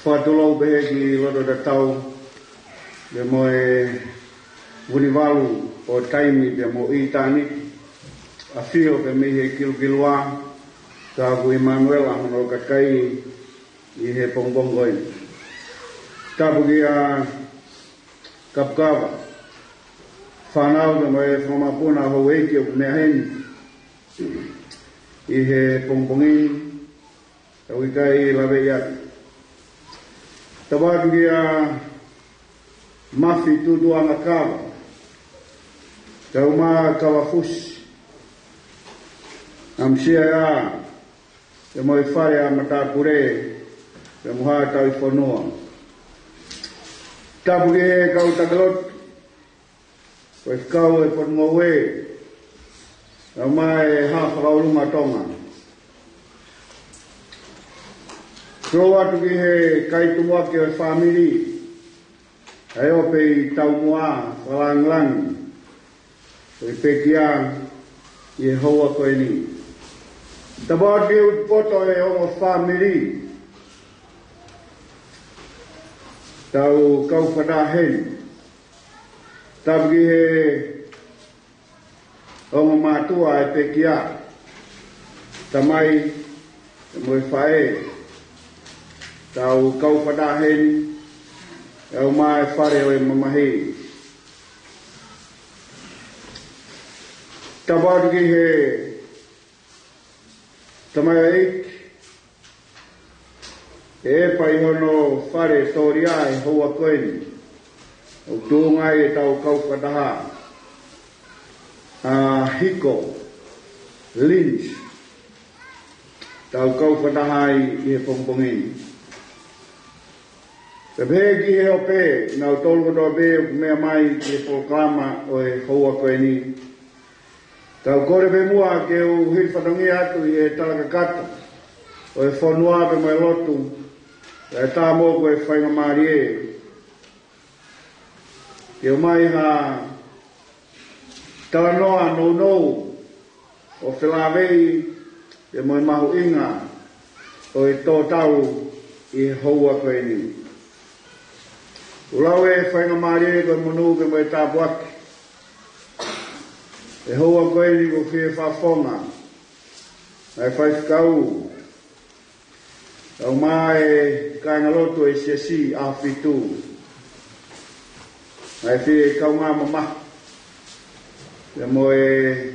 whatulau behe ki lodo da tau le moe wuniwalu o taimi pe mo i tani a fio pe mehe kilukilua ka ku Emmanuel amano kakai i he pongbongoi tapu ki a kapkava whanau pe moe whamapuna ho eiki o meheni i he pongbongi tau i kai lawe iati. Tawatu ki a mafi tutuanga kawa. Tau maa kawa fusi. Namsia ya te moi whare a matakure te muha tau i whanua. Tapu ki he kau takalot koe kau e pongowe. Tau maa e hawhakaurunga tonga. Tro atu ki he kaitumua ki o whamiri, e ope i taumua, whalanglangi, o i pekia i e hoa koe ni. Tapa ki utpoto e o whamiri, tau kau whadaheni, tapu ki he o matua e pekia, tamai, e moe whae, tau kau whadaheni, au mai whare o e mamahi. Tawadu ki he Tamai eiki. E pai hono whare tōria e hoa koeni. O tūngai e tau kaukataha. Hiko. Lynch. Tau kaukataha i he pongpongini. Te pēki he o pē, nau tolu kotoa pē o mea mai ki e polklama o e hoa koeni. Tau kore pe mua ke u hiri whatangi atu i e talaka kata. O e whanua pe mai lotu. E tā mō ko e whainga maari e. Ke o mai ha talanoa nou o whelawei e moi mahu inga o e tō tau i e hoa koe ni. Ulau e whainga maari e koe monu ke moi tāpu aki. E hoa koe ni ko whie whawhonga. E whaifkau. Au mai e kainga loto e siasi a whitu. Ai whie kaunga mama. E mo e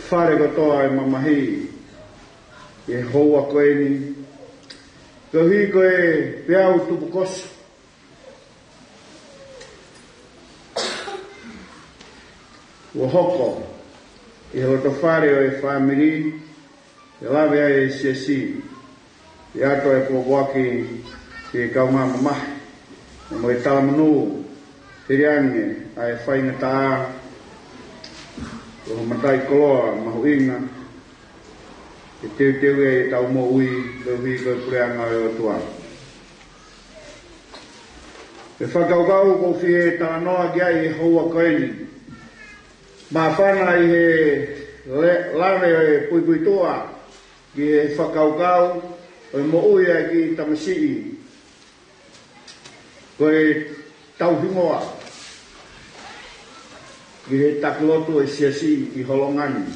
whare kotoa e mamahi. E hoa koe ni. Ko hi koe peau tupu kosa. Ua hoko. I hoto whare o e whamiri. E lawe ai e siasi. I ato e pōwaki i e kaunga mamahi. E mo e talamanu. Tiriange a e whainga taa. O matai koloa mahu inga. E teu e tau mo ui. Leu hi koe pureanga e o tua. E whakaukau ko whie tānoa ki ai e hoa koeni. Ma whana i he lawe e pui toa. Ki e whakaukau, o e mo uia ki tamasii, ko e tauhingoa, ki e takilotu e siasi i holongani,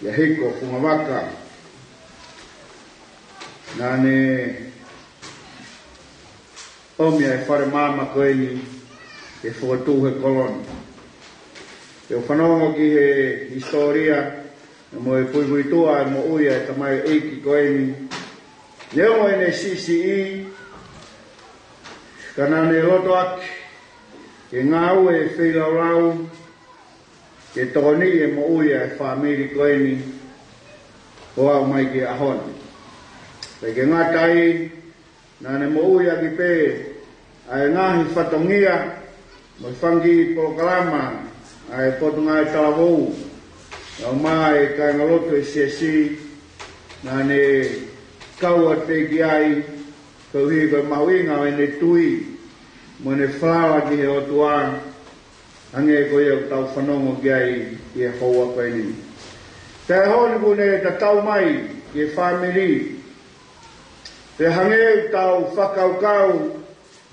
i a hiko, whungawaka, nane omia e whare mama koe ni, e whakatu he koloni. E o whanongo ki he historia, e mo e pui toa, e mo uia e tamai eiki koe ni. Leo mo e ne CCE, kana ne loto aki, e ngau e whilau, e toni e mo uia e whamiri koe ni, o au mai ki ahoni. Pe ke ngatai, na ne mo uia ki pe, a e ngahi whatongia, mo whangi polokalama, a e potunga e talavou, au mai ka ngaloto e siasi, na ne kaua te ki ai, kau hi koe mauinga o ne tui, mo ne whlawa ki he o tua, ange koe au tau whanongo ki ai, i e hoa koe ni. Te honi kune ta tau mai, ki e whamiri, te hange tau whakaukau,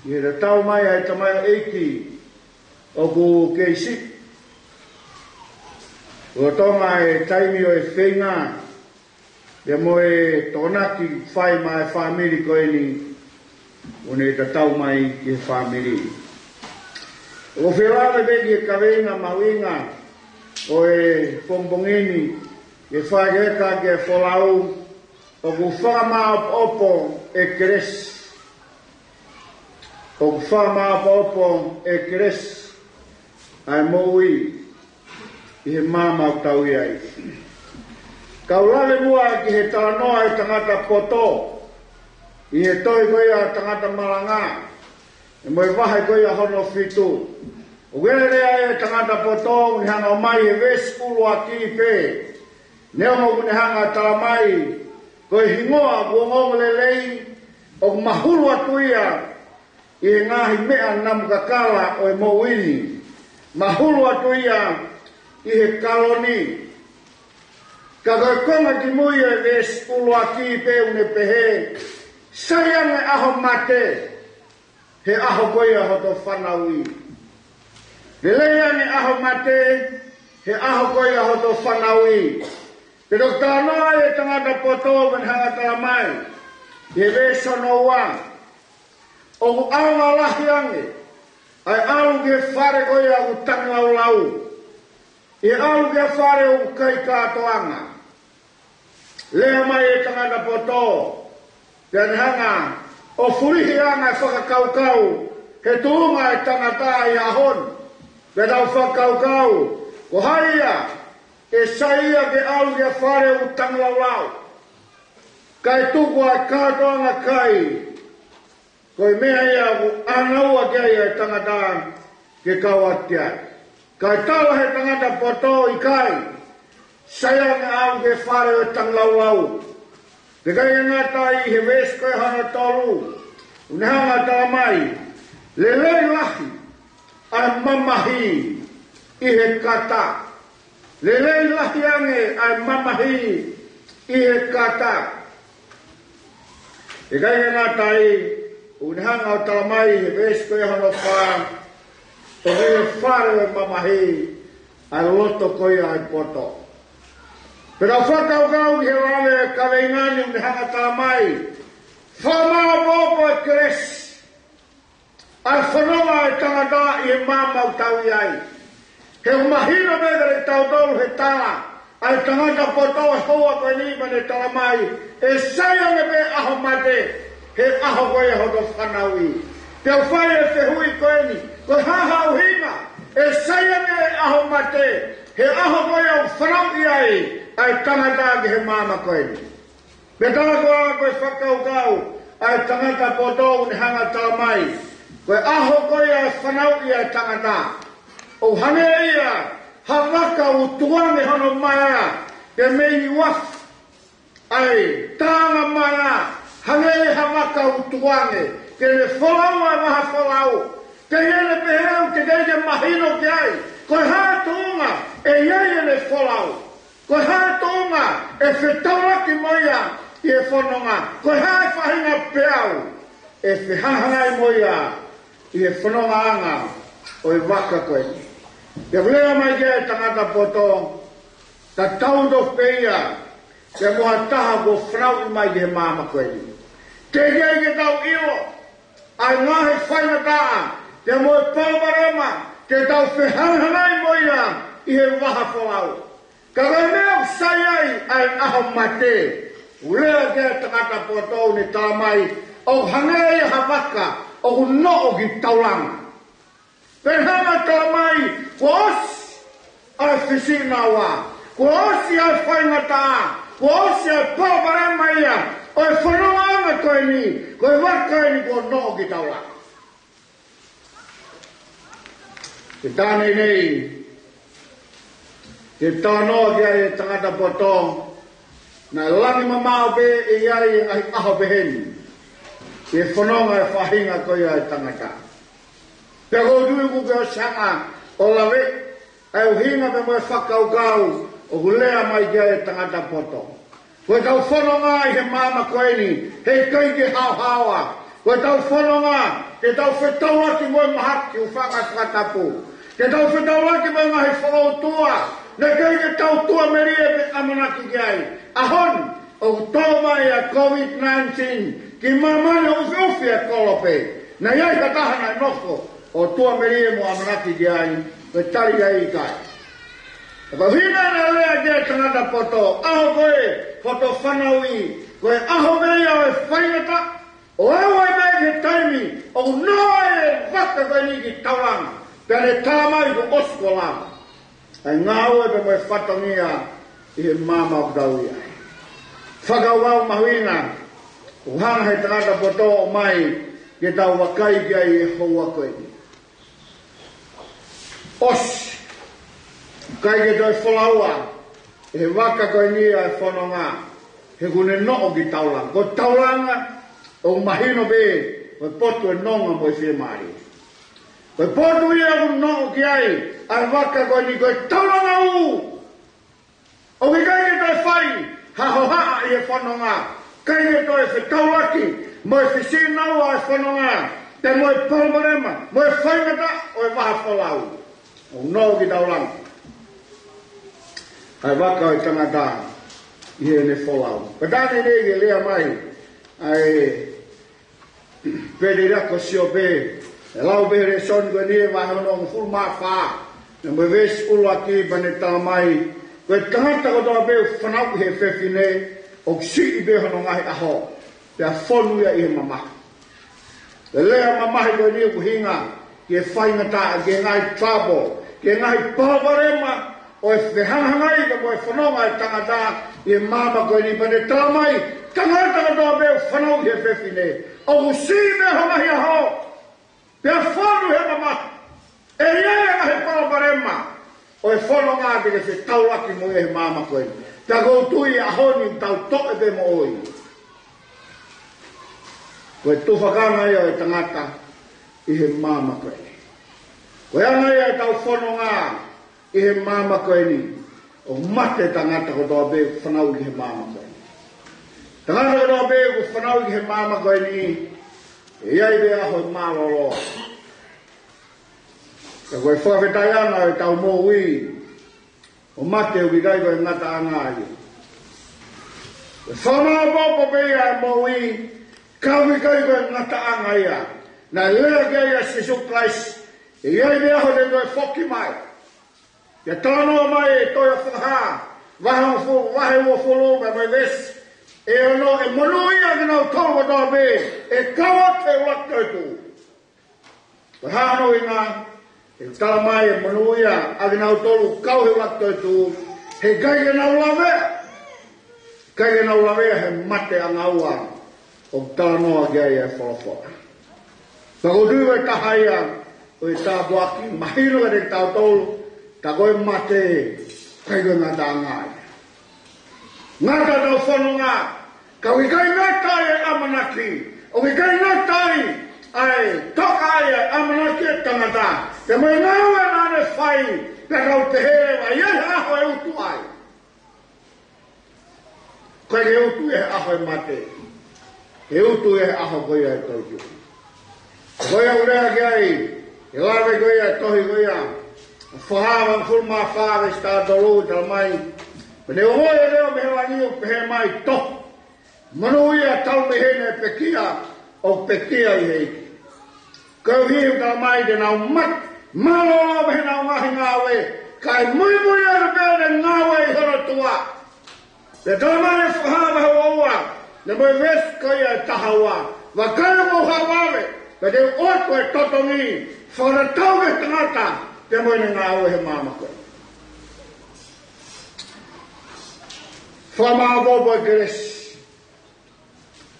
i e ta tau mai ai tamai eiki, o ku keisi, o tonga e taimi o e whenga, e mo e tonaki whai mai whamiri koe ni, o ne ta tau mai ki e whamiri. O whilawe beki e kawenga mawinga, o e pongpongini, e whaigeka ki e wholau, o ku whamau opo e keres. O ku whamau opo e keres, ai moui, i he māmau tau iai. Kau lale mua ki he talanoa e tangata poto, i he toi koe a tangata malanga, e moe wahai koe a hono fitu. O gene rea e tangata poto, ni hanga o mai e ves ulu a ki pe, neo mo kune hanga talamai, koe hingoa buongong lelei, o mahulu atuia, i he ngahi mea namu kakala o e mo wini. Mahulu atuia, i he kaloni. Ka koe konga ki mui e ves ulu a ki pe une pehe, saiange aho mate, he aho koe aho to whanaui. Leleiange aho mate, he aho koe aho to whanaui. Pero tānoa e tangata poto men hanga talamai, he ves ano wang. O ku aunga lahi ange, ai alu ke whare koe a ku tangi lau lau. I au ke whare o kai kātoanga. Lea mai e tangata poto. Te hanga o furihi anga whakakaukau. He tuunga e tangata I ahon. Te tau whakaukau. Ko haia e saia ke au ke whare o tanglaulau. Kai tuku ai kātoanga kai. Koi mea ia ku anaua ke ia e tangata ke kawatia. Kai tawa he tangata poto I kai. Saya nga au ke whare o tanglaulau. Te kai ngata I he vesko e hana tolu. Unahanga tala mai. Lelei lahi. Ai mamahi. I he kata. Lelei lahi ange ai mamahi. I he kata. Te kai ngata I. Unahanga o tala mai he vesko e hana wha. O he whare o mamahi. Ai loto koia ai poto. Pero whakaukau ki he wale kaweingani un hanga tāmai. Whamao bopo e kres. Ai whanonga e tangata I he mamau tau iai. He umahina mega le tau tolu he tala. Ai tangata poto e hoa koe nima ne talamai. E saia me me aho mate. He aho koe hodo whanaui. Te whai e whehui koe ni. Koe haha uhima. E saia me aho mate. He aho koe au whanau iai. Ai tangata ki he mama koe ni. Me tala koa koe whakaukau. Ai tangata poto ni hanga talamai. Koe aho koe ai whanau ia tangata. O hane ia. Hawaka u tuange hono maia. Te mei waf. Ai tanga maia. Hane ia hawaka u tuange. Ke le whalau ai maha whalau. Ke ele peheu ke deje mahino ke ai. Koe haa tuunga. E iei ele whalau. Koe hae tonga e whetawaki moia I e whanonga. Koe hae whahinga peau e whihahangai moia I e whanonga anga o e waka koe. Te wlea mai ke tangata poto ta taundo peia te moha taha ko whanau mai ke mama koe. Te kei ke tau ilo ai ngahe whainga taa te moe paumarema te tau whihahangai moia I he waha whalau. Kagai mea sayai ai aho mate. Ulea ke tangata poto ni talamai. O hangei hawaka. O no ki taulanga. Penhanga talamai. Kuos ai fisina wa. Kuosi ai whaingata. Kuosi ai paubarema ia. O e whanonga koe ni. Koe waka ni ko no ki taulanga. Te tāne nei. Te tānoa ki ai tangata poto. Na langi mamao be e iai ngai aho beheni. Te whanonga e whahinga koe ai tangata. Te hodui kuke o sanga o lawe. Ai uhinga me moe whakaukau. O hulea mai ki ai tangata poto. Koe tau whanonga I he mama koe ni. Hei kai ki hao hawa. Koe tau whanonga. Te tau whetauaki moe mahaki u whakatapu. Te tau whetauaki moe ngahi whakautua. Ne kei ke tau tua meria me amanaki ki ai. Ahon, o toma ia COVID-19, ki mamane ufi ufi a kolope. Na iai ka tahana I noko, o tua meria mo amanaki ki ai, pe tari ai kai. E pa hina na lea kia tangata poto, aho koe, poto whanaui, koe aho meia o e whaingata, o ewa I mea ke taimi, o noa e waka koe ni ki tauranga, pe ane tāmai ko osko lama. Ai ngā ue pe moe whatangia I he mama o tau ia. Whakawau mahuina, o hanga he tangata poto o mai, ke tau wakai ki ai e hoa koe. Os, kai ke toi whalaua, e he waka koe ni ai whanonga, he kune noo ki taulanga. Ko taulanga, o mahino be, koe potu e nonga mo I whemari. Koe potu ia kun noo ki ai, ai waka koe ni koe taulanga u. O ki kai ke toi whai, haho haa I e whanonga. Kai ke toi whetaulaki, mo e whisinau a e whanonga. Te mo e palmarema, mo e whaingata o e waha whalau. O noo ki taulanga. Ai waka o I tangata, I he ne whalau. Pa tāne nege lea mai, ai pere rako sio pe, e lau pere son koe nie waha no ful maa whaa. Na mo ves ulu aki bane tamai. Koe tangata ko toa beu whanau he whewhine o si i beo hano ngahi aho. Pea whonu ia i he mamahi. Le lea mamahi koe ni ku hinga ki e whaingata ki e ngai trabo, ki e ngai pawarema o e whehangangai ka mo e whanonga e tangata i e mama koe ni bane tamai. Tangata ko toa beu whanau he whewhine o ku si i beo hano ngahi aho. Pea whonu he mamahi. E iai ngahi pawarema. O e whono ngā te se tauraki mo e mama koe. Ta koutui a honi tau toke te mo oi. Koe tufakana ia e tangata i he mama koe. Koe ana ia e tau whono ngā i he mama koe ni. O mate tangata ko toa be whanau i he mama koe. Tangata ko toa be whanau i he mama koe ni. E iai be aho i māroloa. Ka koe whakawhetai ana e tau mō ui. O mate o ki kai koe ngata anga ai. E whanau mōpo pēia e mō ui. Kau ki kai koe ngata anga ia. Na lea kia ia Jesu Christ. E iai mea ho te koe whoki mai. Ia tānoa mai e toi a whakaha. Wahe o wholo me mai ves. E ono e monu ia ki nau tōma tō pē. E kawa te waka tu. Ka hāno i ngā. E tala mai e manuia agi nau tolu kau he wakto e tu he kai ke nau lawe kai ke nau lawe he mate a ngaua o tala noa kia e wholofoa Pako tui e tahaia o e tā buaki mahiro e te tau tolu ta koe mate kai koe ngā tā ngai ngata tau whanunga kau i kai ngatai e amanaki o i kai ngatai ai toka ia amanaki e tangata te mai ngaue nane whai pe kau te here wa iai aho e utu ai koe ke utu e aho e mate e utu e aho koe e toitu koe au rea ki ai e lawe koe e tohi koe a whahawa fulma whawe sta dolu tal mai pene o hoi e reo mehe wangiu pehe mai to manu ia tau mehene pekia o pekia i heiki Kau hiu tal mai de nau mat, malo me nau ngahi ngawe, kai mui ara pēne ngawe i horo tua. Te tal mai e whahawa hawa ne moi ves kai e tahawa, wa kai mo hawawe, ka te oto e totongi, wharatau e tangata, te moi ne ngawe he mama koe. Whamao bobo e keres,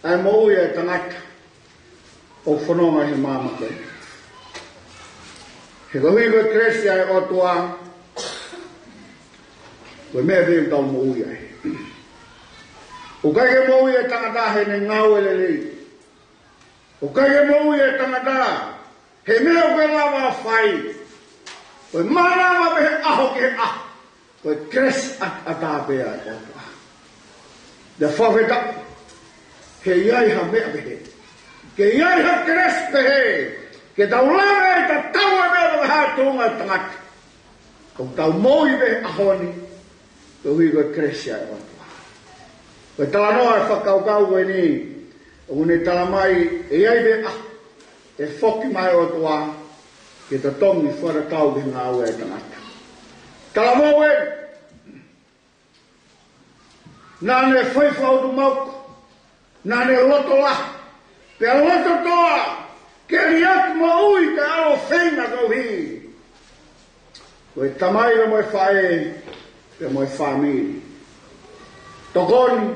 ai mo ui e tangata. O whanonga he mama koe. He kahui koe kresi ai o tua, koe mea vim tau mo ui ai. O kai ke mo ui e tangata he ne ngau e lelei. O kai ke mo ui e tangata he mea koe lawa whai. Koe marama me he aho ke he aho. Koe kresi atapea ai o tua. Te whawheta he iai ha mea mehe. Ke iai ha kerespe he, ke tau lawe e ta tau e mea ka haa tunga tangata. Kau tau moi me ahoni, ke hui koe kresia e watua. Koe tala noa e whakaukau koe ni, o ne tala mai e iai me ah, e whoki mai o tua, ke ta tongi whara tau ke ngā ue e tangata. Tala mo e, nane whaiwhau tu mauku, nane loto laha, Pe aloto toa, ke riak mo ui te ao whenga kau hi. Koe tamai me moe whae, pe moe whamiri. Tokoni,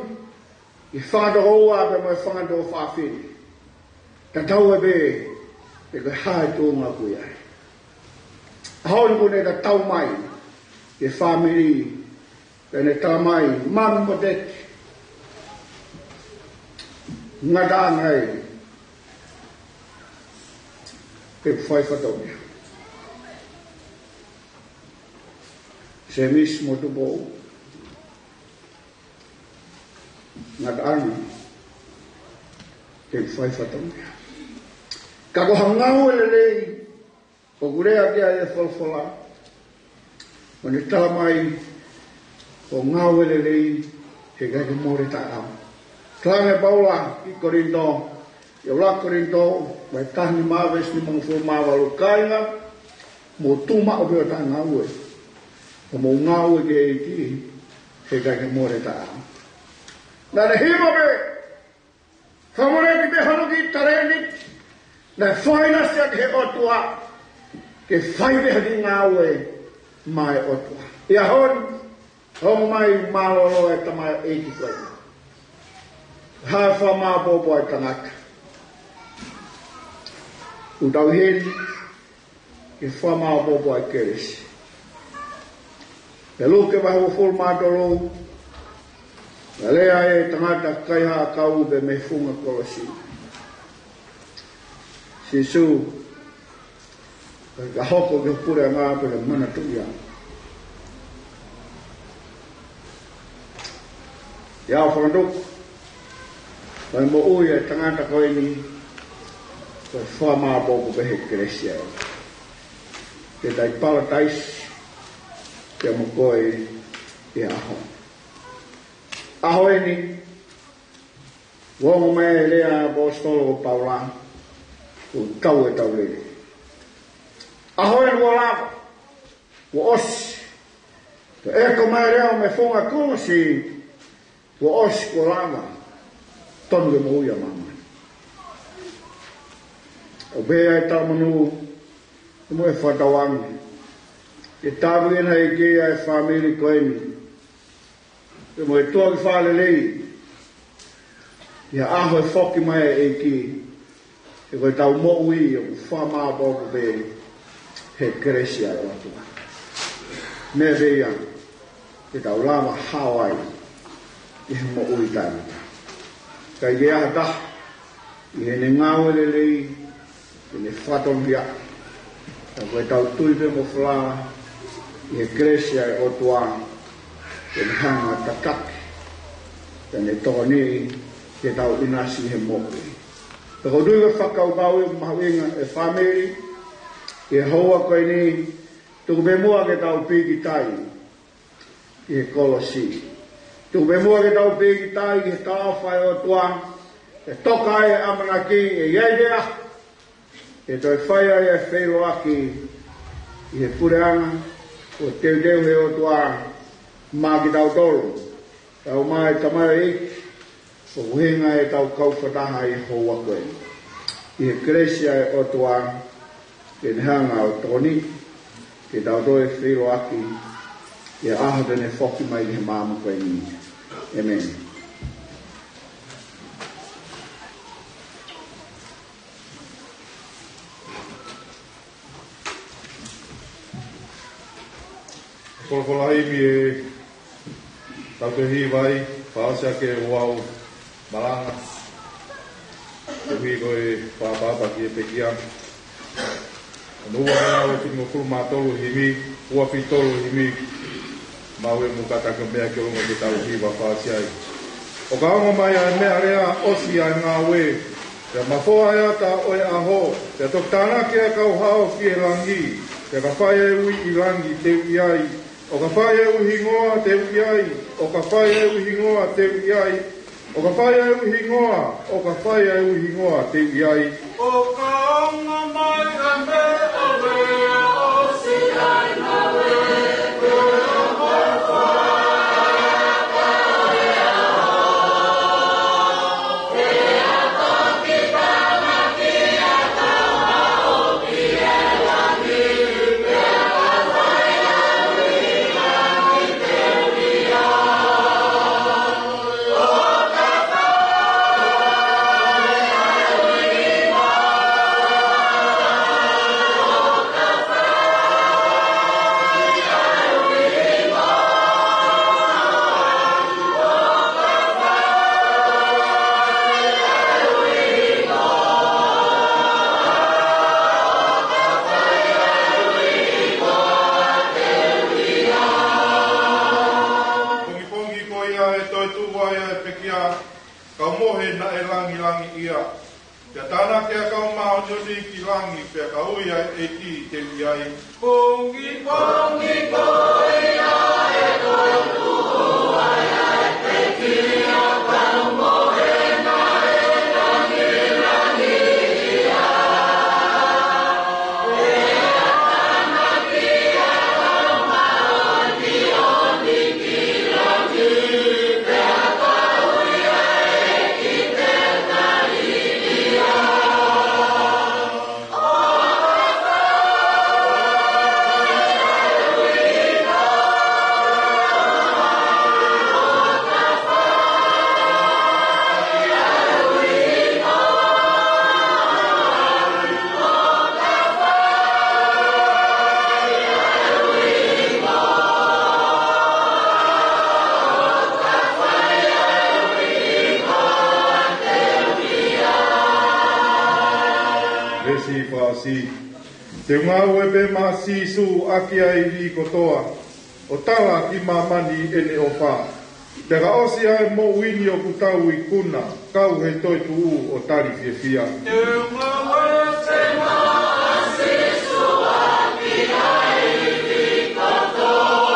i whangatoko ua pe moe whangatoko whawhiri. Ta tau e be, pe koe hae tūnga kui ai. Ahoni kune ta tau mai, e whamiri, pe ne tā mai, mami mo deti. Ngata ngai, pe whai whatongia. Se mismo tu bo. Ngata ani, pe whai whatongia. Kako hangau ele lei, o kurea kia e whalwhala. Mane tala mai, o ngau ele lei, he kai ke more ta au. Klame Paula, i Korinto, i Ola Korinto, mai tahni maves ni mongfu mawalu kainga, mo tuma o be ta nga ue o mo nga ue ke ki he ka ke mo re ta na le himo be famore ki be hanu ki tareni na faina se ke otua ke fai be ha nga ue mai otua ia hon ho mai malolo e tamai e ki koe ha fa ma bobo e tangaka u dau heri ke fa ma bobo e keres e lo ke va ho fol ma dolo lea e tangata kai ha kau be me funga kolosi sisu ka hoko ke pura nga pe mana tu ya ya fondo vai mo uia tangata ko ini ko forma bobo be kresia ke dai paradise ke mo koi e aho ini wo me le a bostolo paula o tau e tau le aho e wola wo os e ko mai re me fonga ko si wo os ko lama tonu e mo ia mama o be ai ta manu mo e fatawang e tabu ena e ke ai family ko ni e mo e toa ki whale lei ia aho e whoki mai e ki e koe tau mo ui o whamaa boku be he kresia e watua me veia e tau lama Hawaii i he mo ui tāmata kai ke aha ta i he ne ngāwe le lei i ne whaton hia e koe tau tuipe mo whlaa i he kresia e watua ke ne hanga takaki ke ne tōni ke tau inasi he moki te ko duiwa whakau kau e mahuinga e whamiri e hoa koe ni tuku be mua ke tau piki tai i he kolosi tuku be mua ke tau piki tai i he tau whai o tua e toka e amanaki e iairea e toi whaia e whero aki i he pureanga o teu teu he o tua mā ki tau tolu tau mai tamai eiki o uhinga e tau kauwhataha i hoa koe i he kresia e otua e nehanga o toni ke tau toe whiro aki e aho tene whoki mai he māma koe ni amen Kolkolahimi e tau te hi vai, whaasea ke wau malanga. Te hui koe whaapapa ki e pekia. Nua hea o tino kuru mātolu himi, ua pitolu himi, mau e mukataka mea ke unga te tau hiwa whaasea i. O ka onga mai a mea rea osi a ngā we, te mawhoa ea ta oe aho, te tok tāna ke a kau hao ki e langi, te ka whae e ui i langi te ui ai, o ka whae e uhingoa te uiai, o ka whae e uhingoa te uiai, o ka whae e uhingoa, o ka whae e uhingoa te uiai. O ka onga mai a me o wea o si ai na we, wea mo whae ka e aho, e a toki tana ki a tau hao ki e langi, e ka whae a uhingoa te uiai. O ka Pongi ko ia e toi tuwa ia e pekia, kau mohe na e langi langi ia. Kia tāna kia kau mao jodi ki langi, pia kau ia e ki te iai. Pongi ko ia e toi tuwa ia e pekia, kau mohe na e langi langi ia. E a tāna si. Te ngau e pe ma si su aki ai i kotoa. O tala ki mamani ene o pā. Te ka osi ai mo wini o kutau i kuna. Kau he toi tuu o tari fia fia. Te ngau e pe ma si su aki ai i kotoa.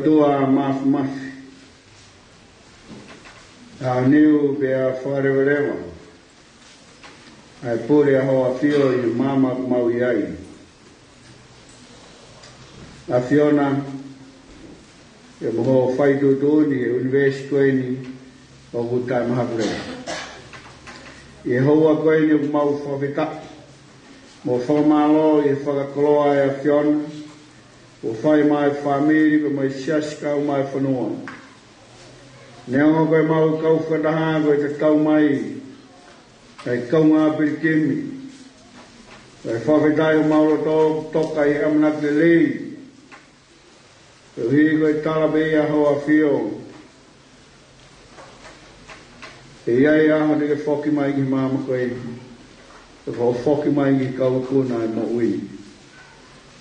Tua maf a niu pe a wharewerewa ai pure a hoa fio i mama maui ai a Fiona e moho whaitu tūni e universi koeni o kutai mahapure i hoa koeni o mau whawhita mo whamalo i whakakoloa e a Fiona o whai mai whamiri ko mai siaska o mai whanua. Neonga koe mau kau whataha koe te kau mai kai kau ngā pirikimi. Kai whawhetai o mauro tō toka i amnak le lei. Koe hiri koe talabei a hoa whio. E iai aho ne ke whoki mai ki māma koe. Koe whoki mai ki kau kuna e mo ui.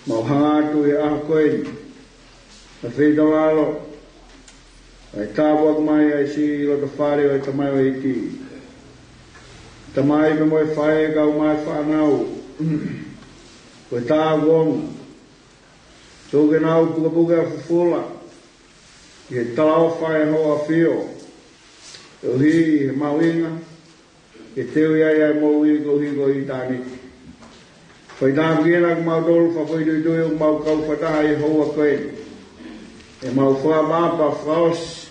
Mau hangatu e aha koe, na whetau alo, ai tāpuak mai ai si ilo te whare o e tamai o e ti. Tamai me moe whae kau mai whanau, koe tā wong, tōke nau puka puka a whufula, i he talau whae hoa whio, e uhi he mauinga, e teo iai ai mou i ko i tāniki. Whai tāwhiena ku mau tolu whawhai tui tui o mau kau whataha i hoa koe. E mau whamapa whaos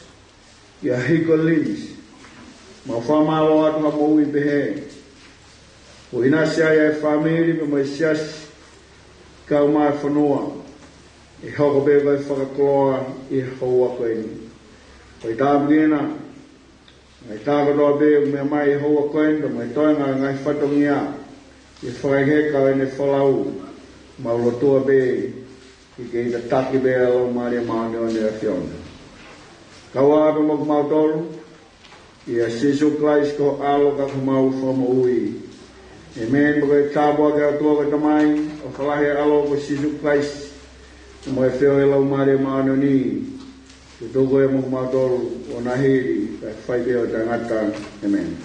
i a hiko linis. Mau whamalo atu ha mou i pehe. O ina sia i ai whamiri me mai sias kau mai whanua. E hoko pe vai whakakloa i hoa koe. Whai tāwhiena, mai tākatoa pe me mai i hoa koe, mai toenga ngai whatongia. I whaiheka e ne whalau, maulotua be, i ke ita taki be alo maria maone o ne a Fiona. Kau ape mok mautolu, i a Sisu Christ ko alo ka kumau whama ui. E men mo kai tāpua ke atua ka tamai, o whalahe alo ko Sisu Christ, mo e whio e lau maria maone o ni, ke toko e mok mautolu o nahiri, ka whaipeo tangata, amen.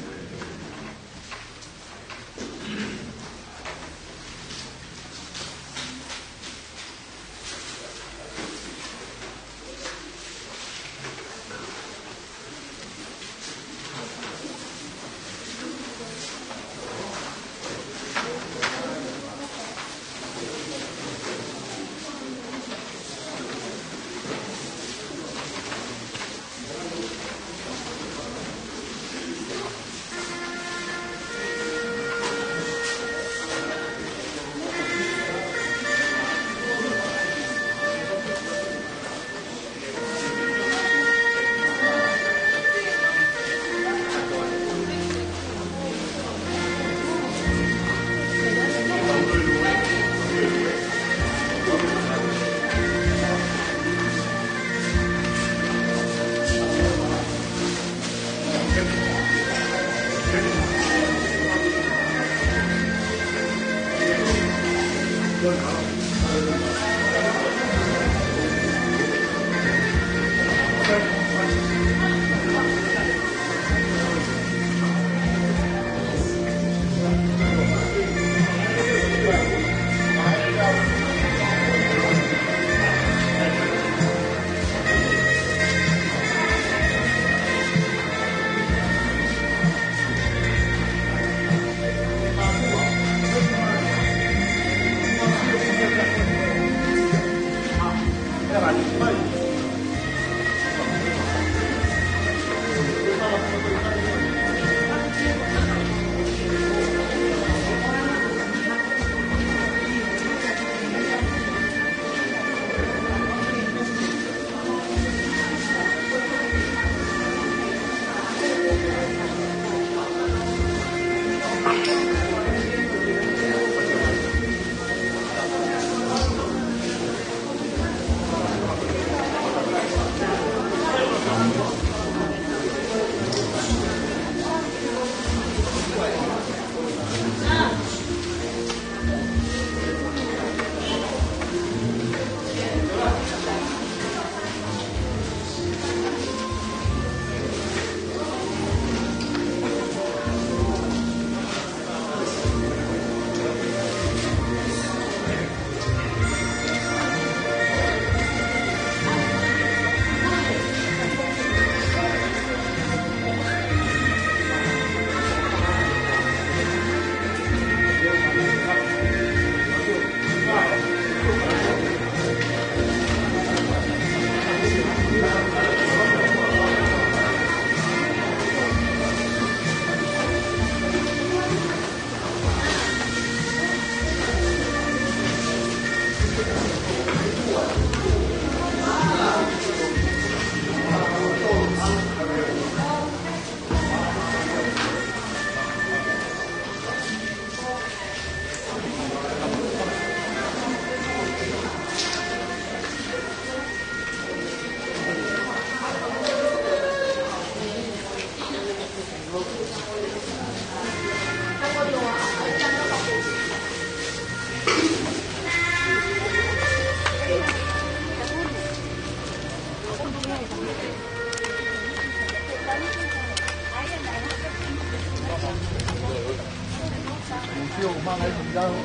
fio mana i da ho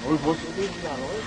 Ôi, bố chú đi nhà rồi.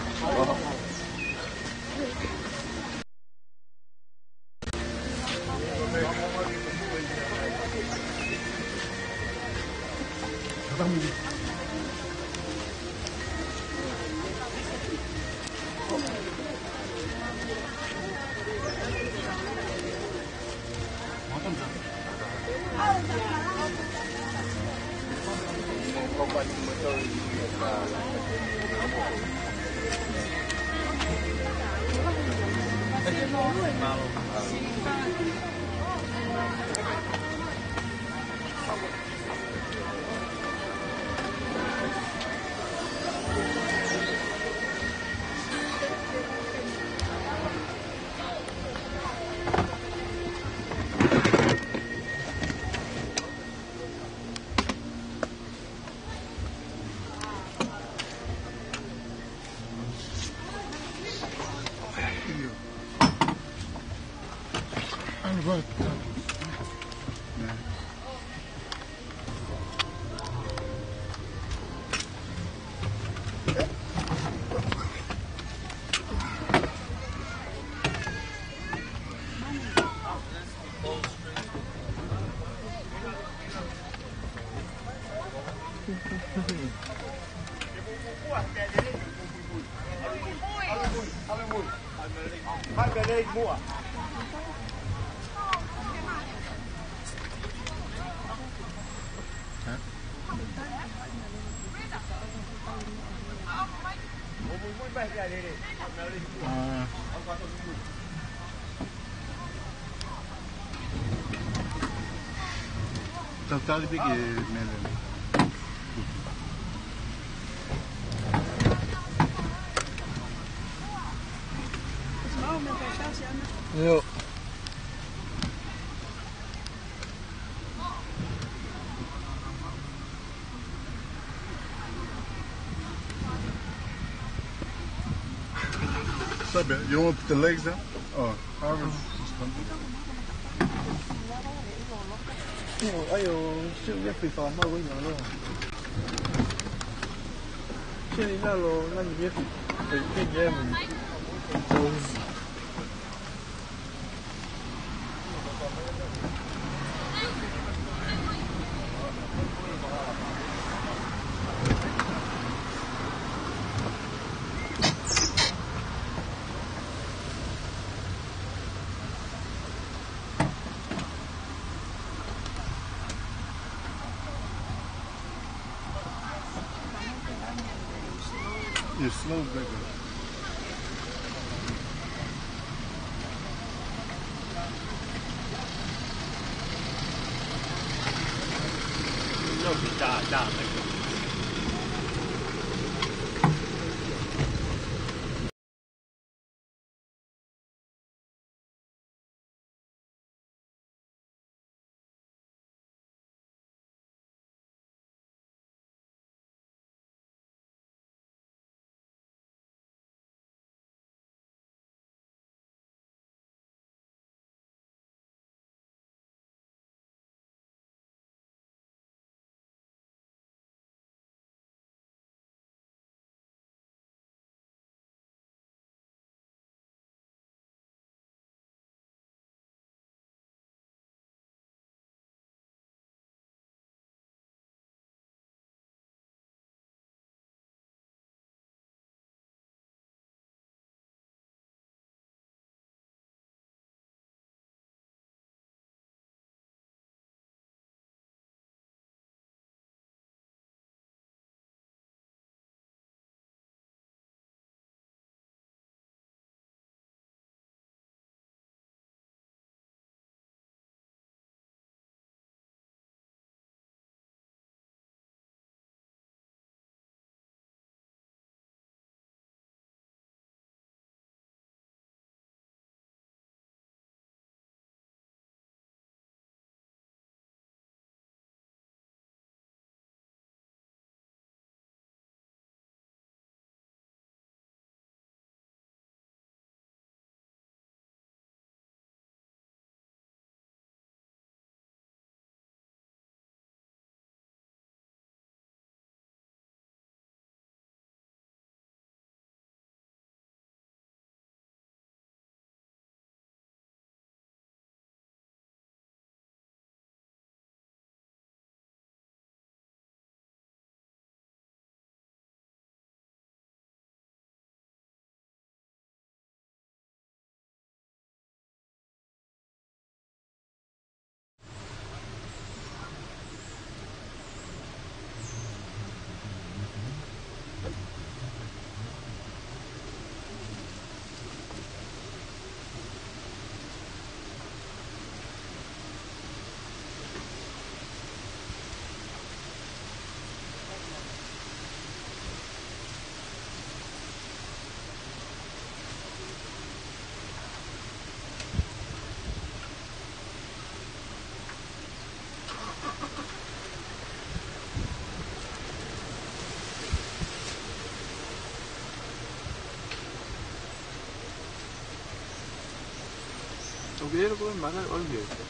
Tali perché Yo. Sabe, you want to put the legs down? Oh, however. Ayo, siêu nhất phi phàm mà với nhau luôn. Trên này là lo, nó như biết, cái gì mình. You're slow, bigger. No, da, Ovvero come manda olio.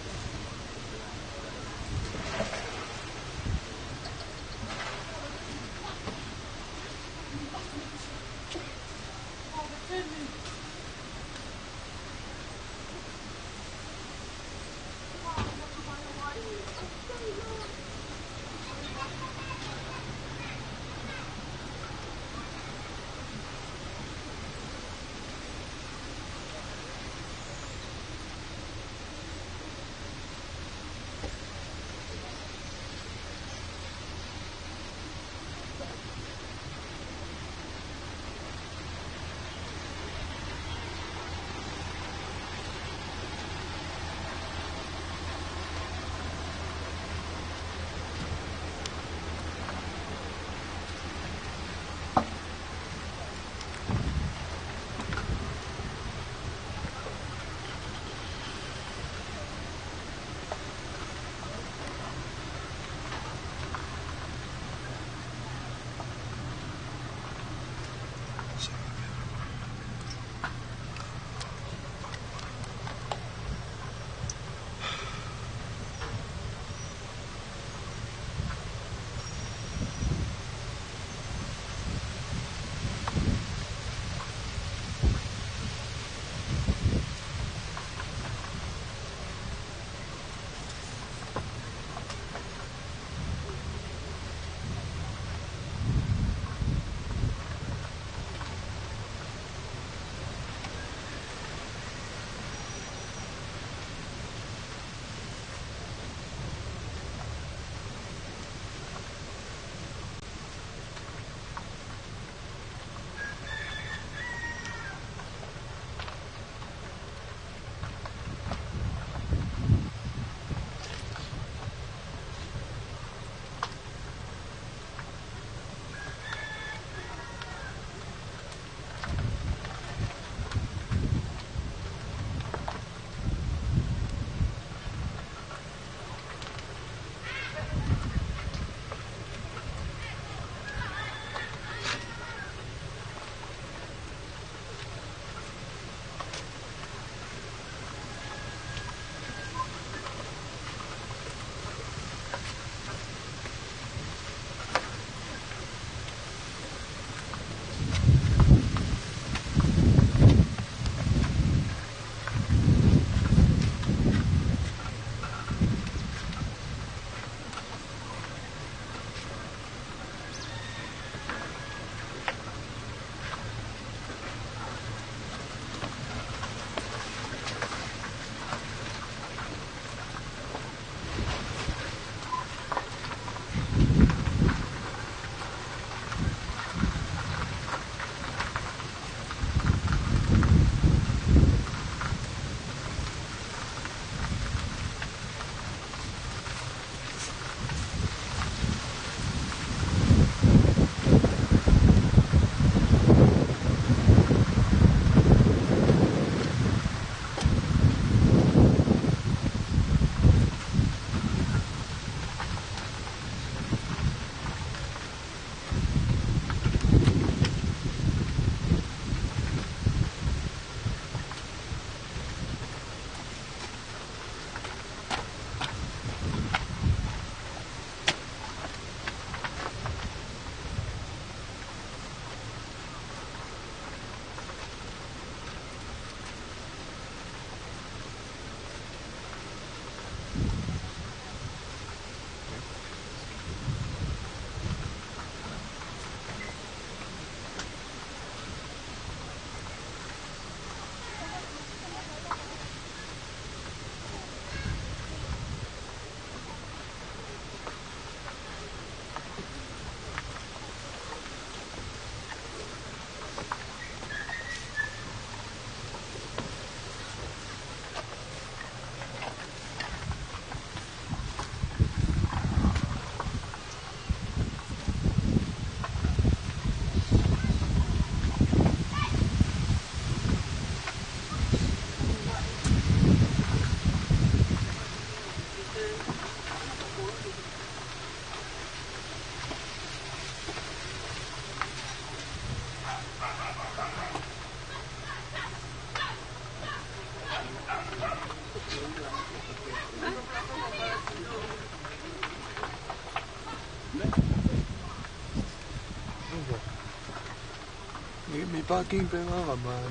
Mi parking pengen ramai.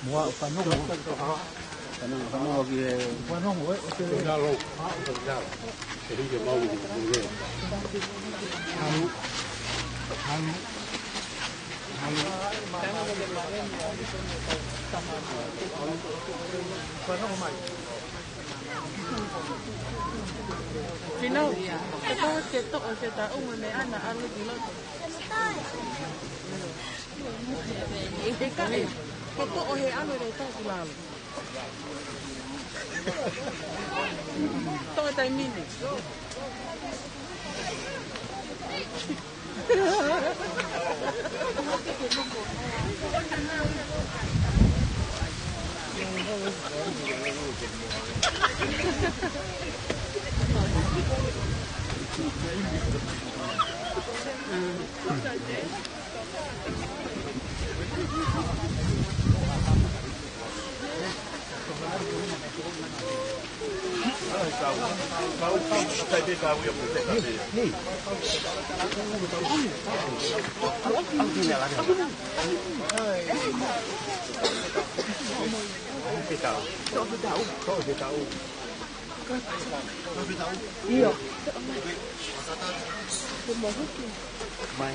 Mua panong lagi panong Halo. Jadi dia mau gitu. Halo. Halo. Pino, ito ketok o sa taong may anak ano dilo. Ika eh, ketok o he ano dito silalo. Ito tayo mini. Iya. Mai.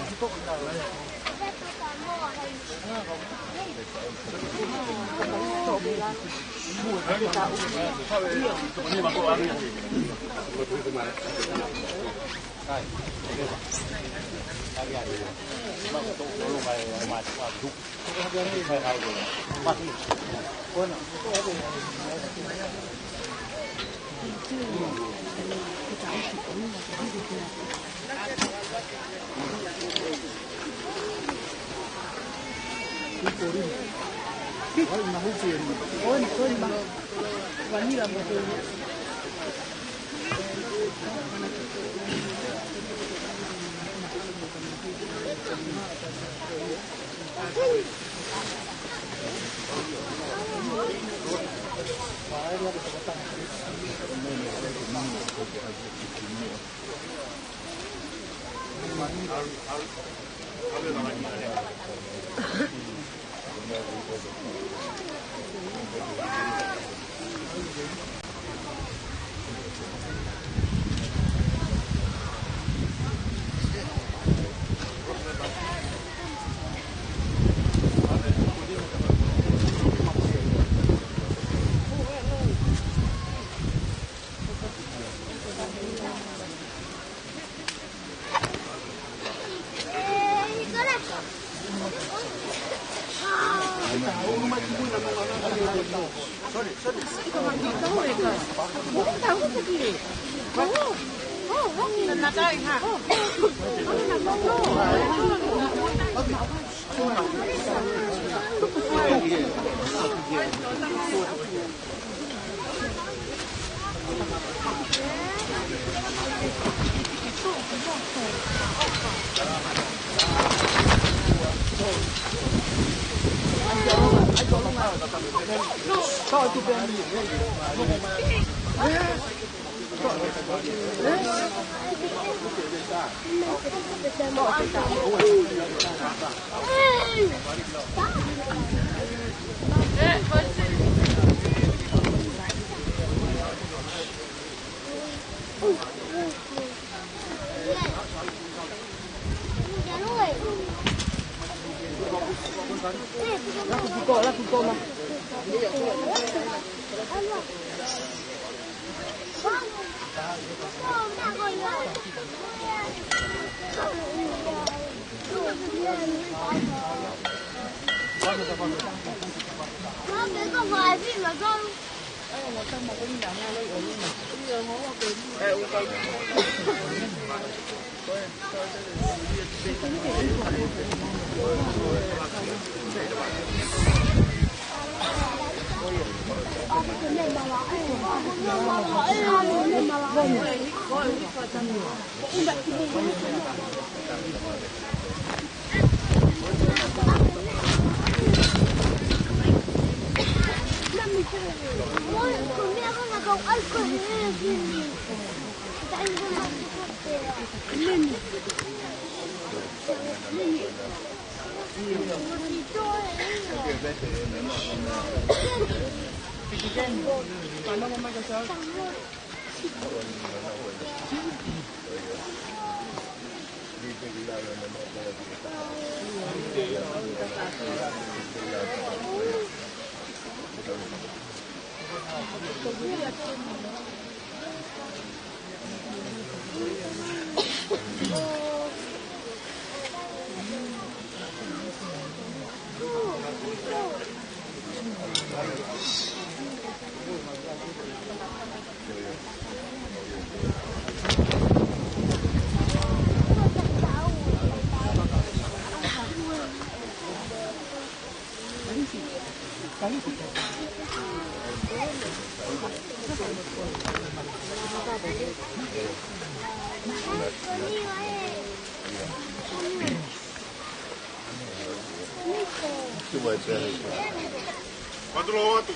Matulo atu.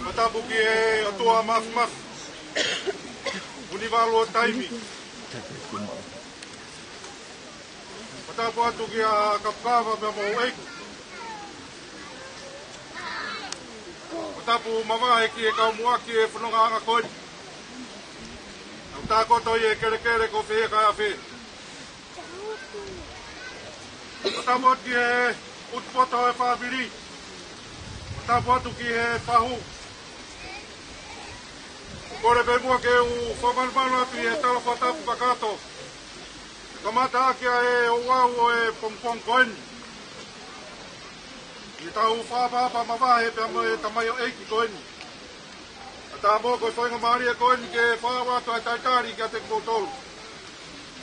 Matapu ki e atua maf. Univalo o taimi. Matapu atu ki a kapkava me mo eiku. Matapu mama e ki e kaumua ki e whanonga anga koi. Au tā koto i e kere ko whie kai a whie. Matapu atu ki e utpoto e whawiri. tapu atu ki he pahu. Kore pe mua ke u whamanmanu atu i he tala whatapu kakato. Kamata akia e o wau o e pongpong koeni. I tau whapapa mawahe pe amo e tamai o eiki koeni. Tā mō koe whainga maari e koeni ke whāwātua e taitari ki a te kōtolu.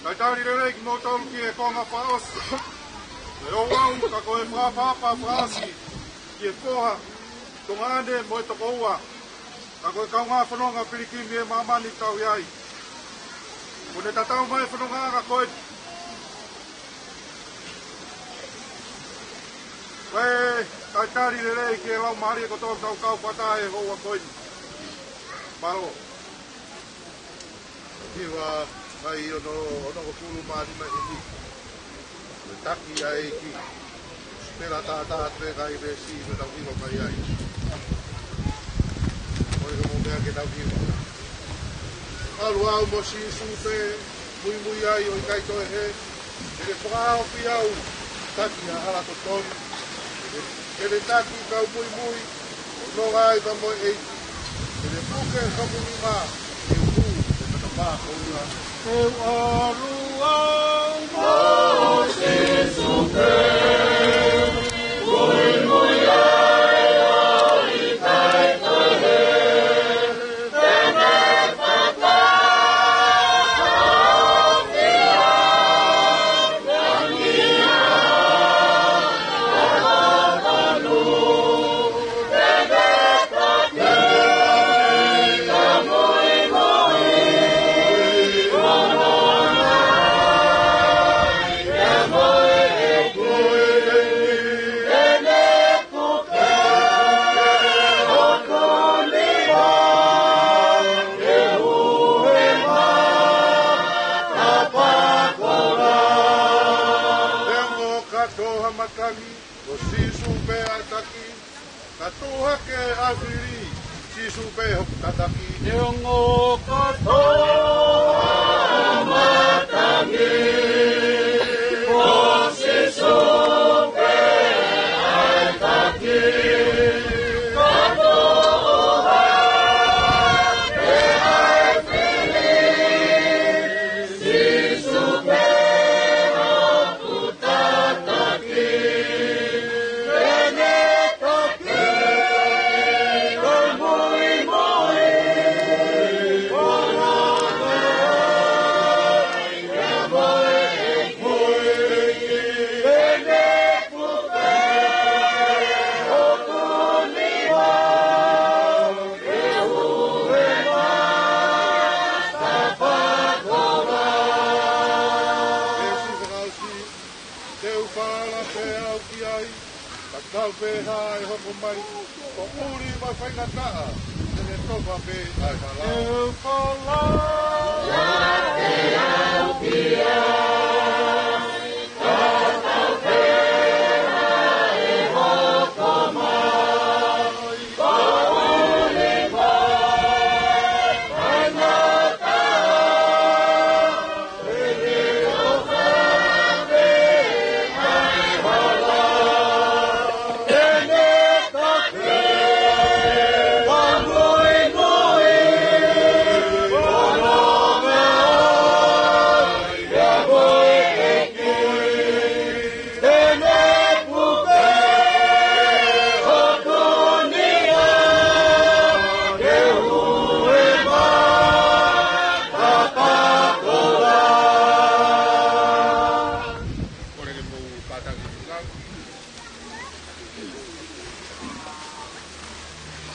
Taitari rere ki mōtolu ki e konga whaosi. E o wau ka koe whāpapa whaasi ki e koha tonga ane mo e toko ua. Ka koe kaunga whanonga pirikimi e mamani tau iai. Kone tatau mai whanonga ka koe. Koe taitari rere ki e lau maari e kotoa tau kau pata e hoa koeni. Paro. Hiwa mai ono ko kulu mali mai ni. Taki ai ki. Pela ta tre kai be si me tau hiwa mai ai. Oi mo me ke tau hiwa. Alu au mo si supe mui ai o kai to he. Ele frao pi au. Taki ala to ton. Ele taki kau mui. No ai va mo ei. Ele puke kamunima e u e tatapa oua. E arua o se supe, moi moi ai o i kai tohe, tene pata o fia, wangia o kanu, tene pata. Matani, o sisu pe ataki, katoha ke aviri, sisu pe hoktataki. Neongo katoha matani, o sisu pe ataki, katoha ke aviri, sisu pe Tau pe hai hoko mai, o uri mai whainga taa, tene topa pe ai whala. Eu whala, ia te au pia, tau pe hai hoko mai, o uri mai whainga taa, tene topa pe ai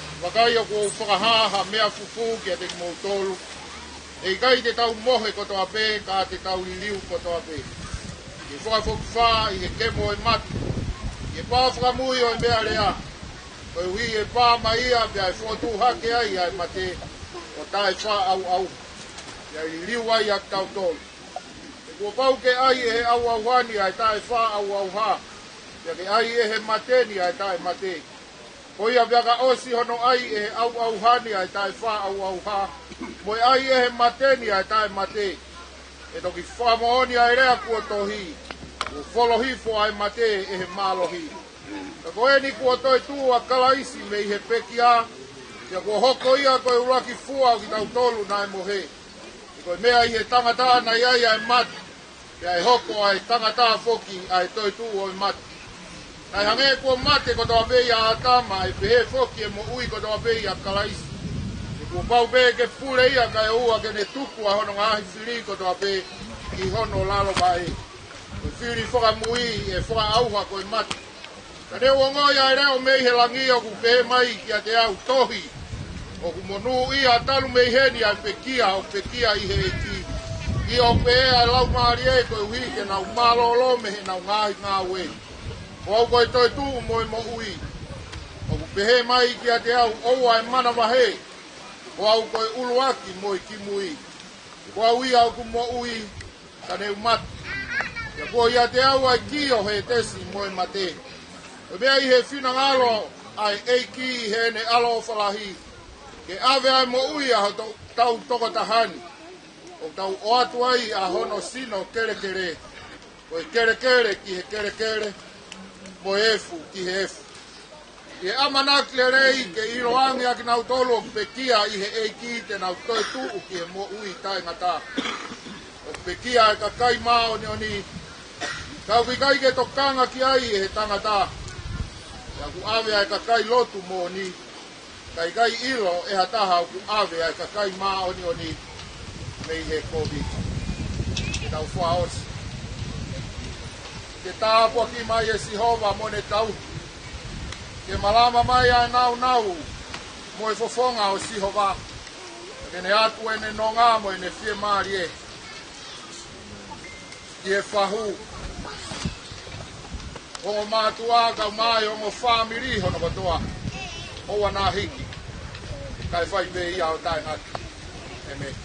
whala. Wakai o ko whakahaha mea fufu ki a te mōtolu. E kai te tau mohe kotoa pē, ka te tau liliu kotoa pē. I whakawhukwha i he kemo e matu. I pā whakamui o e mea rea. Koe hui e pā mai ia, pia e whotu hake ai ai mate o tae wha au au. Pia i liliu ai a tau tolu. E kua pauke ai e he au au hani ai tae wha au au ha. Pia ke ai e he mateni ai tae mate. Koia viaka osi hono ai e au au hani ai tae wha au au ha. Moi ai e he mateni ai tae mate. E toki whamooni ai rea kua tohi. O wholohifo ai mate e he mālohi. Ka koe ni kua toi tua kalaisi me i he pekia. Ia kua hoko ia koe uraki fua ki tau tolu nai mohe. I koe mea i he tangata na iai ai matu. Ia e hoko ai tangata foki ai toi tu o i matu. Nai hange kua mate ko toa vei a atama e pehe foki e mo ui ko toa vei a kalaisi. I kua pau pe ke pule ia kai ua ke ne tuku a hono ngahi whiri ko toa pe i hono lalo vai. Koe whiri whaka mui e whaka auha ko i matu. Ka reo ngoi ai reo mei he langi o ku pehe mai ki a te au tohi. O ku monu ia talu mei heni ai pekia o pekia i he eki. I o pehe ai lau maari e koe uhi ke nau malolo me he nau ngahi ngā we. O au koe toi tuu moi mo ui. O ku pehe mai ki a te au oua e mana wahe. O au koe uluaki moi ki mui. O au ia au ku mo ui ka neu matu. Ia koe ia te au ai ki o he tesi moi mate. O mea i he whina ngalo ai eiki he ne alo o whalahi. Ke ave ai mo ui a tau toko tahani. O tau o atu ai a hono sino kere kere. O e kere kere ki he kere kere. Mo efu ki he efu. I he amanaki le rei ke iro angi aki nau tolo pekia i he eiki te nau toi tuu ki he mo ui tai ngata. O pekia e ka kai mao ni oni. Kau ki kai ke tokanga ki ai he tangata. Ia ku ave ai ka kai lotu mo ni. Kai kai ilo e hataha ku ave ai ka kai maa oni oni mei he COVID. Ke tau wha osi. Ke tāpua ki mai e Sihova mo ne tau. Ke malama mai ai nau nau mo e fofonga o Sihova. Ke ne atu e ne nonga mo e ne fie maari e. Ki e whahu. O mātua kau mai o mo whamiri hono katoa. Oa nā hiki. Kai whai pe ia o tai ngati. E me.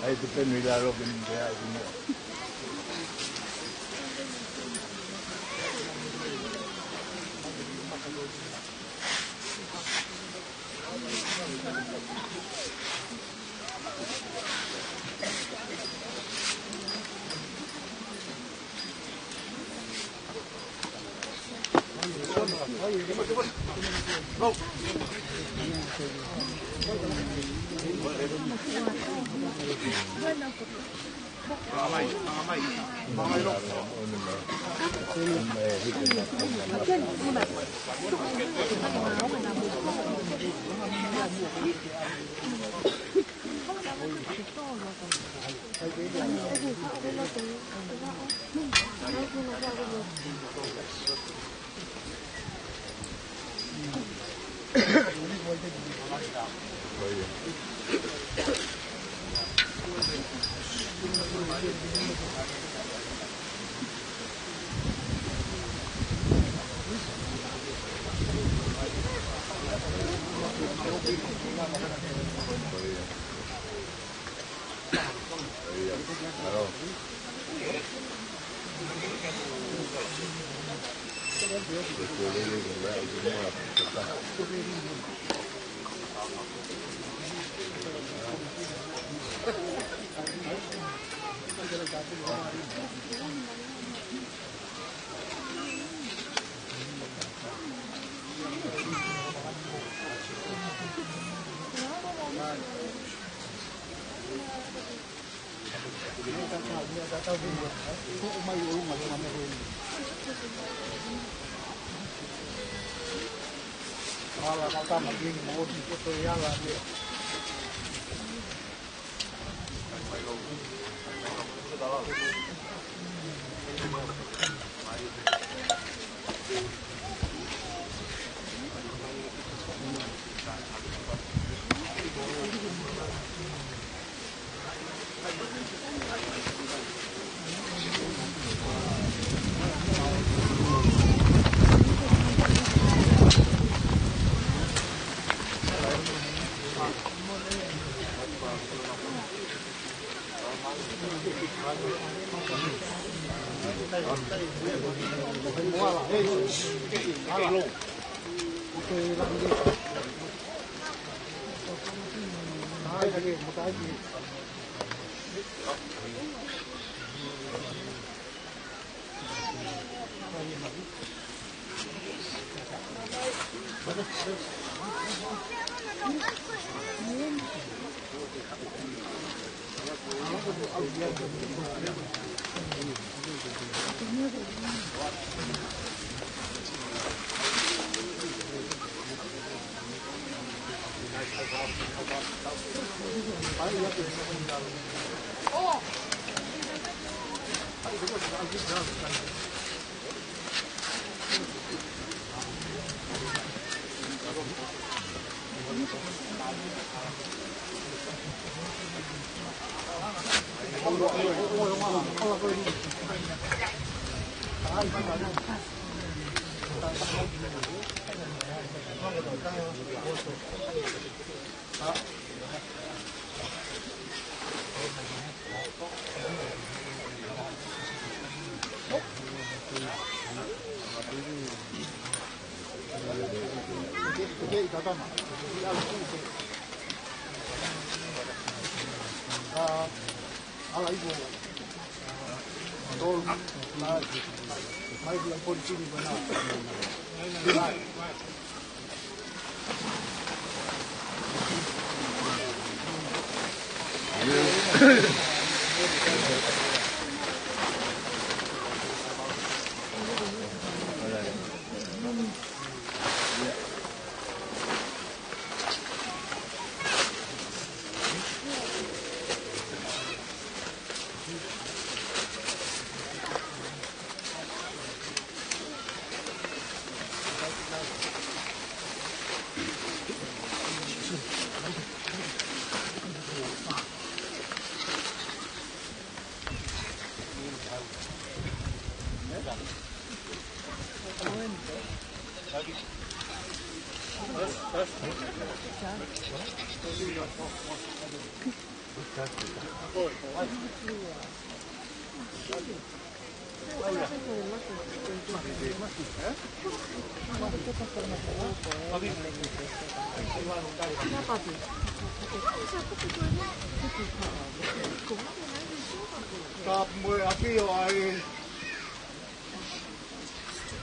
Ahí depende de lo que me da.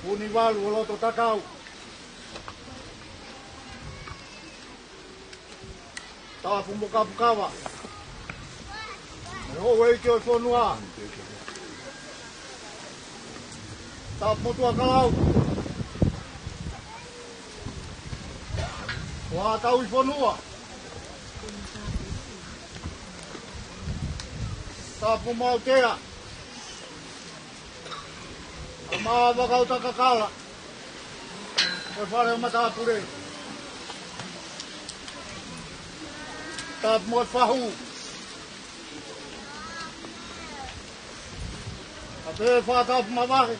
Univalu loto takau. Ta fumbuka bukawa. Ho wei ke fonua. Ta mutua kalau. Wa tau fonua. Ta fumau tea. Ama bakau takakala. Por fora mata pure. Tap mo fahu. Até fata mavahe.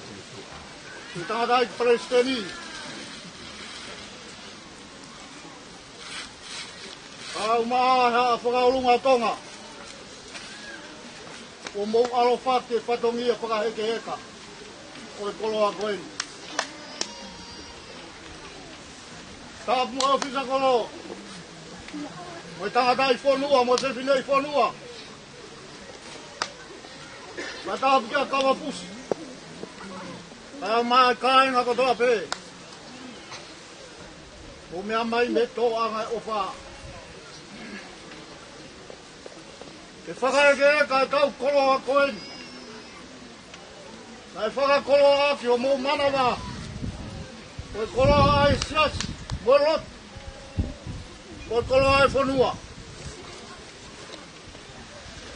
Kita dai presteni. Au maa whakaolunga tonga. O mou alofa ke whatongia whakaheke heka. O e koloa koeni. Tāpu au whisa kolo. Mo e tangata i whonua, mo se whine i whonua. Ma tāpu kia kawa pusi. Ai mai kāinga kotoa pē. O mea mai me tō anga o whā. E whakaeke eka e tau koloa koeni. Nai whakakoloa aki o mō manawa. O e koloa ai siasi, mo lot. O e koloa ai whanua.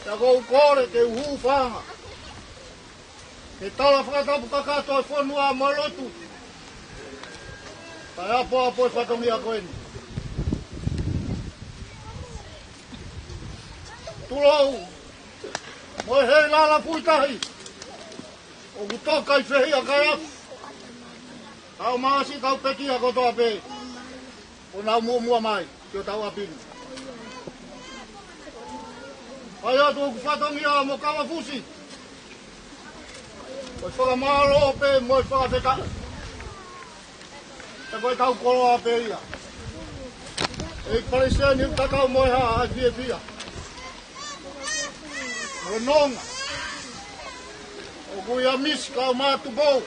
Ia kou kore te uhu whanga. Ke tala whakatapu kakato e whanua mo lotu. Tai apo e whatongia koeni. Tulou, mo e hei lala puitahi. O kutoka i whehia kai afu. Kau maasi kau pekia kotoa pē. O nau mua mai, ki o tau apini. Ai atu o kuwhatongia mo kawa fusi. Mo i whakamaro pē, mo i whakawheta. E koe tau koloa pē ia. E parisea ni utakau mo i haa ai fie fia. O nonga. O kui a misi kau mātu bou.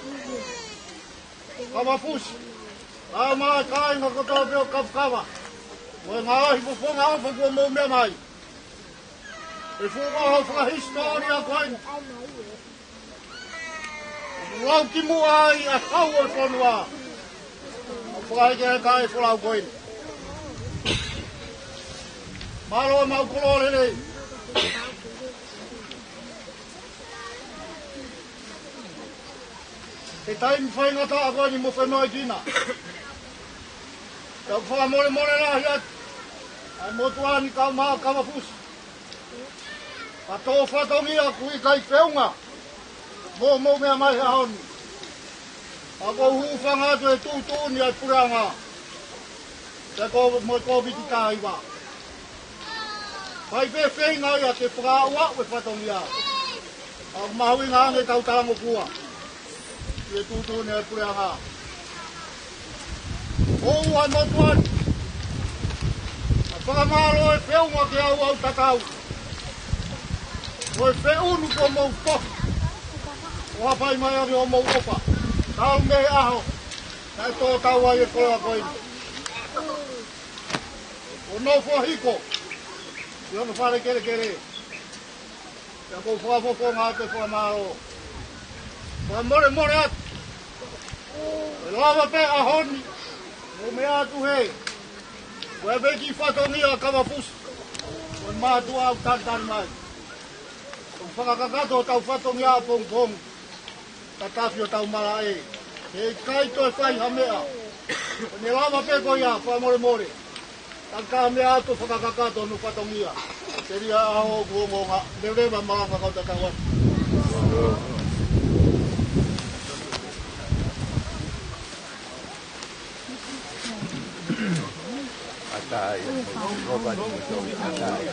Kawa fusi. Kau maa kāinga kotoa peo kafkawa. O e ngā ahi pofonga alfa kua mou mea mai. E fuka hau whakahistoria koina. Lau ki mua ai a kau o whanua. O whakaike e kai whalau koina. Malo e mau kolore nei. E taimi whaingata a koini mo whenua i tina. Tau whakamore rahi atu. Ai motuani kau maa kawa fusi. A tō whatongia kui kai whiunga. Mō mea mai hea honi. A ko hūwhanga atu e tūtūni ai puranga. Te ko mo ko biti tāiwa. Pai pē whenga ia te whakaua ue whatongia. A mahui ngā nge tau tarango kua. E tūtūni ai puranga. Ou ai motuani. A whakamaro e whiunga ke au tatau. O e whiunu ko mou toki. O hapai mai ari o mou opa. Tau me aho. Kai tō tau ai e koloa koini. O nofo hiko. I ono whare kere kere. Ia kou whakafoko ngā te whakamaro. Whamore atu. E lawa pe ahoni. O me atu hei. O e beki whatongia kawa fusi. O e mātu au tantari mai. O whakakakato tau whatongia a pong pong. Ta tafi o tau mara e. E kaito e whai hamea. O ne lawa pe ko ia whamore. Ta ka mea atu whakakakato no whatongia. Te ria aho kuongonga. Lerewa maranga kau tatawa. Atai, roba di musuh, atai.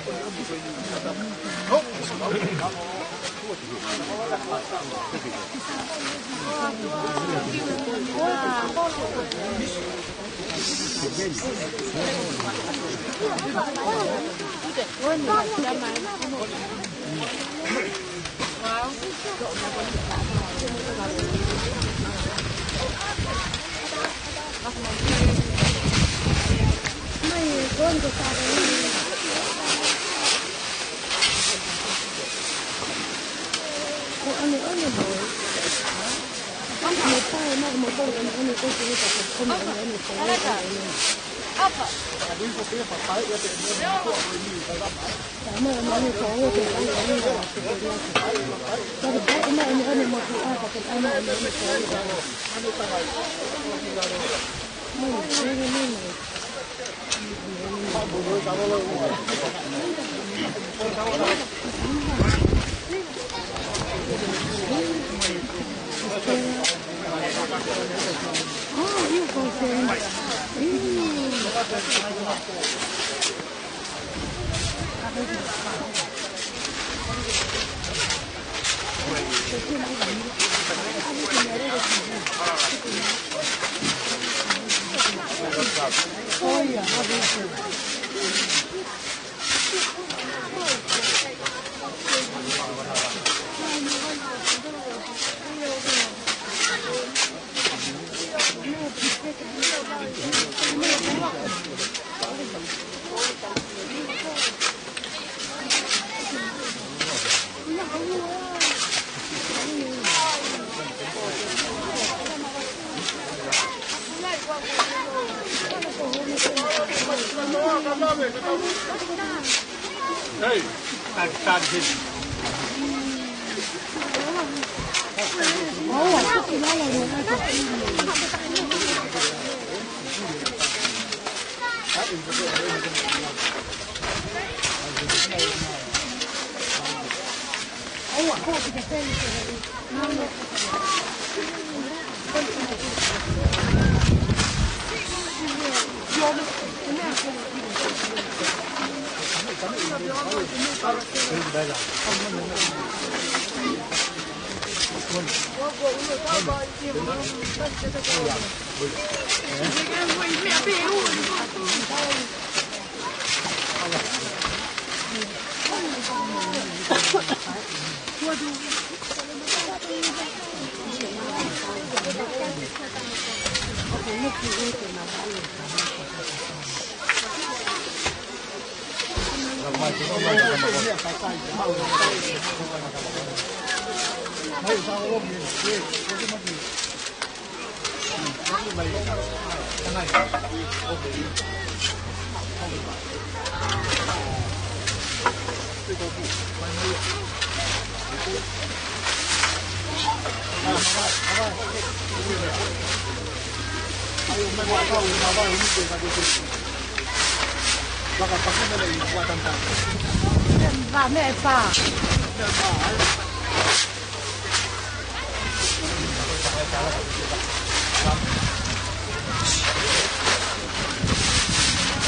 Ba mẹ pa.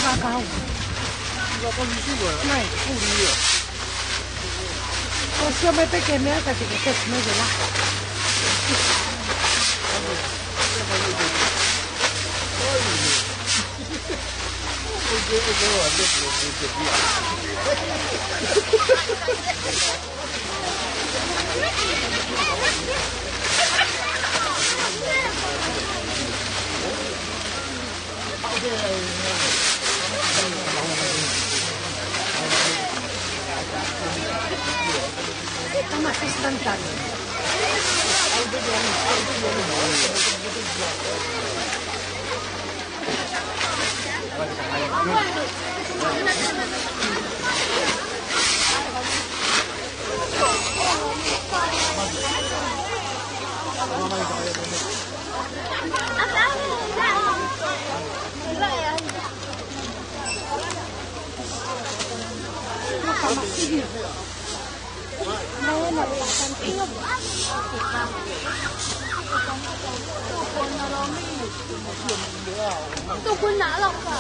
Ba cao. Này, không đi được. Con chưa mấy cái nữa cả chỉ cái tết mới rồi đó. Tama sa instantáneo. Tôi quên nã lọc à.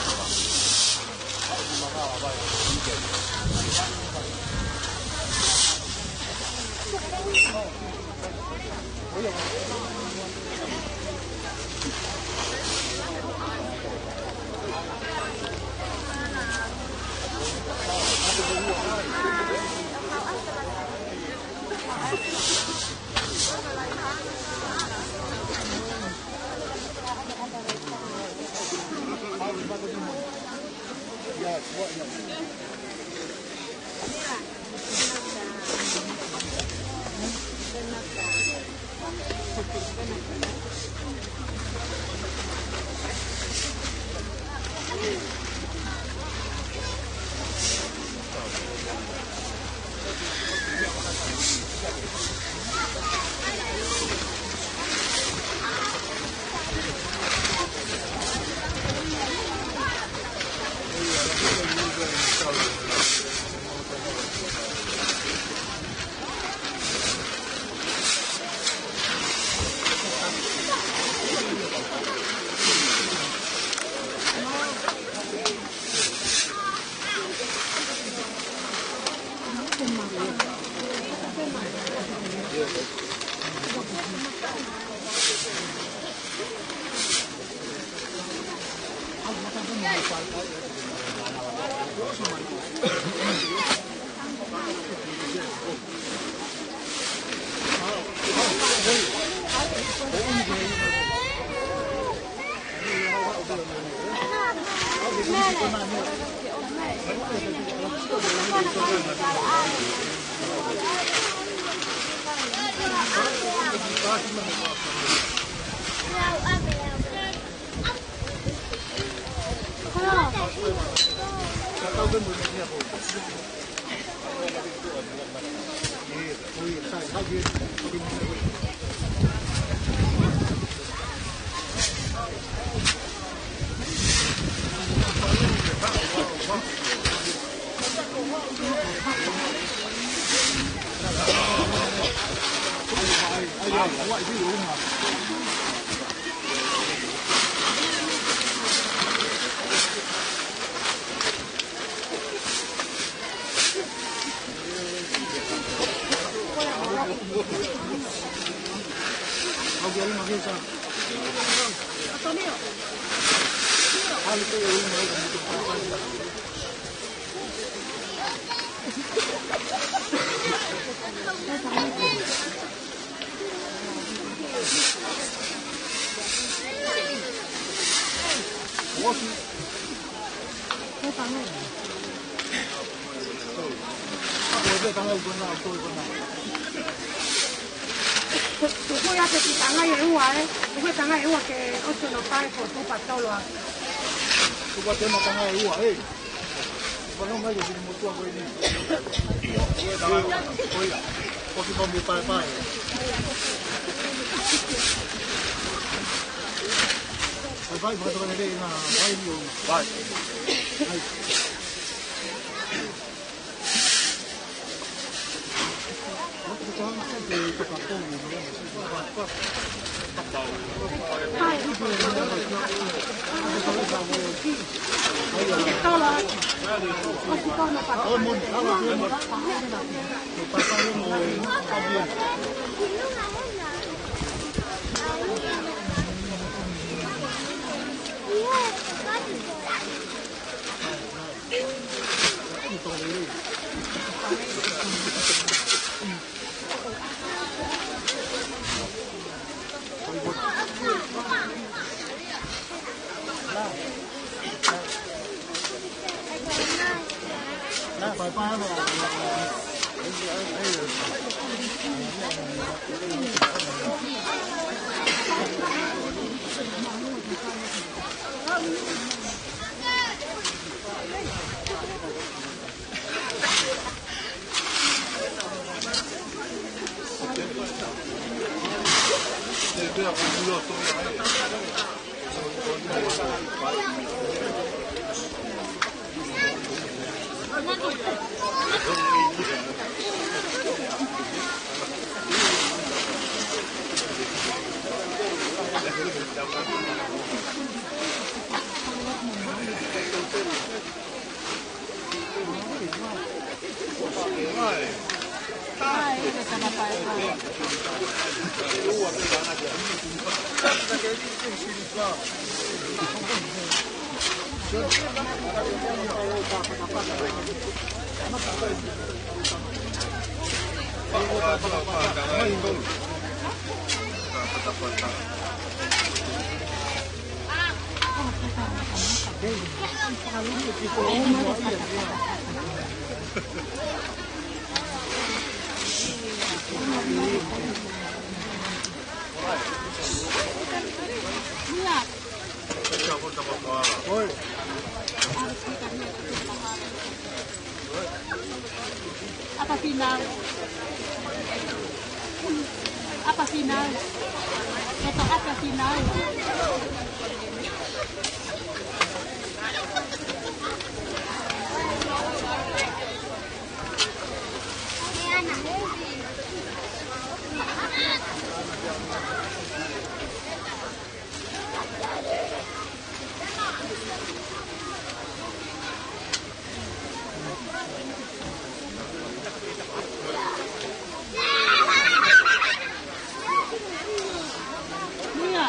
Apa final? Apa final? Ito apa final? Mia.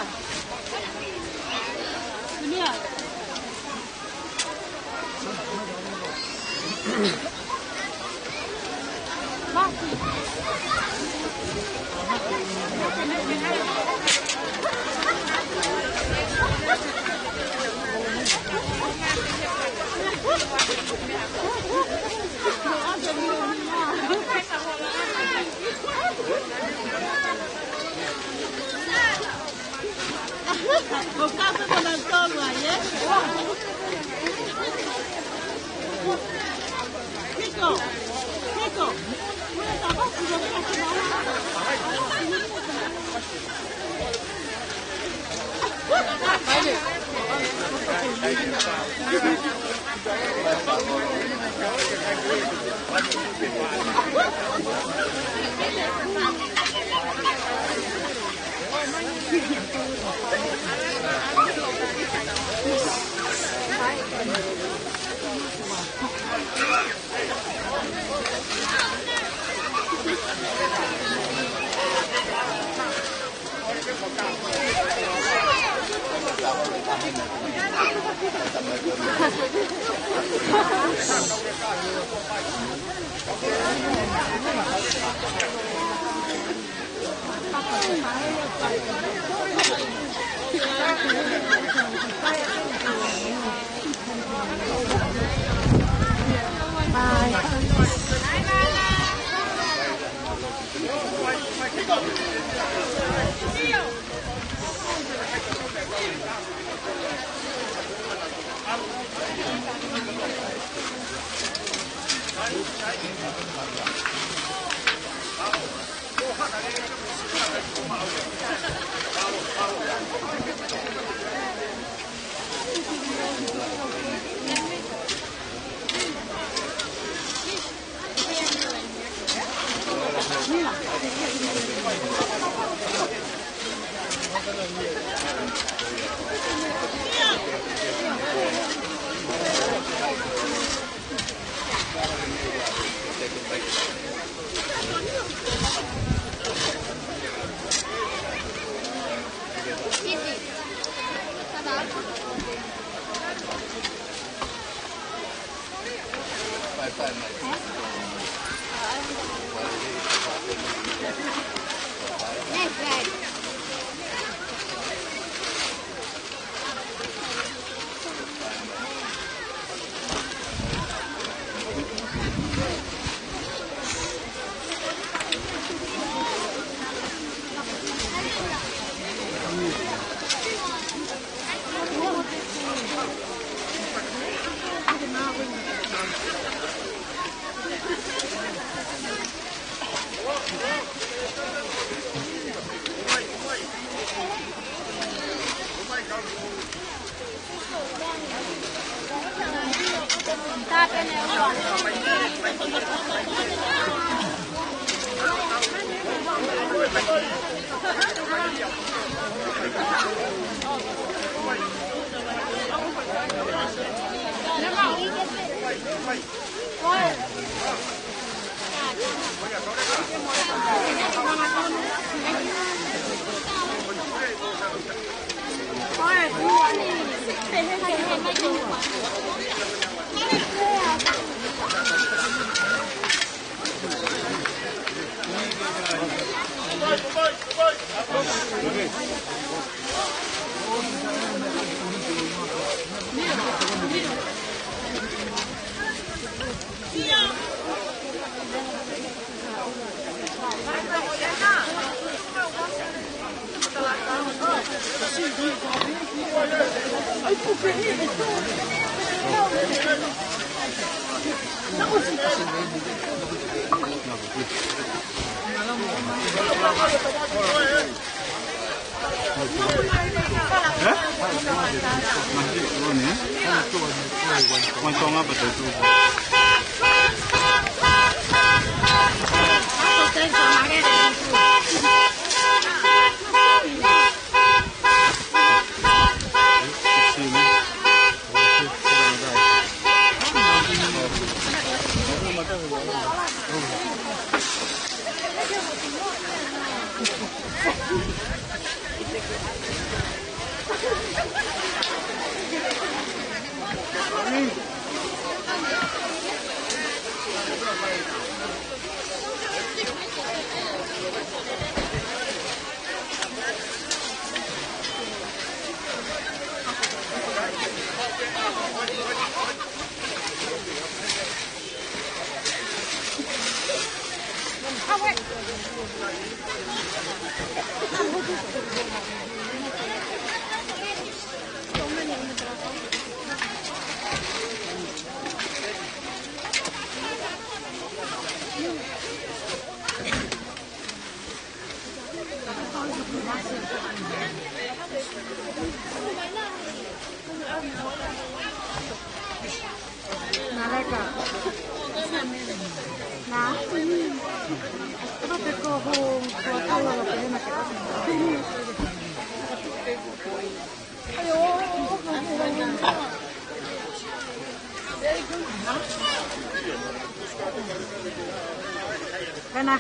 Kana.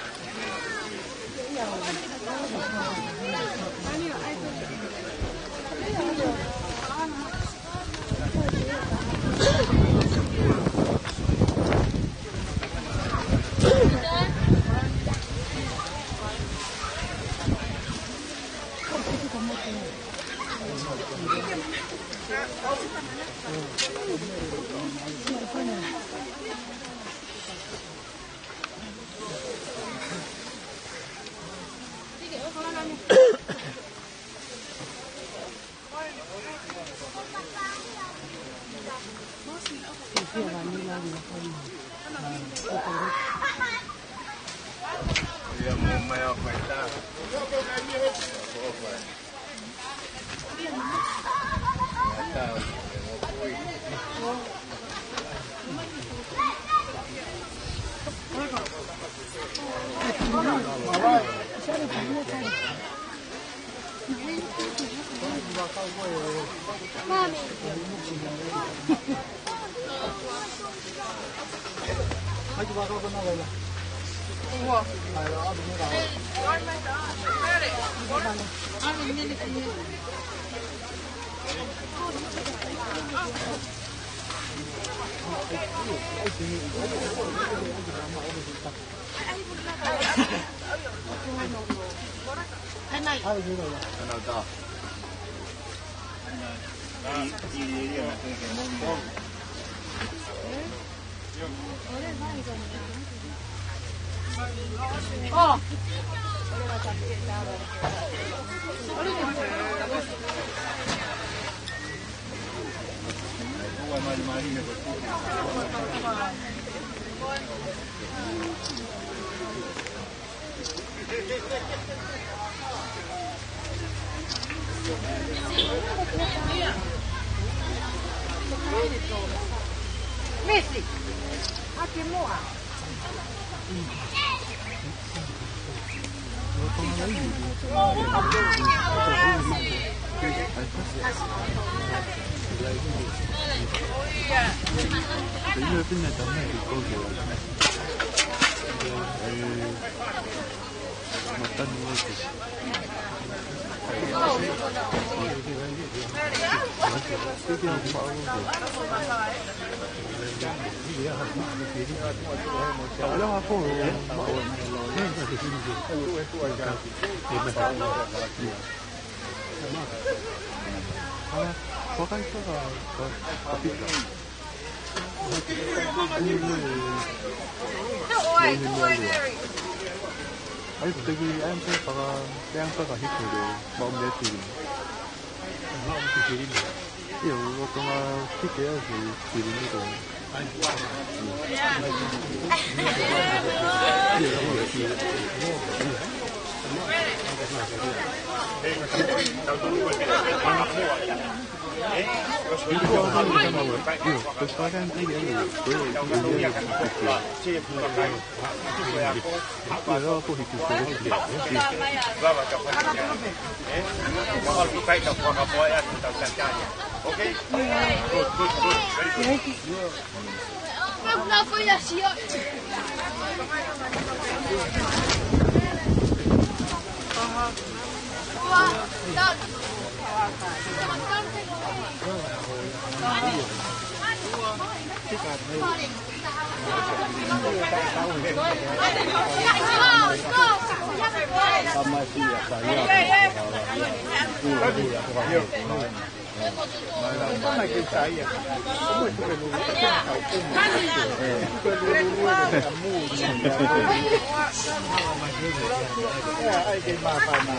Messi, aqui moa. Ay, tegi em saya para yang saya kahit dulu, mau dia sini. Mau di sini. Iya, waktu mau kita di sini itu. Una follación. 都係叫仔啊，咁咪佢哋會頭公係幾麻煩啊！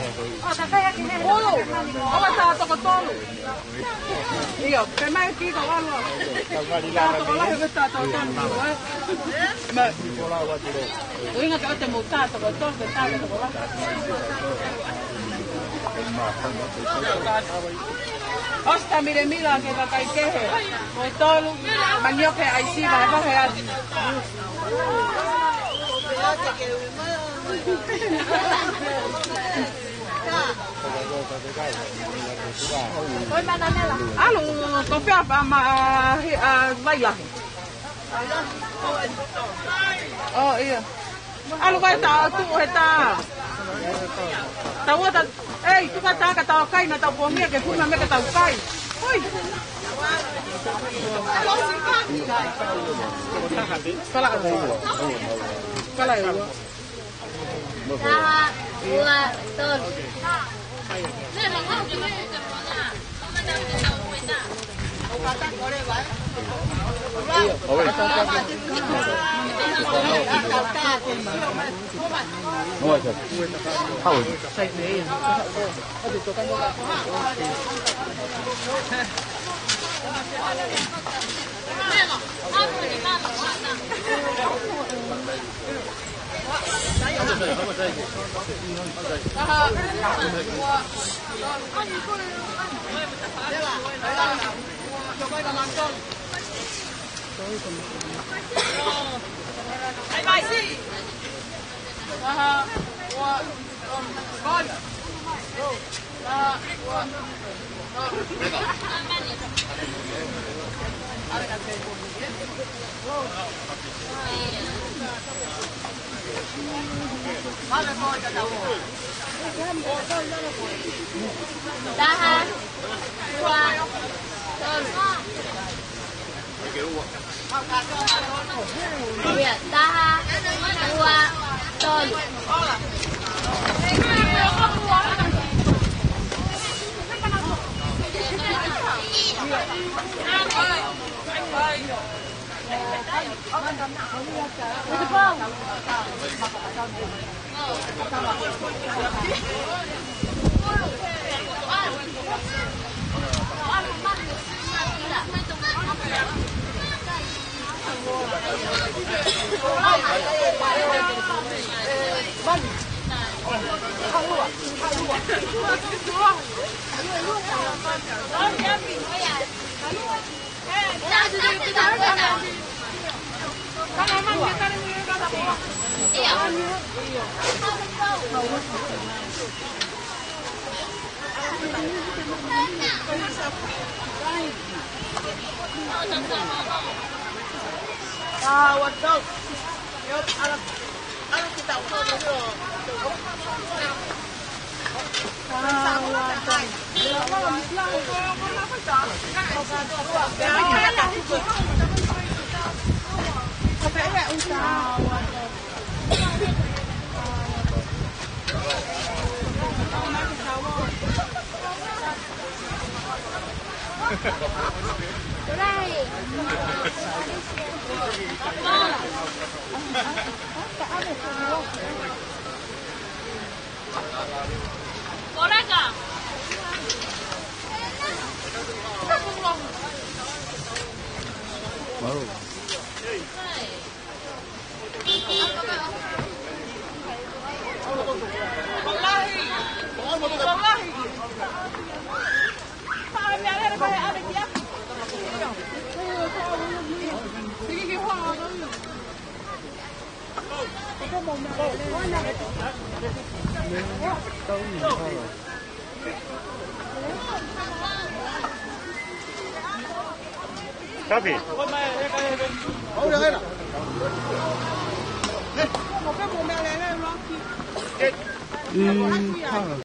我話炸咗個多路，你又佢買幾個啊？炸咗啦，佢個炸咗多路啊！唔係，我應該就一定冇炸咗個多，佢炸咗個啦。Osta mire mira que va a caer que o todo mañana que ahí sí va a bajar. Alo, kopi apa bayar? Oh iya. Alo kau tahu tu kita. Tahu tak? Tu kata tahu kai na tahu pomia ke pun nama kata kai. Oi. Salah apa? Salah ya. Dah, dua, ton. Tahan, dua, iya, tahan, dua, ton. Waduh, yuk alat kita ukur dulu. Colega. Wow. Tapi. Oh, udah enak. Ừ,